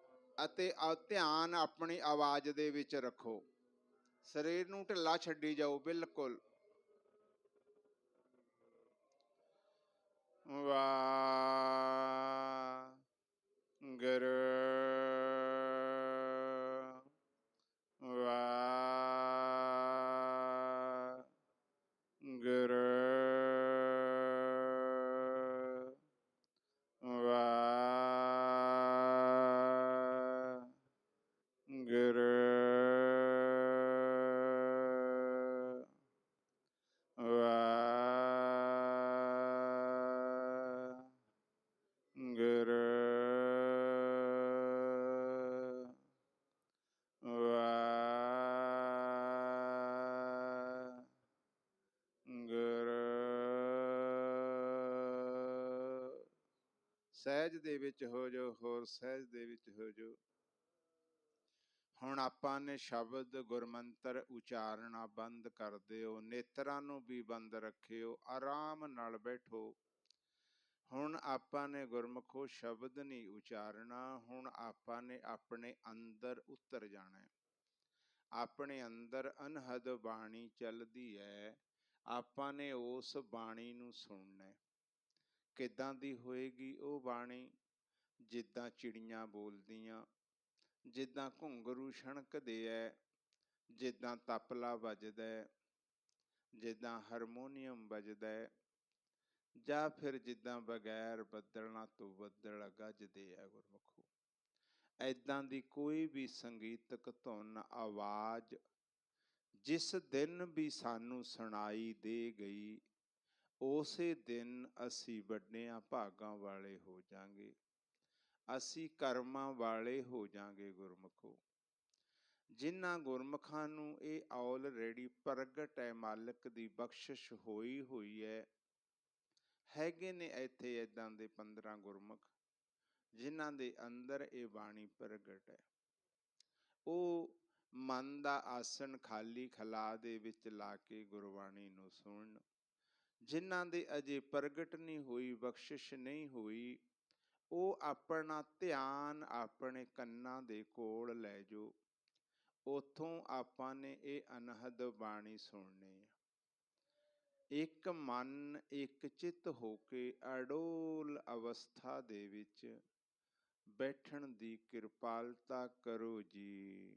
ਅਤੇ ਧਿਆਨ ਆਪਣੀ ਆਵਾਜ਼ ਦੇ ਵਿੱਚ ਰੱਖੋ। ਸਰੀਰ ਨੂੰ ਢਿੱਲਾ ਛੱਡੀ ਜਾਓ ਬਿਲਕੁਲ। ਵਾਹਿਗੁਰੂ ਵਾਹਿਗੁਰੂ ਵਾਹਿਗੁਰੂ ਵਾਹਿਗੁਰੂ ਵਾਹਿਗੁਰੂ। ਸਹਿਜ ਦੇ ਵਿੱਚ ਹੋ ਜਾਓ, ਹੋਰ ਸਹਿਜ ਦੇ ਵਿੱਚ ਹੋ ਜਾਓ। ਹੁਣ ਆਪਾਂ ਨੇ ਸ਼ਬਦ ਗੁਰਮੰਤਰ ਉਚਾਰਨਾ ਬੰਦ ਕਰ ਦਿਓ, ਨੇਤਰਾਂ ਨੂੰ ਵੀ ਬੰਦ ਰੱਖਿਓ, ਆਰਾਮ ਨਾਲ ਬੈਠੋ। ਹੁਣ ਆਪਾਂ ਨੇ ਗੁਰਮੁਖੋ ਸ਼ਬਦ ਨਹੀਂ ਉਚਾਰਨਾ, ਹੁਣ ਆਪਾਂ ਨੇ ਆਪਣੇ ਅੰਦਰ ਉਤਰ ਜਾਣਾ। ਆਪਣੇ ਅੰਦਰ ਅਨਹਦ ਬਾਣੀ ਚੱਲਦੀ ਹੈ, ਆਪਾਂ ਨੇ ਉਸ ਬਾਣੀ ਨੂੰ ਸੁਣਨਾ। ਕਿੱਦਾਂ ਦੀ ਹੋਏਗੀ ਉਹ ਬਾਣੀ? ਜਿੱਦਾਂ ਚਿੜੀਆਂ ਬੋਲਦੀਆਂ, ਜਿੱਦਾਂ ਘੁੰਗਰੂ ਛਣਕਦੇ ਐ, ਜਿੱਦਾਂ ਤਪਲਾ ਵੱਜਦਾ, ਜਿੱਦਾਂ ਹਾਰਮੋਨੀਅਮ ਵੱਜਦਾ, ਜਾਂ ਫਿਰ ਜਿੱਦਾਂ ਬਗੈਰ ਬੱਦਲਾਂ ਤੋਂ ਬੱਦਲ ਗੱਜਦੇ ਆ ਗੁਰਮੁਖੋ। ਐਦਾਂ ਦੀ ਕੋਈ ਵੀ ਸੰਗੀਤਕ ਧੁਨ ਆਵਾਜ਼ ਜਿਸ ਦਿਨ ਵੀ ਸਾਨੂੰ ਸੁਣਾਈ ਦੇ ਗਈ, ਉਸੇ ਦਿਨ ਅਸੀਂ ਵੱਡਿਆਂ ਭਾਗਾਂ ਵਾਲੇ ਹੋ ਜਾਵਾਂਗੇ, ਅਸੀਂ ਕਰਮਾਂ ਵਾਲੇ ਹੋ ਜਾਵਾਂਗੇ ਗੁਰਮੁਖੋ। ਜਿਨ੍ਹਾਂ ਗੁਰਮੁਖਾਂ ਨੂੰ ਇਹ ਆਲਰੇਡੀ ਪ੍ਰਗਟ ਹੈ, ਮਾਲਕ ਦੀ ਬਖਸ਼ਿਸ਼ ਹੋਈ ਹੋਈ ਹੈ। ਹੈਗੇ ਨੇ ਇੱਥੇ ਏਦਾਂ ਦੇ 15 ਗੁਰਮੁਖ ਜਿਨ੍ਹਾਂ ਦੇ ਅੰਦਰ ਇਹ ਬਾਣੀ ਪ੍ਰਗਟ ਹੈ। ਉਹ ਮਨ ਦਾ ਆਸਣ ਖਾਲੀ ਖਲਾ ਦੇ ਵਿੱਚ ਲਾ ਕੇ ਗੁਰਬਾਣੀ ਨੂੰ ਸੁਣਨ। ਜਿਨ੍ਹਾਂ ਦੇ ਅਜੇ ਪ੍ਰਗਟ ਨਹੀਂ ਹੋਈ, ਬਖਸ਼ਿਸ਼ ਨਹੀਂ ਹੋਈ, ਉਹ ਆਪਣਾ ਧਿਆਨ ਆਪਣੇ ਕੰਨਾਂ ਦੇ ਕੋਲ ਲੈ ਜਾਓ। ਉੱਥੋਂ ਆਪਾਂ ਨੇ ਇਹ ਅਨਹਦ ਬਾਣੀ ਸੁਣਨੀ ਹੈ। ਇੱਕ ਮਨ ਇੱਕ ਚਿੱਤ ਹੋ ਕੇ ਅਡੋਲ ਅਵਸਥਾ ਦੇ ਵਿੱਚ ਬੈਠਣ ਦੀ ਕਿਰਪਾਲਤਾ ਕਰੋ ਜੀ।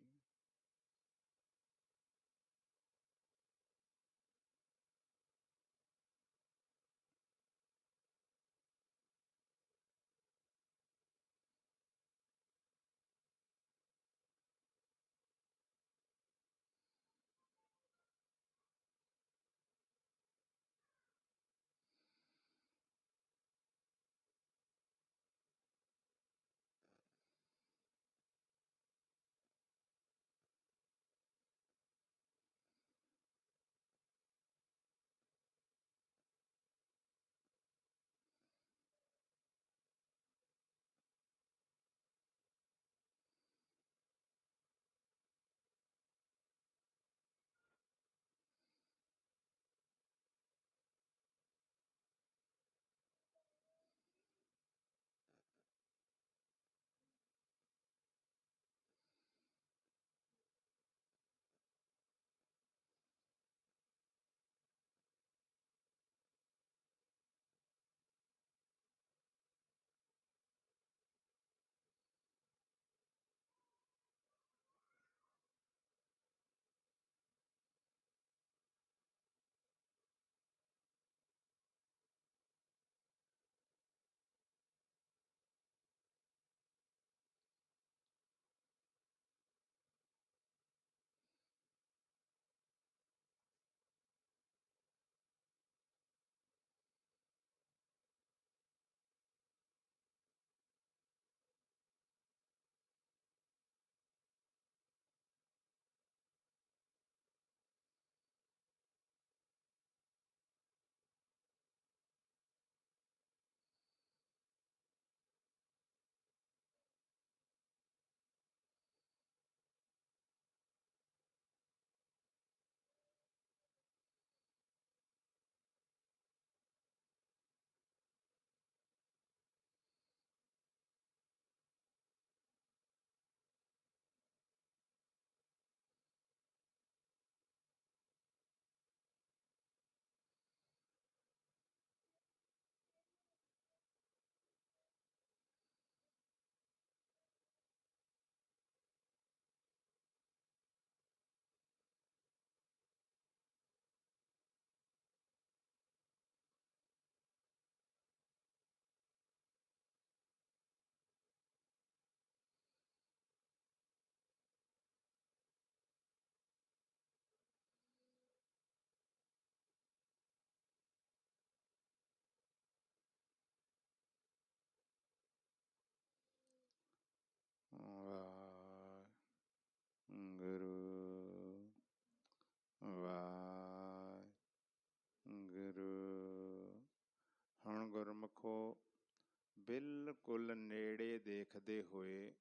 ਬਿਲਕੁਲ ਨੇੜੇ ਦੇਖਦੇ ਹੋਏ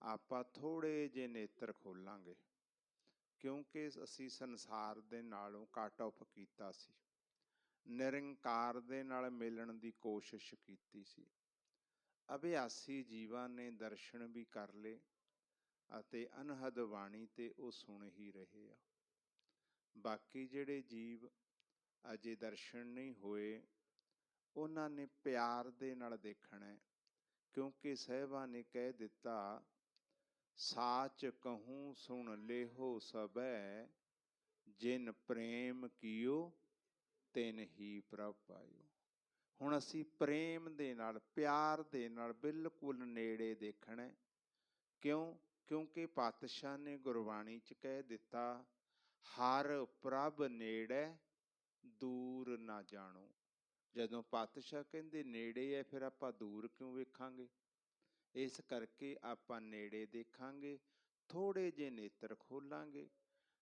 ਆਪਾਂ ਥੋੜ੍ਹੇ ਜਿਹੇ ਨੇਤਰ ਖੋਲਾਂਗੇ, ਕਿਉਂਕਿ ਅਸੀਂ ਸੰਸਾਰ ਦੇ ਨਾਲੋਂ ਕੱਟ ਆਫ ਕੀਤਾ ਸੀ, ਨਿਰੰਕਾਰ ਦੇ ਨਾਲ ਮਿਲਣ ਦੀ ਕੋਸ਼ਿਸ਼ ਕੀਤੀ ਸੀ। ਅਭਿਆਸੀ ਜੀਵਾਂ ਨੇ ਦਰਸ਼ਨ ਵੀ ਕਰ ਲਏ ਅਤੇ ਅਨਹਦ ਬਾਣੀ ਤੇ ਉਹ ਸੁਣ ਹੀ ਰਹੇ ਆ। ਬਾਕੀ ਜਿਹੜੇ ਜੀਵ ਅਜੇ ਦਰਸ਼ਨ ਨਹੀਂ ਹੋਏ, ਉਹਨਾਂ ਨੇ ਪਿਆਰ ਦੇ ਨਾਲ ਦੇਖਣਾ, ਕਿਉਂਕਿ ਸਾਹਿਬਾਂ ਨੇ ਕਹਿ ਦਿੱਤਾ, ਸਾਚ ਕਹੂੰ ਸੁਣ ਲੇਹੋ ਸਭੈ, ਜਿਨ ਪ੍ਰੇਮ ਕੀਓ ਤਿਨ ਹੀ ਪ੍ਰਭ ਪਾਇਓ। ਹੁਣ ਅਸੀਂ ਪ੍ਰੇਮ ਦੇ ਨਾਲ, ਪਿਆਰ ਦੇ ਨਾਲ ਬਿਲਕੁਲ ਨੇੜੇ ਦੇਖਣਾ। ਕਿਉਂਕਿ ਪਾਤਸ਼ਾਹ ਨੇ ਗੁਰਬਾਣੀ 'ਚ ਕਹਿ ਦਿੱਤਾ, ਹਰ ਪ੍ਰਭ ਨੇੜੇ ਦੂਰ ਨਾ ਜਾਣੋ। ਜਦੋਂ ਪਾਤਸ਼ਾਹ ਕਹਿੰਦੇ ਨੇੜੇ ਹੈ, ਫਿਰ ਆਪਾਂ ਦੂਰ ਕਿਉਂ ਵੇਖਾਂਗੇ? ਇਸ ਕਰਕੇ ਆਪਾਂ ਨੇੜੇ ਦੇਖਾਂਗੇ, ਥੋੜ੍ਹੇ ਜਿਹੇ ਨੇਤਰ ਖੋਲਾਂਗੇ।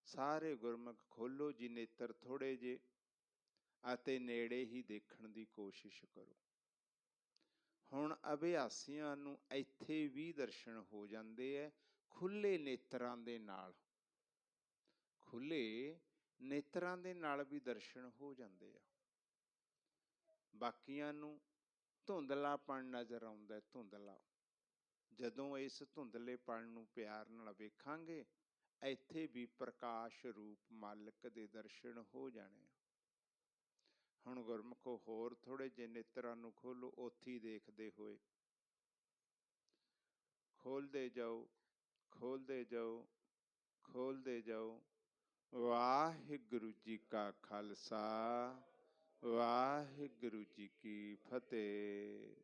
ਸਾਰੇ ਗੁਰਮੁਖ ਖੋਲੋ ਜੀ ਨੇਤਰ ਥੋੜ੍ਹੇ ਜਿਹੇ, ਅਤੇ ਨੇੜੇ ਹੀ ਦੇਖਣ ਦੀ ਕੋਸ਼ਿਸ਼ ਕਰੋ। ਹੁਣ ਅਭਿਆਸੀਆਂ ਨੂੰ ਇੱਥੇ ਵੀ ਦਰਸ਼ਨ ਹੋ ਜਾਂਦੇ ਹੈ ਖੁੱਲ੍ਹੇ ਨੇਤਰਾਂ ਦੇ ਨਾਲ, ਖੁੱਲ੍ਹੇ ਨੇਤਰਾਂ ਦੇ ਨਾਲ ਵੀ ਦਰਸ਼ਨ ਹੋ ਜਾਂਦੇ ਆ। ਬਾਕੀਆਂ ਨੂੰ ਧੁੰਦਲਾਪਣ ਨਜ਼ਰ ਆਉਂਦਾ, ਧੁੰਦਲਾ। ਜਦੋਂ ਇਸ ਧੁੰਦਲੇਪਣ ਨੂੰ ਪਿਆਰ ਨਾਲ ਵੇਖਾਂਗੇ, ਇੱਥੇ ਵੀ ਪ੍ਰਕਾਸ਼ ਰੂਪ ਮਾਲਕ ਦੇ ਦਰਸ਼ਨ ਹੋ ਜਾਣੇ ਆ। ਹੁਣ ਗੁਰਮੁਖੋ ਹੋਰ ਥੋੜ੍ਹੇ ਜਿਹੇ ਨੇਤਰਾਂ ਨੂੰ ਖੋਲੋ, ਉੱਥੇ ਹੀ ਦੇਖਦੇ ਹੋਏ ਖੋਲਦੇ ਜਾਓ, ਖੋਲਦੇ ਜਾਓ, ਖੋਲਦੇ ਜਾਓ। ਵਾਹਿਗੁਰੂ ਜੀ ਕਾ ਖਾਲਸਾ, ਵਾਹਿਗੁਰੂ ਜੀ ਕੀ ਫਤਿਹ।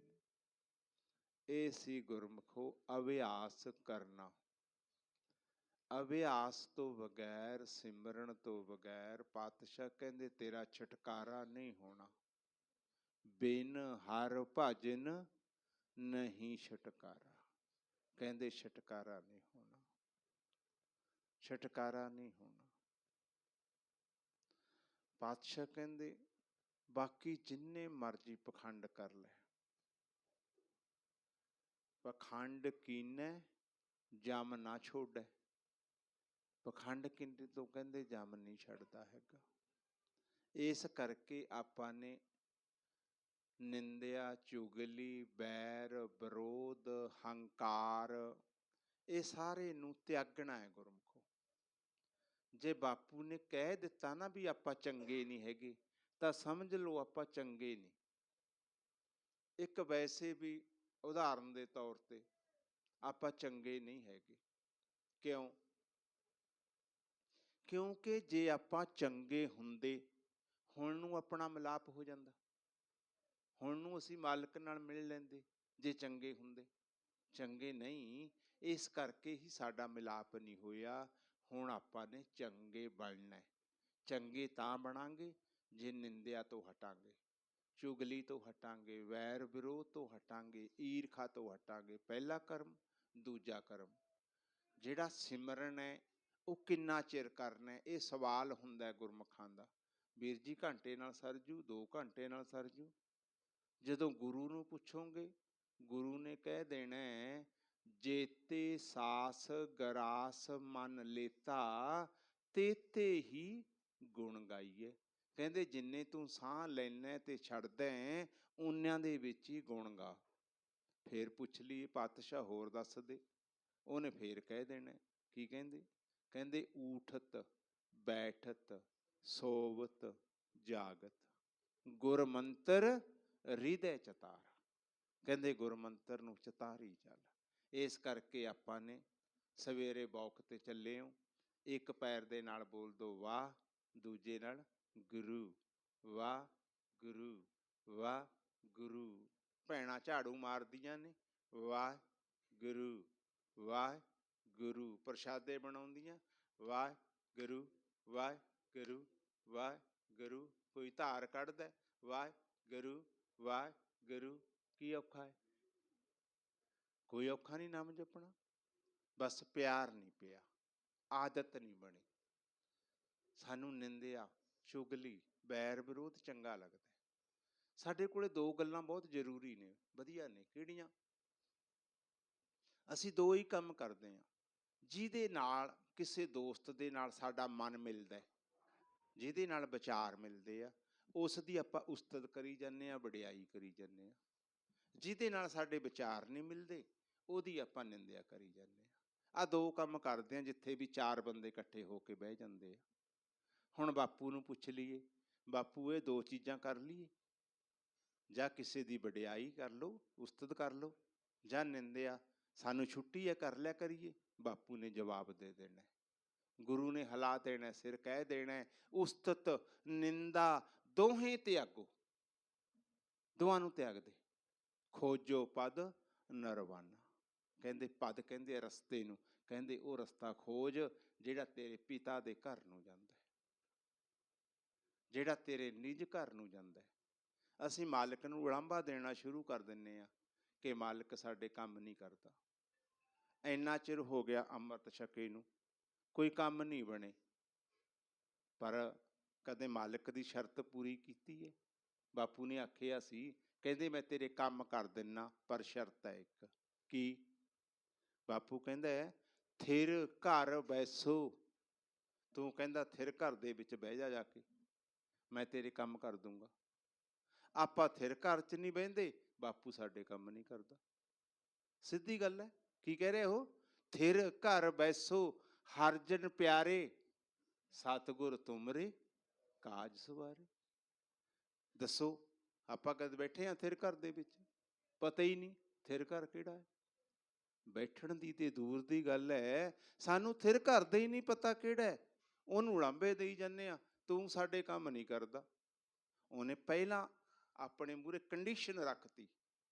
ਇਹ ਸੀ ਗੁਰਮੁਖੋ ਅਭਿਆਸ ਕਰਨਾ। ਅਭਿਆਸ ਤੋਂ ਬਗੈਰ, ਸਿਮਰਨ ਤੋਂ ਬਗੈਰ, ਪਾਤਸ਼ਾਹ ਕਹਿੰਦੇ ਤੇਰਾ ਛੁਟਕਾਰਾ ਨਹੀਂ ਹੋਣਾ। ਬਿਨ ਹਰਿ ਭਜਨ ਨਹੀਂ ਛੁਟਕਾਰਾ। ਕਹਿੰਦੇ ਛੁਟਕਾਰਾ ਨਹੀਂ ਹੋਣਾ, ਛੁਟਕਾਰਾ ਨਹੀਂ ਹੋਣਾ। ਪਾਤਸ਼ਾਹ ਕਹਿੰਦੇ ਬਾਕੀ ਜਿੰਨੇ ਮਰਜ਼ੀ ਪਖੰਡ ਕਰ ਲੈ, ਪਖੰਡ ਕੀਨੈ ਜਮ ਨਾ ਛੋੜੈ। ਪਖੰਡ ਕਿੰਨੇ ਤੋਂ ਕਹਿੰਦੇ ਜਮ ਨਹੀਂ ਛੱਡਦਾ ਹੈਗਾ। ਇਸ ਕਰਕੇ ਆਪਾਂ ਨੇ ਨਿੰਦਿਆ, ਚੁਗਲੀ, ਬੈਰ, ਵਿਰੋਧ, ਹੰਕਾਰ, ਇਹ ਸਾਰੇ ਨੂੰ ਤਿਆਗਣਾ ਹੈ ਗੁਰਮੁਖੋ। ਜੇ ਬਾਪੂ ਨੇ ਕਹਿ ਦਿੱਤਾ ਨਾ ਵੀ ਆਪਾਂ ਚੰਗੇ ਨਹੀਂ ਹੈਗੇ, ਤਾਂ ਸਮਝ ਲਓ ਆਪਾਂ ਚੰਗੇ ਨਹੀਂ। ਇੱਕ ਵੈਸੇ ਵੀ ਉਦਾਹਰਨ ਦੇ ਤੌਰ ਤੇ ਆਪਾਂ ਚੰਗੇ ਨਹੀਂ ਹੈਗੇ। ਕਿਉਂ? ਕਿਉਂਕਿ ਜੇ ਆਪਾਂ ਚੰਗੇ ਹੁੰਦੇ, ਹੁਣ ਨੂੰ ਆਪਣਾ ਮਿਲਾਪ ਹੋ ਜਾਂਦਾ, ਹੁਣ ਨੂੰ ਅਸੀਂ ਮਾਲਕ ਨਾਲ ਮਿਲ ਲੈਂਦੇ ਜੇ ਚੰਗੇ ਹੁੰਦੇ। ਚੰਗੇ ਨਹੀਂ, ਇਸ ਕਰਕੇ ਹੀ ਸਾਡਾ ਮਿਲਾਪ ਨਹੀਂ ਹੋਇਆ। ਹੁਣ ਆਪਾਂ ਨੇ ਚੰਗੇ ਬਣਨਾ। ਚੰਗੇ ਤਾਂ ਬਣਾਂਗੇ ਜੇ ਨਿੰਦਿਆ ਤੋਂ ਹਟਾਂਗੇ, ਚੁਗਲੀ ਤੋਂ ਹਟਾਂਗੇ, ਵੈਰ ਵਿਰੋਧ ਤੋਂ ਹਟਾਂਗੇ, ਈਰਖਾ ਤੋਂ ਹਟਾਂਗੇ। ਪਹਿਲਾ ਕਰਮ। ਦੂਜਾ ਕਰਮ ਜਿਹੜਾ ਸਿਮਰਨ ਹੈ, ਉਹ ਕਿੰਨਾ ਚਿਰ ਕਰਨਾ? ਇਹ ਸਵਾਲ ਹੁੰਦਾ ਗੁਰਮੁਖਾਂ ਦਾ। ਵੀਰ ਜੀ ਘੰਟੇ ਨਾਲ ਸਰ ਜੂ, 2 ਘੰਟੇ ਨਾਲ ਸਰ ਜੂ। ਜਦੋਂ ਗੁਰੂ ਨੂੰ ਪੁੱਛੋਗੇ, ਗੁਰੂ ਨੇ ਕਹਿ ਦੇਣਾ, ਜੇਤੇ ਸਾਸ ਗਰਾਸ ਮਨ ਲੇਤਾ, ਤੇਤੇ ਹੀ ਗੁਣ ਗਾਈਏ। ਕਹਿੰਦੇ ਜਿੰਨੇ ਤੂੰ ਸਾਹ ਲੈਣਾ ਤੇ ਛੱਡਦਾ, ਉਨਿਆਂ ਦੇ ਵਿੱਚ ਹੀ ਗੁਣ ਗਾ। ਫੇਰ ਪੁੱਛ ਲਈ ਪਾਤਸ਼ਾਹ ਹੋਰ ਦੱਸ ਦੇ, ਉਹਨੇ ਫੇਰ ਕਹਿ ਦੇਣਾ। ਕੀ ਕਹਿੰਦੇ? ਕਹਿੰਦੇ ਊਠਤ ਬੈਠਤ ਸੋਵਤ ਜਾਗਤ, ਗੁਰਮੰਤਰ ਹਿਰਦੈ ਚਤਾਰ। ਕਹਿੰਦੇ ਗੁਰਮੰਤਰ ਨੂੰ ਚਤਾਰੀ ਚੱਲ। ਇਸ ਕਰਕੇ ਆਪਾਂ ਨੇ ਸਵੇਰੇ ਵੌਕ ਤੇ ਚੱਲੇ ਹੋ, ਇੱਕ ਪੈਰ ਦੇ ਨਾਲ ਬੋਲ ਦੋ ਵਾਹ, ਦੂਜੇ ਨਾਲ ਗੁਰੂ। ਵਾਹ ਗੁਰੂ, ਵਾਹ ਗੁਰੂ। ਭੈਣਾਂ ਝਾੜੂ ਮਾਰਦੀਆਂ ਨੇ, ਵਾਹ ਗੁਰੂ, ਵਾਹ ਗੁਰੂ। ਪ੍ਰਸ਼ਾਦੇ ਬਣਾਉਂਦੀਆਂ, ਵਾਹ ਗੁਰੂ, ਵਾਹ ਗੁਰੂ, ਵਾਹ ਗੁਰੂ। ਕੋਈ ਧਾਰ ਕੱਢਦਾ, ਵਾਹ ਗੁਰੂ, ਵਾਹ ਗੁਰੂ। ਕੀ ਔਖਾ ਹੈ? ਕੋਈ ਔਖਾ ਨਹੀਂ ਨਾਮ ਜਪਣਾ। ਬਸ ਪਿਆਰ ਨਹੀਂ ਪਿਆ, ਆਦਤ ਨਹੀਂ ਬਣੀ। ਸਾਨੂੰ ਨਿੰਦਿਆ, ਚੁਗਲੀ, ਬੈਰ ਵਿਰੋਧ ਚੰਗਾ ਲੱਗਦਾ। ਸਾਡੇ ਕੋਲੇ 2 ਗੱਲਾਂ ਬਹੁਤ ਜ਼ਰੂਰੀ ਨੇ, ਵਧੀਆ ਨੇ। ਕਿਹੜੀਆਂ? ਅਸੀਂ ਦੋ ਹੀ ਕੰਮ ਕਰਦੇ ਹਾਂ, ਜਿਹਦੇ ਨਾਲ ਕਿਸੇ ਦੋਸਤ ਦੇ ਨਾਲ ਸਾਡਾ ਮਨ ਮਿਲਦਾ, ਜਿਹਦੇ ਨਾਲ ਵਿਚਾਰ ਮਿਲਦੇ ਆ, ਉਸ ਦੀ ਆਪਾਂ ਉਸਤਤ ਕਰੀ ਜਾਂਦੇ ਹਾਂ, ਵਡਿਆਈ ਕਰੀ ਜਾਂਦੇ ਹਾਂ। ਜਿਹਦੇ ਨਾਲ ਸਾਡੇ ਵਿਚਾਰ ਨਹੀਂ ਮਿਲਦੇ, ਉਹਦੀ ਆਪਾਂ ਨਿੰਦਿਆ ਕਰੀ ਜਾਂਦੇ ਹਾਂ। ਆਹ ਦੋ ਕੰਮ ਕਰਦੇ ਹਾਂ ਜਿੱਥੇ ਵੀ ਚਾਰ ਬੰਦੇ ਇਕੱਠੇ ਹੋ ਕੇ ਬਹਿ ਜਾਂਦੇ ਆ। ਹੁਣ ਬਾਪੂ ਨੂੰ ਪੁੱਛ ਲਈਏ, ਬਾਪੂ ਇਹ ਦੋ ਚੀਜ਼ਾਂ ਕਰ ਲਈਏ, ਜਾਂ ਕਿਸੇ ਦੀ ਵਡਿਆਈ ਕਰ ਲਓ, ਉਸਤਤ ਕਰ ਲਓ, ਜਾਂ ਨਿੰਦਿਆ, ਸਾਨੂੰ ਛੁੱਟੀ ਹੈ ਕਰ ਲਿਆ ਕਰੀਏ। ਬਾਪੂ ਨੇ ਜਵਾਬ ਦੇ ਦੇਣਾ, ਗੁਰੂ ਨੇ ਹਿਲਾ ਦੇਣਾ, ਸਿਰ ਕਹਿ ਦੇਣਾ, ਉਸਤਤ ਨਿੰਦਾ ਦੋਹੇ ਤਿਆਗੋ, ਦੋਵਾਂ ਨੂੰ ਤਿਆਗ ਦੇ। ਖੋਜੋ ਪਦ ਨਰਵਾਨਾ, ਕਹਿੰਦੇ ਪਦ ਕਹਿੰਦੇ ਰਸਤੇ ਨੂੰ, ਕਹਿੰਦੇ ਉਹ ਰਸਤਾ ਖੋਜ ਜਿਹੜਾ ਤੇਰੇ ਪਿਤਾ ਦੇ ਘਰ ਨੂੰ ਜਾਂਦਾ, ਜਿਹੜਾ ਤੇਰੇ ਨਿੱਜ ਘਰ ਨੂੰ ਜਾਂਦਾ। ਅਸੀਂ ਮਾਲਕ ਨੂੰ ਉਲਾਂਭਾ ਦੇਣਾ ਸ਼ੁਰੂ ਕਰ ਦਿੰਦੇ ਹਾਂ ਕਿ ਮਾਲਕ ਸਾਡੇ ਕੰਮ ਨਹੀਂ ਕਰਦਾ। ਇੰਨਾ ਚਿਰ ਹੋ ਗਿਆ ਅੰਮ੍ਰਿਤ ਛਕੇ ਨੂੰ, ਕੋਈ ਕੰਮ ਨਹੀਂ ਬਣੇ, ਪਰ ਕਦੇ ਮਾਲਕ ਦੀ ਸ਼ਰਤ ਪੂਰੀ ਕੀਤੀ ਹੈ? ਬਾਪੂ ਨੇ ਆਖਿਆ ਸੀ, ਕਹਿੰਦੇ ਮੈਂ ਤੇਰੇ ਕੰਮ ਕਰ ਦਿੰਦਾ, ਪਰ ਸ਼ਰਤ ਹੈ ਇੱਕ। ਕੀ? ਬਾਪੂ ਕਹਿੰਦਾ ਥਿਰ ਘਰ ਬੈਸੋ, ਤੂੰ ਕਹਿੰਦਾ ਥਿਰ ਘਰ ਦੇ ਵਿੱਚ ਬਹਿ ਜਾ, ਜਾ ਕੇ ਮੈਂ ਤੇਰੇ ਕੰਮ ਕਰ ਦੂੰਗਾ। ਆਪਾਂ ਥਿਰ ਘਰ 'ਚ ਨਹੀਂ ਬਹਿੰਦੇ, ਬਾਪੂ ਸਾਡੇ ਕੰਮ ਨਹੀਂ ਕਰਦਾ। ਸਿੱਧੀ ਗੱਲ ਹੈ। ਕੀ ਕਹਿ ਰਹੇ ਹੋ? ਥਿਰ ਘਰ ਬੈਸੋ ਹਰ ਜਨ ਪਿਆਰੇ, ਸਤਿਗੁਰ ਤੁਮਰੇ ਕਾਜ ਸਵਾਰੇ। ਦੱਸੋ ਆਪਾਂ ਕਦ ਬੈਠੇ ਹਾਂ ਥਿਰ ਘਰ ਦੇ ਵਿੱਚ? ਪਤਾ ਹੀ ਨਹੀਂ ਥਿਰ ਘਰ ਕਿਹੜਾ ਹੈ। ਬੈਠਣ ਦੀ ਤੇ ਦੂਰ ਦੀ ਗੱਲ ਹੈ, ਸਾਨੂੰ ਥਿਰ ਘਰ ਦਾ ਹੀ ਨਹੀਂ ਪਤਾ ਕਿਹੜਾ ਹੈ। ਉਹਨੂੰ ਉਲਾਂਭੇ ਦੇਈ ਜਾਂਦੇ ਆ, ਤੂੰ ਸਾਡੇ ਕੰਮ ਨਹੀਂ ਕਰਦਾ। ਉਹਨੇ ਪਹਿਲਾਂ ਆਪਣੇ ਮੂਹਰੇ ਕੰਡੀਸ਼ਨ ਰੱਖਤੀ,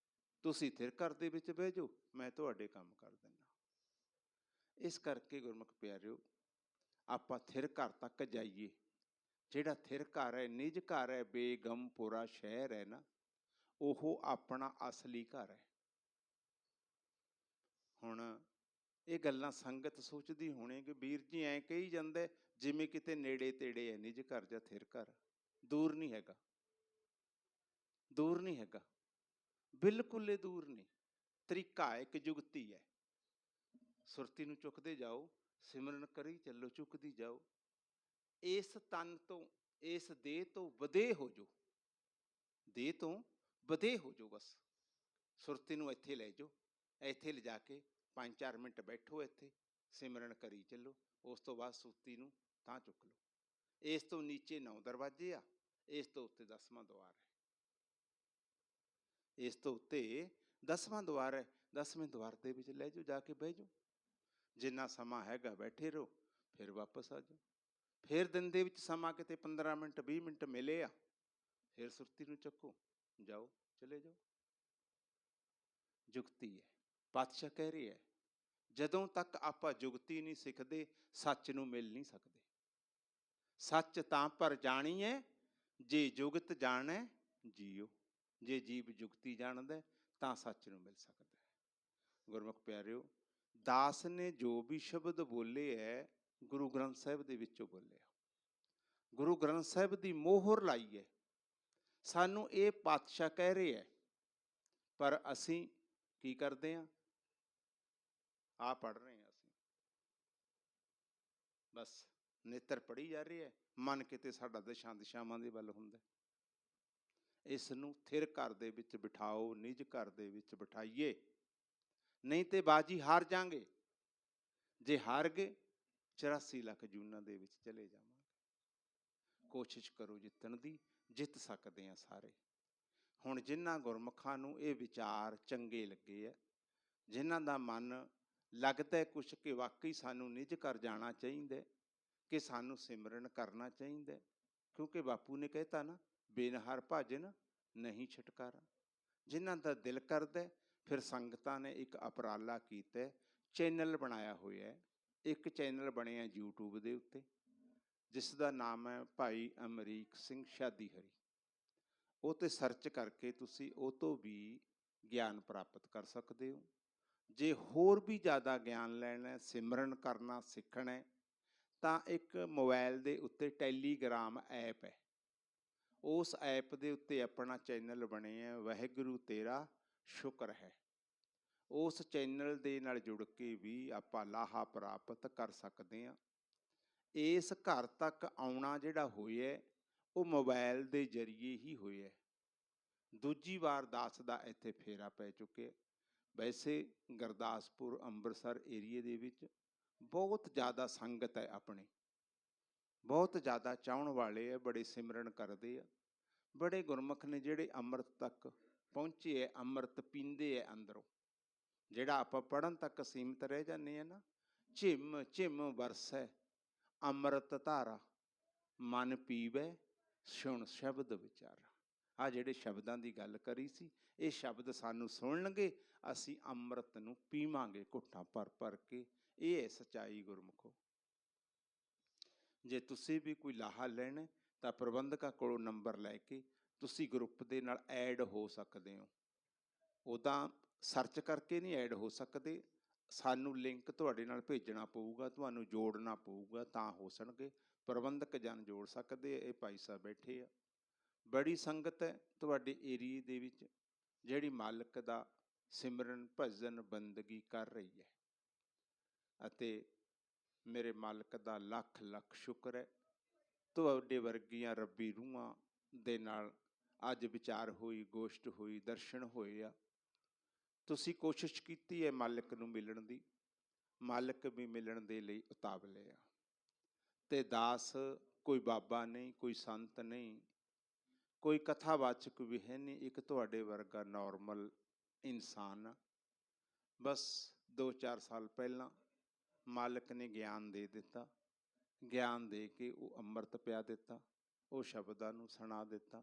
ਤੁਸੀਂ ਥਿਰ ਘਰ ਦੇ ਵਿੱਚ ਬਹਿ ਜਾਓ, ਮੈਂ ਤੁਹਾਡੇ ਕੰਮ ਕਰ ਦਿੰਦਾ। ਇਸ ਕਰਕੇ ਗੁਰਮੁਖ ਪਿਆਰਿਓ, ਆਪਾਂ ਥਿਰ ਘਰ ਤੱਕ ਜਾਈਏ। ਜਿਹੜਾ ਥਿਰ ਘਰ ਹੈ, ਨਿੱਜ ਘਰ ਹੈ, ਬੇਗਮਪੁਰਾ ਸ਼ਹਿਰ ਹੈ ਨਾ, ਉਹ ਆਪਣਾ ਅਸਲੀ ਘਰ ਹੈ। ਹੁਣ ਇਹ ਗੱਲਾਂ ਸੰਗਤ ਸੋਚਦੀ ਹੋਣੀ ਕਿ ਵੀਰ ਜੀ ਐਂ ਕਹੀ ਜਾਂਦੇ ਜਿਵੇਂ ਕਿਤੇ ਨੇੜੇ ਤੇੜੇ ਹੈ ਨਿੱਜ ਘਰ ਜਾਂ ਥਿਰ ਘਰ। ਦੂਰ ਨਹੀਂ ਹੈਗਾ, ਦੂਰ ਨਹੀਂ ਹੈਗਾ, ਬਿਲਕੁਲ ਇਹ ਦੂਰ ਨਹੀਂ। ਤਰੀਕਾ ਇੱਕ ਜੁਗਤੀ ਹੈ। ਸੁਰਤੀ ਨੂੰ ਚੁੱਕਦੇ ਜਾਓ, ਸਿਮਰਨ ਕਰੀ ਚੱਲੋ, ਚੁੱਕਦੀ ਜਾਓ। ਇਸ ਤਨ ਤੋਂ, ਇਸ ਦੇਹ ਤੋਂ ਵਧੇ ਹੋ ਜਾਓ, ਦੇਹ ਤੋਂ ਵਧੇ ਹੋ ਜਾਓ। ਬਸ ਸੁਰਤੀ ਨੂੰ ਇੱਥੇ ਲੈ ਜਾਓ, ਇੱਥੇ ਲਿਜਾ ਕੇ 5-4 ਮਿੰਟ ਬੈਠੋ, ਇੱਥੇ ਸਿਮਰਨ ਕਰੀ ਚੱਲੋ। ਉਸ ਤੋਂ ਬਾਅਦ ਸੁਰਤੀ ਨੂੰ ਤਾਂ ਚੁੱਕ ਲਓ। ਇਸ ਤੋਂ ਨੀਚੇ 9 ਦਰਵਾਜ਼ੇ ਆ, ਇਸ ਤੋਂ ਉੱਤੇ 10ਵਾਂ ਦੁਆਰ ਹੈ। ਇਸ ਤੋਂ ਉੱਤੇ 10ਵਾਂ ਦੁਆਰ ਹੈ। 10ਵੇਂ ਦੁਆਰ ਦੇ ਵਿੱਚ ਲੈ ਜਾਓ, ਜਾ ਕੇ ਬਹਿ ਜਾਓ। ਜਿੰਨਾ ਸਮਾਂ ਹੈਗਾ ਬੈਠੇ ਰਹੋ, ਫਿਰ ਵਾਪਸ ਆ ਜਾਓ। ਫਿਰ ਦਿਨ ਦੇ ਵਿੱਚ ਸਮਾਂ ਕਿਤੇ 15 ਮਿੰਟ 20 ਮਿੰਟ ਮਿਲੇ ਆ, ਫਿਰ ਸੁਰਤੀ ਨੂੰ ਚੱਕੋ, ਜਾਓ, ਚਲੇ ਜਾਓ। ਜੁਗਤੀ ਹੈ। ਪਾਤਸ਼ਾਹ ਕਹਿ ਰਹੇ ਹੈ, ਜਦੋਂ ਤੱਕ ਆਪਾਂ ਜੁਗਤੀ ਨਹੀਂ ਸਿੱਖਦੇ, ਸੱਚ ਨੂੰ ਮਿਲ ਨਹੀਂ ਸਕਦੇ। ਸੱਚ ਤਾਂ ਪਰ ਜਾਣੀਏ, ਜੇ ਜੁਗਤ ਜਾਣੈ ਜੀਓ। ਜੇ ਜੀਵ ਜੁਗਤੀ ਜਾਣਦਾ ਤਾਂ ਸੱਚ ਨੂੰ ਮਿਲ ਸਕਦਾ ਹੈ। ਗੁਰਮੁਖ ਪਿਆਰਿਓ, ਦਾਸ ਨੇ ਜੋ ਵੀ ਸ਼ਬਦ ਬੋਲੇ ਹੈ, ਗੁਰੂ ਗ੍ਰੰਥ ਸਾਹਿਬ ਦੇ ਵਿੱਚੋਂ ਬੋਲਿਆ। ਗੁਰੂ ਗ੍ਰੰਥ ਸਾਹਿਬ ਦੀ ਮੋਹਰ ਲਾਈ ਹੈ। ਸਾਨੂੰ ਇਹ ਪਾਤਸ਼ਾਹ ਕਹਿ ਰਹੇ ਹੈ, ਪਰ ਅਸੀਂ ਕੀ ਕਰਦੇ ਹਾਂ? ਆਹ ਪੜ੍ਹ ਰਹੇ ਹਾਂ ਅਸੀਂ, ਬਸ ਨੇਤਰ ਪੜ੍ਹੀ ਜਾ ਰਹੇ ਹੈ, ਮਨ ਕਿਤੇ ਸਾਡਾ ਦਿਸ਼ਾਵਾਂ ਦੇ ਵੱਲ ਹੁੰਦਾ। ਇਸ ਨੂੰ ਥਿਰ ਘਰ ਦੇ ਵਿੱਚ ਬਿਠਾਓ, ਨਿੱਜ ਘਰ ਦੇ ਵਿੱਚ ਬਿਠਾਈਏ, ਨਹੀਂ ਤੇ ਬਾਜੀ ਹਾਰ ਜਾਵਾਂਗੇ। ਜੇ ਹਾਰ ਗਏ 84 ਲੱਖ ਜੂਨਾਂ ਦੇ ਵਿੱਚ ਚਲੇ ਜਾਵਾਂਗੇ। ਕੋਸ਼ਿਸ਼ ਕਰੋ ਜਿੱਤਣ ਦੀ, ਜਿੱਤ ਸਕਦੇ ਹਾਂ ਸਾਰੇ। ਹੁਣ ਜਿਨ੍ਹਾਂ ਗੁਰਮੁਖਾਂ ਨੂੰ ਇਹ ਵਿਚਾਰ ਚੰਗੇ ਲੱਗੇ ਆ, ਜਿਨ੍ਹਾਂ ਦਾ ਮਨ ਲੱਗਦਾ ਕੁਛ ਕਿ ਵਾਕਈ ਸਾਨੂੰ ਨਿੱਜ ਘਰ ਜਾਣਾ ਚਾਹੀਦਾ, ਕਿ ਸਾਨੂੰ ਸਿਮਰਨ ਕਰਨਾ ਚਾਹੀਦਾ, ਕਿਉਂਕਿ ਬਾਪੂ ਨੇ ਕਹਿਤਾ ਨਾ, ਬਿਨ ਹਰਿ ਭਜਨ ਨਹੀਂ ਛੁਟਕਾਰਾ। ਜਿਨ੍ਹਾਂ ਦਾ ਦਿਲ ਕਰਦਾ, ਫਿਰ ਸੰਗਤਾਂ ਨੇ ਇੱਕ ਉਪਰਾਲਾ ਕੀਤਾ, ਚੈਨਲ ਬਣਾਇਆ ਹੋਇਆ। ਇੱਕ ਚੈਨਲ ਬਣਿਆ YouTube ਦੇ ਉੱਤੇ, ਜਿਸ ਦਾ ਨਾਮ ਹੈ ਭਾਈ ਅਮਰੀਕ ਸਿੰਘ ਸ਼ਾਦੀ ਹਰੀ। ਉਹ 'ਤੇ ਸਰਚ ਕਰਕੇ ਤੁਸੀਂ ਉਹ ਤੋਂ ਵੀ ਗਿਆਨ ਪ੍ਰਾਪਤ ਕਰ ਸਕਦੇ ਹੋ। ਜੇ ਹੋਰ ਵੀ ਜ਼ਿਆਦਾ ਗਿਆਨ ਲੈਣਾ, ਸਿਮਰਨ ਕਰਨਾ ਸਿੱਖਣਾ, ਤਾਂ ਇੱਕ ਮੋਬਾਈਲ ਦੇ ਉੱਤੇ ਟੈਲੀਗ੍ਰਾਮ ਐਪ ਹੈ। ਉਸ ਐਪ ਦੇ ਉੱਤੇ ਆਪਣਾ ਚੈਨਲ ਬਣੇ ਹੈ, ਵਾਹਿਗੁਰੂ ਤੇਰਾ ਸ਼ੁਕਰ ਹੈ। ਉਸ ਚੈਨਲ ਦੇ ਨਾਲ ਜੁੜ ਕੇ ਵੀ ਆਪਾਂ ਲਾਹਾ ਪ੍ਰਾਪਤ ਕਰ ਸਕਦੇ ਹਾਂ। ਇਸ ਘਰ ਤੱਕ ਆਉਣਾ ਜਿਹੜਾ ਹੋਇਆ ਉਹ ਮੋਬਾਈਲ ਦੇ ਜ਼ਰੀਏ ਹੀ ਹੋਇਆ। ਦੂਜੀ ਵਾਰ ਦਾਸ ਦਾ ਇੱਥੇ ਫੇਰਾ ਪੈ ਚੁੱਕਿਆ। ਵੈਸੇ ਗੁਰਦਾਸਪੁਰ ਅੰਮ੍ਰਿਤਸਰ ਏਰੀਏ ਦੇ ਵਿੱਚ ਬਹੁਤ ਜ਼ਿਆਦਾ ਸੰਗਤ ਹੈ ਆਪਣੀ, ਬਹੁਤ ਜ਼ਿਆਦਾ ਚਾਹਣ ਵਾਲੇ ਆ, ਬੜੇ ਸਿਮਰਨ ਕਰਦੇ ਆ, ਬੜੇ ਗੁਰਮੁਖ ਨੇ ਜਿਹੜੇ ਅੰਮ੍ਰਿਤ ਤੱਕ ਪਹੁੰਚੇ ਹੈ, ਅੰਮ੍ਰਿਤ ਪੀਂਦੇ ਹੈ ਅੰਦਰੋਂ। ਜਿਹੜਾ ਆਪਾਂ ਪੜ੍ਹਨ ਤੱਕ ਸੀਮਤ ਰਹਿ ਜਾਂਦੇ ਆ ਨਾ, ਝਿਮ ਝਿਮ ਵਰਸੈ ਅੰਮ੍ਰਿਤ ਧਾਰਾ, ਮਨ ਪੀਵੈ ਸੁਣ ਸ਼ਬਦ ਵਿਚਾਰਾ। ਆ ਜਿਹੜੇ ਸ਼ਬਦਾਂ ਦੀ ਗੱਲ ਕਰੀ ਸੀ, ਇਹ ਸ਼ਬਦ ਸਾਨੂੰ ਸੁਣਨਗੇ, ਅਸੀਂ ਅੰਮ੍ਰਿਤ ਨੂੰ ਪੀਵਾਂਗੇ ਘੁੱਟਾਂ ਭਰ ਭਰ ਕੇ। ਇਹ ਹੈ ਸੱਚਾਈ ਗੁਰਮੁਖੋ। ਜੇ ਤੁਸੀਂ ਵੀ ਕੋਈ ਲਾਹਾ ਲੈਣਾ ਤਾਂ ਪ੍ਰਬੰਧਕਾਂ ਕੋਲੋਂ ਨੰਬਰ ਲੈ ਕੇ ਤੁਸੀਂ ਗਰੁੱਪ ਦੇ ਨਾਲ ਐਡ ਹੋ ਸਕਦੇ ਹੋ। ਉੱਦਾਂ ਸਰਚ ਕਰਕੇ ਨਹੀਂ ਐਡ ਹੋ ਸਕਦੇ, ਸਾਨੂੰ ਲਿੰਕ ਤੁਹਾਡੇ ਨਾਲ ਭੇਜਣਾ ਪਊਗਾ, ਤੁਹਾਨੂੰ ਜੋੜਨਾ ਪਊਗਾ ਤਾਂ ਹੋ ਸਕਣਗੇ। ਪ੍ਰਬੰਧਕ ਜਨ ਜੋੜ ਸਕਦੇ, ਇਹ ਭਾਈ ਸਾਹਿਬ ਬੈਠੇ ਆ। ਬੜੀ ਸੰਗਤ ਹੈ ਤੁਹਾਡੇ ਏਰੀਏ ਦੇ ਵਿੱਚ ਜਿਹੜੀ ਮਾਲਕ ਦਾ ਸਿਮਰਨ ਭਜਨ ਬੰਦਗੀ ਕਰ ਰਹੀ ਹੈ, ਅਤੇ ਮੇਰੇ ਮਾਲਕ ਦਾ ਲੱਖ ਲੱਖ ਸ਼ੁਕਰ ਹੈ। ਤੁਹਾਡੇ ਵਰਗੀਆਂ ਰੱਬੀ ਰੂਹਾਂ ਦੇ ਨਾਲ ਅੱਜ ਵਿਚਾਰ ਹੋਈ, ਗੋਸ਼ਟ ਹੋਈ, ਦਰਸ਼ਨ ਹੋਏ ਆ। ਤੁਸੀਂ ਕੋਸ਼ਿਸ਼ ਕੀਤੀ ਹੈ ਮਾਲਕ ਨੂੰ ਮਿਲਣ ਦੀ, ਮਾਲਕ ਵੀ ਮਿਲਣ ਦੇ ਲਈ ਉਤਾਵਲੇ ਆ। ਤੇ ਦਾਸ ਕੋਈ ਬਾਬਾ ਨਹੀਂ, ਕੋਈ ਸੰਤ ਨਹੀਂ, ਕੋਈ ਕਥਾਵਾਚਕ ਵੀ ਹੈ ਨਹੀਂ, ਇੱਕ ਤੁਹਾਡੇ ਵਰਗਾ ਨੋਰਮਲ ਇਨਸਾਨ ਆ। ਬਸ 2-4 ਸਾਲ ਪਹਿਲਾਂ ਮਾਲਕ ਨੇ ਗਿਆਨ ਦੇ ਦਿੱਤਾ, ਗਿਆਨ ਦੇ ਕੇ ਉਹ ਅੰਮ੍ਰਿਤ ਪਿਆ ਦਿੱਤਾ, ਉਹ ਸ਼ਬਦਾਂ ਨੂੰ ਸੁਣਾ ਦਿੱਤਾ।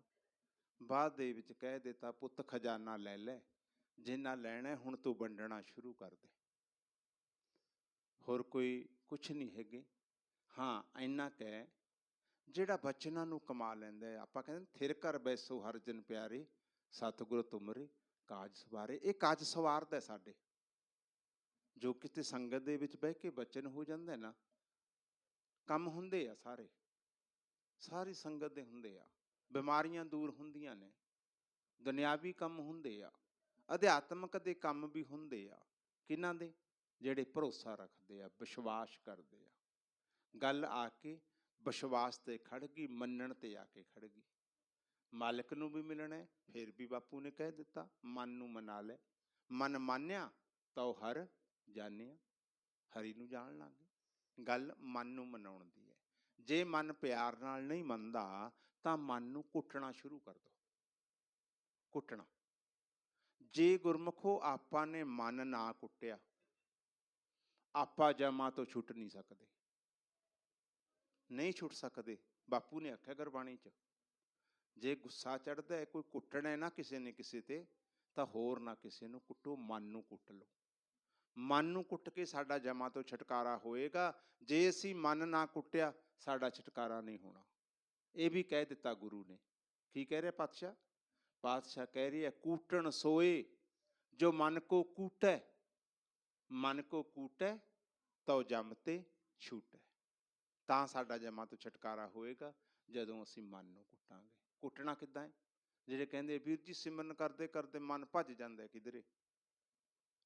ਬਾਅਦ ਦੇ ਵਿੱਚ ਕਹਿ ਦਿੱਤਾ, ਪੁੱਤ ਖਜ਼ਾਨਾ ਲੈ ਲੈ, ਜਿੰਨਾ ਲੈਣਾ ਹੁਣ ਤੂੰ ਵੰਡਣਾ ਸ਼ੁਰੂ ਕਰ ਦੇ। ਹੋਰ ਕੋਈ ਕੁਛ ਨਹੀਂ ਹੈਗੇ। ਹਾਂ ਇੰਨਾ ਕਹਿ, ਜਿਹੜਾ ਬਚਨਾਂ ਨੂੰ ਕਮਾ ਲੈਂਦਾ, ਆਪਾਂ ਕਹਿੰਦੇ ਥਿਰ ਕਰ ਬੈਸੋ ਹਰ ਜਨ ਪਿਆਰੇ, ਸਤਿਗੁਰ ਤੁਮਰੇ ਕਾਜ ਸਵਾਰੇ। ਇਹ ਕਾਜ ਸਵਾਰਦਾ ਸਾਡੇ। ਜੋ ਕਿਤੇ ਸੰਗਤ ਦੇ ਵਿੱਚ ਬਹਿ ਕੇ ਬਚਨ ਹੋ ਜਾਂਦਾ ਨਾ, ਕੰਮ ਹੁੰਦੇ ਆ ਸਾਰੇ, ਸਾਰੀ ਸੰਗਤ ਦੇ ਹੁੰਦੇ ਆ। ਬਿਮਾਰੀਆਂ ਦੂਰ ਹੁੰਦੀਆਂ ਨੇ, ਦੁਨਿਆਵੀ ਕੰਮ ਹੁੰਦੇ ਆ, ਅਧਿਆਤਮਕ ਦੇ ਕੰਮ ਵੀ ਹੁੰਦੇ ਆ। ਕਿਹਨਾਂ ਦੇ? ਜਿਹੜੇ ਭਰੋਸਾ ਰੱਖਦੇ ਆ, ਵਿਸ਼ਵਾਸ ਕਰਦੇ ਆ। ਗੱਲ ਆ ਕੇ ਵਿਸ਼ਵਾਸ ਤੇ ਖੜ ਗਈ, ਮੰਨਣ ਤੇ ਆ ਕੇ ਖੜ ਗਈ। ਮਾਲਕ ਨੂੰ ਵੀ ਮਿਲਣਾ, ਫਿਰ ਵੀ ਬਾਪੂ ਨੇ ਕਹਿ ਦਿੱਤਾ ਮਨ ਨੂੰ ਮਨਾ ਲੈ। ਮਨ ਮਾਨਿਆ ਤਾਂ ਉਹ ਹਰ ਜਾਣਿਆ, ਹਰੀ ਨੂੰ ਜਾਣ ਲੱਗ ਗਏ। ਗੱਲ ਮਨ ਨੂੰ ਮਨਾਉਣ ਦੀ ਹੈ। ਜੇ ਮਨ ਪਿਆਰ ਨਾਲ ਨਹੀਂ ਮੰਨਦਾ ਤਾਂ ਮਨ ਨੂੰ ਕੁੱਟਣਾ ਸ਼ੁਰੂ ਕਰ ਦਿਓ, ਕੁੱਟਣਾ। ਜੇ ਗੁਰਮੁਖੋ ਆਪਾਂ ਨੇ ਮਨ ਨਾ ਕੁੱਟਿਆ, ਆਪਾਂ ਜਮਾਂ ਤੋਂ ਛੁੱਟ ਨਹੀਂ ਸਕਦੇ, ਨਹੀਂ ਛੁੱਟ ਸਕਦੇ। ਬਾਪੂ ਨੇ ਆਖਿਆ ਗੁਰਬਾਣੀ 'ਚ, ਜੇ ਗੁੱਸਾ ਚੜ੍ਹਦਾ ਹੈ, ਕੋਈ ਕੁੱਟਣਾ ਨਾ ਕਿਸੇ ਨੇ ਕਿਸੇ ਤੇ, ਤਾਂ ਹੋਰ ਨਾ ਕਿਸੇ ਨੂੰ ਕੁੱਟੋ, ਮਨ ਨੂੰ ਕੁੱਟ ਲਓ। ਮਨ ਨੂੰ ਕੁੱਟ ਕੇ ਸਾਡਾ ਜਮਾਂ ਤੋਂ ਛੁਟਕਾਰਾ ਹੋਏਗਾ। ਜੇ ਅਸੀਂ ਮਨ ਨਾ ਕੁੱਟਿਆ, ਸਾਡਾ ਛੁਟਕਾਰਾ ਨਹੀਂ ਹੋਣਾ। ਇਹ ਵੀ ਕਹਿ ਦਿੱਤਾ ਗੁਰੂ ਨੇ। ਕੀ ਕਹਿ ਰਿਹਾ ਪਾਤਸ਼ਾਹ? ਪਾਤਸ਼ਾਹ ਕਹਿ ਰਿਹਾ, ਕੂਟਣ ਸੋਏ ਜੋ ਮਨ ਕੋ ਕੂਟੈ, ਮਨ ਕੋ ਕੂਟੈ ਤਉ ਜਮ ਤੇ ਛੂਟੈ। ਤਾਂ ਸਾਡਾ ਜਮਾਂ ਤੋਂ ਛੁਟਕਾਰਾ ਹੋਏਗਾ ਜਦੋਂ ਅਸੀਂ ਮਨ ਨੂੰ ਕੁੱਟਾਂਗੇ। ਕੁੱਟਣਾ ਕਿੱਦਾਂ ਹੈ? ਜਿਹੜੇ ਕਹਿੰਦੇ ਵੀਰ ਜੀ ਸਿਮਰਨ ਕਰਦੇ ਕਰਦੇ ਮਨ ਭੱਜ ਜਾਂਦਾ ਕਿਧਰੇ,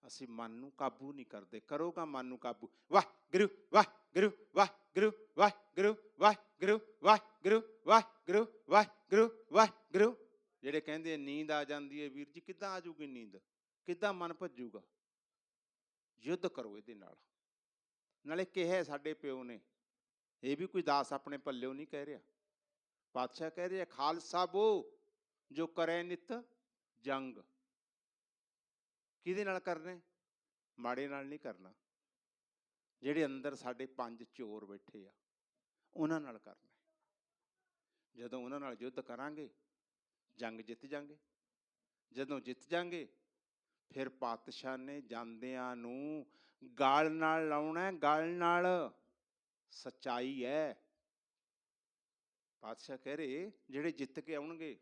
ਅਸੀਂ ਮਨ ਨੂੰ ਕਾਬੂ ਨਹੀਂ ਕਰਦੇ। ਕਰੋਗਾ ਮਨ ਨੂੰ ਕਾਬੂ, ਵਾਹਿਗੁਰੂ ਵਾਹਿਗੁਰੂ ਵਾਹਿਗੁਰੂ ਵਾਹਿਗੁਰੂ ਵਾਹਿਗੁਰੂ ਵਾਹਿਗੁਰੂ ਵਾਹਿਗੁਰੂ ਵਾਹਿਗੁਰੂ ਵਾਹਿਗੁਰੂ। ਜਿਹੜੇ ਕਹਿੰਦੇ ਨੀਂਦ ਆ ਜਾਂਦੀ ਹੈ, ਵੀਰ ਜੀ ਕਿੱਦਾਂ ਆ ਜਾਊਗੀ ਨੀਂਦ, ਕਿੱਦਾਂ ਮਨ ਭੱਜੂਗਾ? ਯੁੱਧ ਕਰੋ ਇਹਦੇ ਨਾਲ। ਨਾਲੇ ਕਿਹਾ ਸਾਡੇ ਪਿਓ ਨੇ, ਇਹ ਵੀ ਕੋਈ ਦਾਸ ਆਪਣੇ ਪੱਲਿਓ ਨਹੀਂ ਕਹਿ ਰਿਹਾ। ਪਾਤਸ਼ਾਹ ਕਹਿ ਰਿਹਾ, ਖਾਲਸਾ ਬੋ ਜੋ ਕਰੇ ਨਿਤ ਜੰਗ। ਕਿਹਦੇ ਨਾਲ ਕਰਨਾ? ਮਾੜੇ ਨਾਲ ਨਹੀਂ ਕਰਨਾ। ਜਿਹੜੇ ਅੰਦਰ ਸਾਡੇ 5 ਚੋਰ ਬੈਠੇ ਆ, ਉਹਨਾਂ ਨਾਲ ਕਰਨਾ। ਜਦੋਂ ਉਹਨਾਂ ਨਾਲ ਯੁੱਧ ਕਰਾਂਗੇ, ਜੰਗ ਜਿੱਤ ਜਾਂਗੇ। ਜਦੋਂ ਜਿੱਤ ਜਾਂਗੇ, ਫਿਰ ਪਾਤਸ਼ਾਹ ਨੇ ਜਾਂਦਿਆਂ ਨੂੰ ਗਲ ਨਾਲ ਲਾਉਣਾ, ਗਲ ਨਾਲ। ਸੱਚਾਈ ਹੈ। ਪਾਤਸ਼ਾਹ ਕਹਿ ਰਹੇ, ਜਿਹੜੇ ਜਿੱਤ ਕੇ ਆਉਣਗੇ,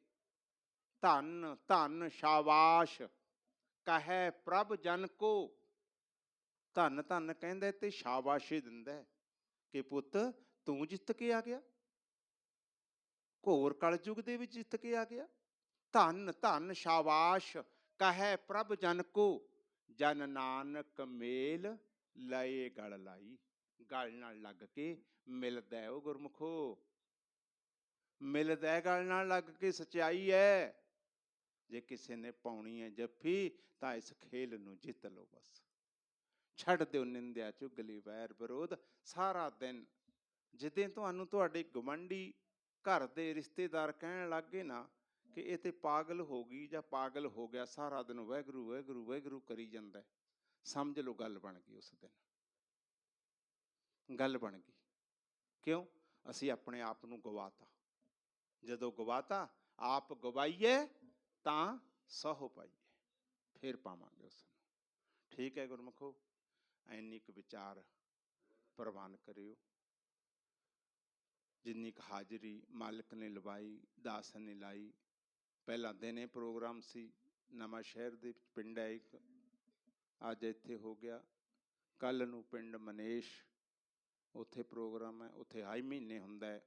ਧੰਨ ਧੰਨ ਸ਼ਾਬਾਸ਼ ਕਹੈ ਪ੍ਰਭ ਜਨ ਕੋ। ਧੰਨ ਧੰਨ ਕਹਿੰਦਾ ਤੇ ਸ਼ਾਬਾਸ਼ੀ ਦਿੰਦਾ ਕਿ ਪੁੱਤ ਤੂੰ ਜਿੱਤ ਕੇ ਆ ਗਿਆ, ਘੋਰ ਕਲਯੁਗ ਦੇ ਵਿੱਚ ਜਿੱਤ ਕੇ ਆ ਗਿਆ। ਧੰਨ ਧੰਨ ਸ਼ਾਬਾਸ਼ ਕਹੈ ਪ੍ਰਭ ਜਨ ਕੋ, ਜਨ ਨਾਨਕ ਮੇਲ ਲਏ ਗਲ ਲਾਈ। ਗਲ ਨਾਲ ਲੱਗ ਕੇ ਮਿਲਦਾ ਉਹ ਗੁਰਮੁਖੋ, ਮਿਲਦਾ ਗਲ ਨਾਲ ਲੱਗ ਕੇ, ਸਚਾਈ ਹੈ। ਜੇ ਕਿਸੇ ਨੇ ਪਾਉਣੀ ਹੈ ਜੱਫੀ ਤਾਂ ਇਸ ਖੇਲ ਨੂੰ ਜਿੱਤ ਲਓ ਬਸ। ਛੱਡ ਦਿਓ ਨਿੰਦਿਆ ਚੁਗਲੀ ਵੈਰ ਵਿਰੋਧ। ਸਾਰਾ ਦਿਨ ਜਿੱਦਾਂ ਤੁਹਾਨੂੰ ਤੁਹਾਡੇ ਗੁਆਂਢੀ ਘਰ ਦੇ ਰਿਸ਼ਤੇਦਾਰ ਕਹਿਣ ਲੱਗ ਗਏ ਨਾ ਕਿ ਇਹ ਤੇ ਪਾਗਲ ਹੋ ਗਈ ਜਾਂ ਪਾਗਲ ਹੋ ਗਿਆ, ਸਾਰਾ ਦਿਨ ਵਾਹਿਗੁਰੂ ਵਾਹਿਗੁਰੂ ਵਾਹਿਗੁਰੂ ਕਰੀ ਜਾਂਦਾ, ਸਮਝ ਲਓ ਗੱਲ ਬਣ ਗਈ। ਉਸ ਦਿਨ ਗੱਲ ਬਣ ਗਈ। ਕਿਉਂ? ਅਸੀਂ ਆਪਣੇ ਆਪ ਨੂੰ ਗਵਾਤਾ। ਜਦੋਂ ਗਵਾਤਾ, ਆਪ ਗਵਾਈਏ ਤਾਂ ਸਹੁ ਪਾਈਏ, ਫਿਰ ਪਾਵਾਂਗੇ ਉਸ ਨੂੰ। ਠੀਕ ਹੈ ਗੁਰਮੁਖੋ, ਇੰਨੀ ਕੁ ਵਿਚਾਰ ਪ੍ਰਵਾਨ ਕਰਿਓ। ਜਿੰਨੀ ਕੁ ਹਾਜ਼ਰੀ ਮਾਲਕ ਨੇ ਲਵਾਈ, ਦਾਸ ਨੇ ਲਾਈ। ਪਹਿਲਾਂ ਦਿਨੇ ਪ੍ਰੋਗਰਾਮ ਸੀ, ਨਵਾਂ ਸ਼ਹਿਰ ਦੇ ਵਿੱਚ ਪਿੰਡ ਹੈ ਇੱਕ, ਅੱਜ ਇੱਥੇ ਹੋ ਗਿਆ। ਕੱਲ੍ਹ ਨੂੰ ਪਿੰਡ ਮਨੇਸ਼, ਉੱਥੇ ਪ੍ਰੋਗਰਾਮ ਹੈ। ਉੱਥੇ ਹਰ ਮਹੀਨੇ ਹੁੰਦਾ ਹੈ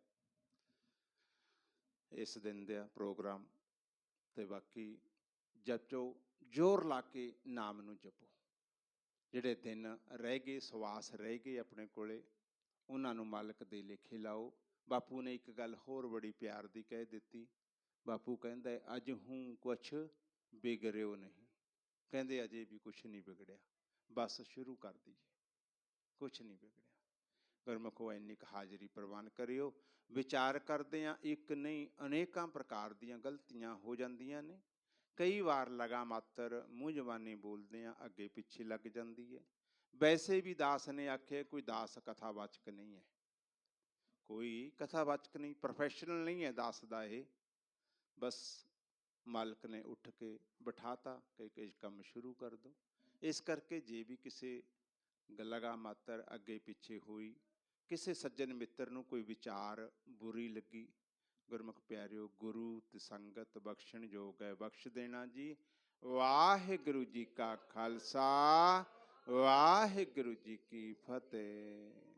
ਇਸ ਦਿਨ ਦਾ ਪ੍ਰੋਗਰਾਮ। ਅਤੇ ਬਾਕੀ ਜਪੋ, ਜ਼ੋਰ ਲਾ ਕੇ ਨਾਮ ਨੂੰ ਜਪੋ। ਜਿਹੜੇ ਦਿਨ ਰਹਿ ਗਏ, ਸਵਾਸ ਰਹਿ ਗਏ ਆਪਣੇ ਕੋਲੇ, ਉਹਨਾਂ ਨੂੰ ਮਾਲਕ ਦੇ ਲੇਖੇ ਲਾਓ। ਬਾਪੂ ਨੇ ਇੱਕ ਗੱਲ ਹੋਰ ਬੜੀ ਪਿਆਰ ਦੀ ਕਹਿ ਦਿੱਤੀ। ਬਾਪੂ ਕਹਿੰਦਾ ਅੱਜ ਹੂੰ ਕੁਛ ਵਿਗੜਿਓ ਨਹੀਂ। ਕਹਿੰਦੇ ਅਜੇ ਵੀ ਕੁਛ ਨਹੀਂ ਵਿਗੜਿਆ, ਬਸ ਸ਼ੁਰੂ ਕਰ ਦਈਏ, ਕੁਛ ਨਹੀਂ ਵਿਗੜਿਆ। ਗੁਰਮੁਖੋ ਇੰਨੀ ਕੁ ਹਾਜ਼ਰੀ ਪ੍ਰਵਾਨ ਕਰਿਓ। ਵਿਚਾਰ ਕਰਦੇ ਹਾਂ, ਇੱਕ ਨਹੀਂ ਅਨੇਕਾਂ ਪ੍ਰਕਾਰ ਦੀਆਂ ਗਲਤੀਆਂ ਹੋ ਜਾਂਦੀਆਂ ਨੇ। ਕਈ ਵਾਰ ਲਗਾ ਮਾਤਰ ਮੂੰਹ ਜ਼ਬਾਨੀ ਬੋਲਦੇ ਹਾਂ, ਅੱਗੇ ਪਿੱਛੇ ਲੱਗ ਜਾਂਦੀ ਹੈ। ਵੈਸੇ ਵੀ ਦਾਸ ਨੇ ਆਖਿਆ ਕੋਈ ਦਾਸ ਕਥਾਵਾਚਕ ਨਹੀਂ ਹੈ, ਕੋਈ ਕਥਾਵਾਚਕ ਨਹੀਂ, ਪ੍ਰੋਫੈਸ਼ਨਲ ਨਹੀਂ ਹੈ ਦਾਸ ਦਾ ਇਹ। ਬਸ ਮਾਲਕ ਨੇ ਉੱਠ ਕੇ ਬਿਠਾਤਾ ਕਿ ਕੰਮ ਸ਼ੁਰੂ ਕਰ ਦਿਓ। ਇਸ ਕਰਕੇ ਜੇ ਵੀ ਕਿਸੇ ਲਗਾ ਮਾਤਰ ਅੱਗੇ ਪਿੱਛੇ ਹੋਈ, ਕਿਸੇ ਸੱਜਣ ਮਿੱਤਰ ਨੂੰ ਕੋਈ ਵਿਚਾਰ ਬੁਰੀ ਲੱਗੀ, ਗੁਰਮੁਖ ਪਿਆਰਿਓ, ਗੁਰੂ ਤੇ ਸੰਗਤ ਬਖਸ਼ਣ ਯੋਗ ਹੈ, ਬਖਸ਼ ਦੇਣਾ ਜੀ। ਵਾਹਿਗੁਰੂ ਜੀ ਕਾ ਖਾਲਸਾ, ਵਾਹਿਗੁਰੂ ਜੀ ਕੀ ਫਤਿਹ।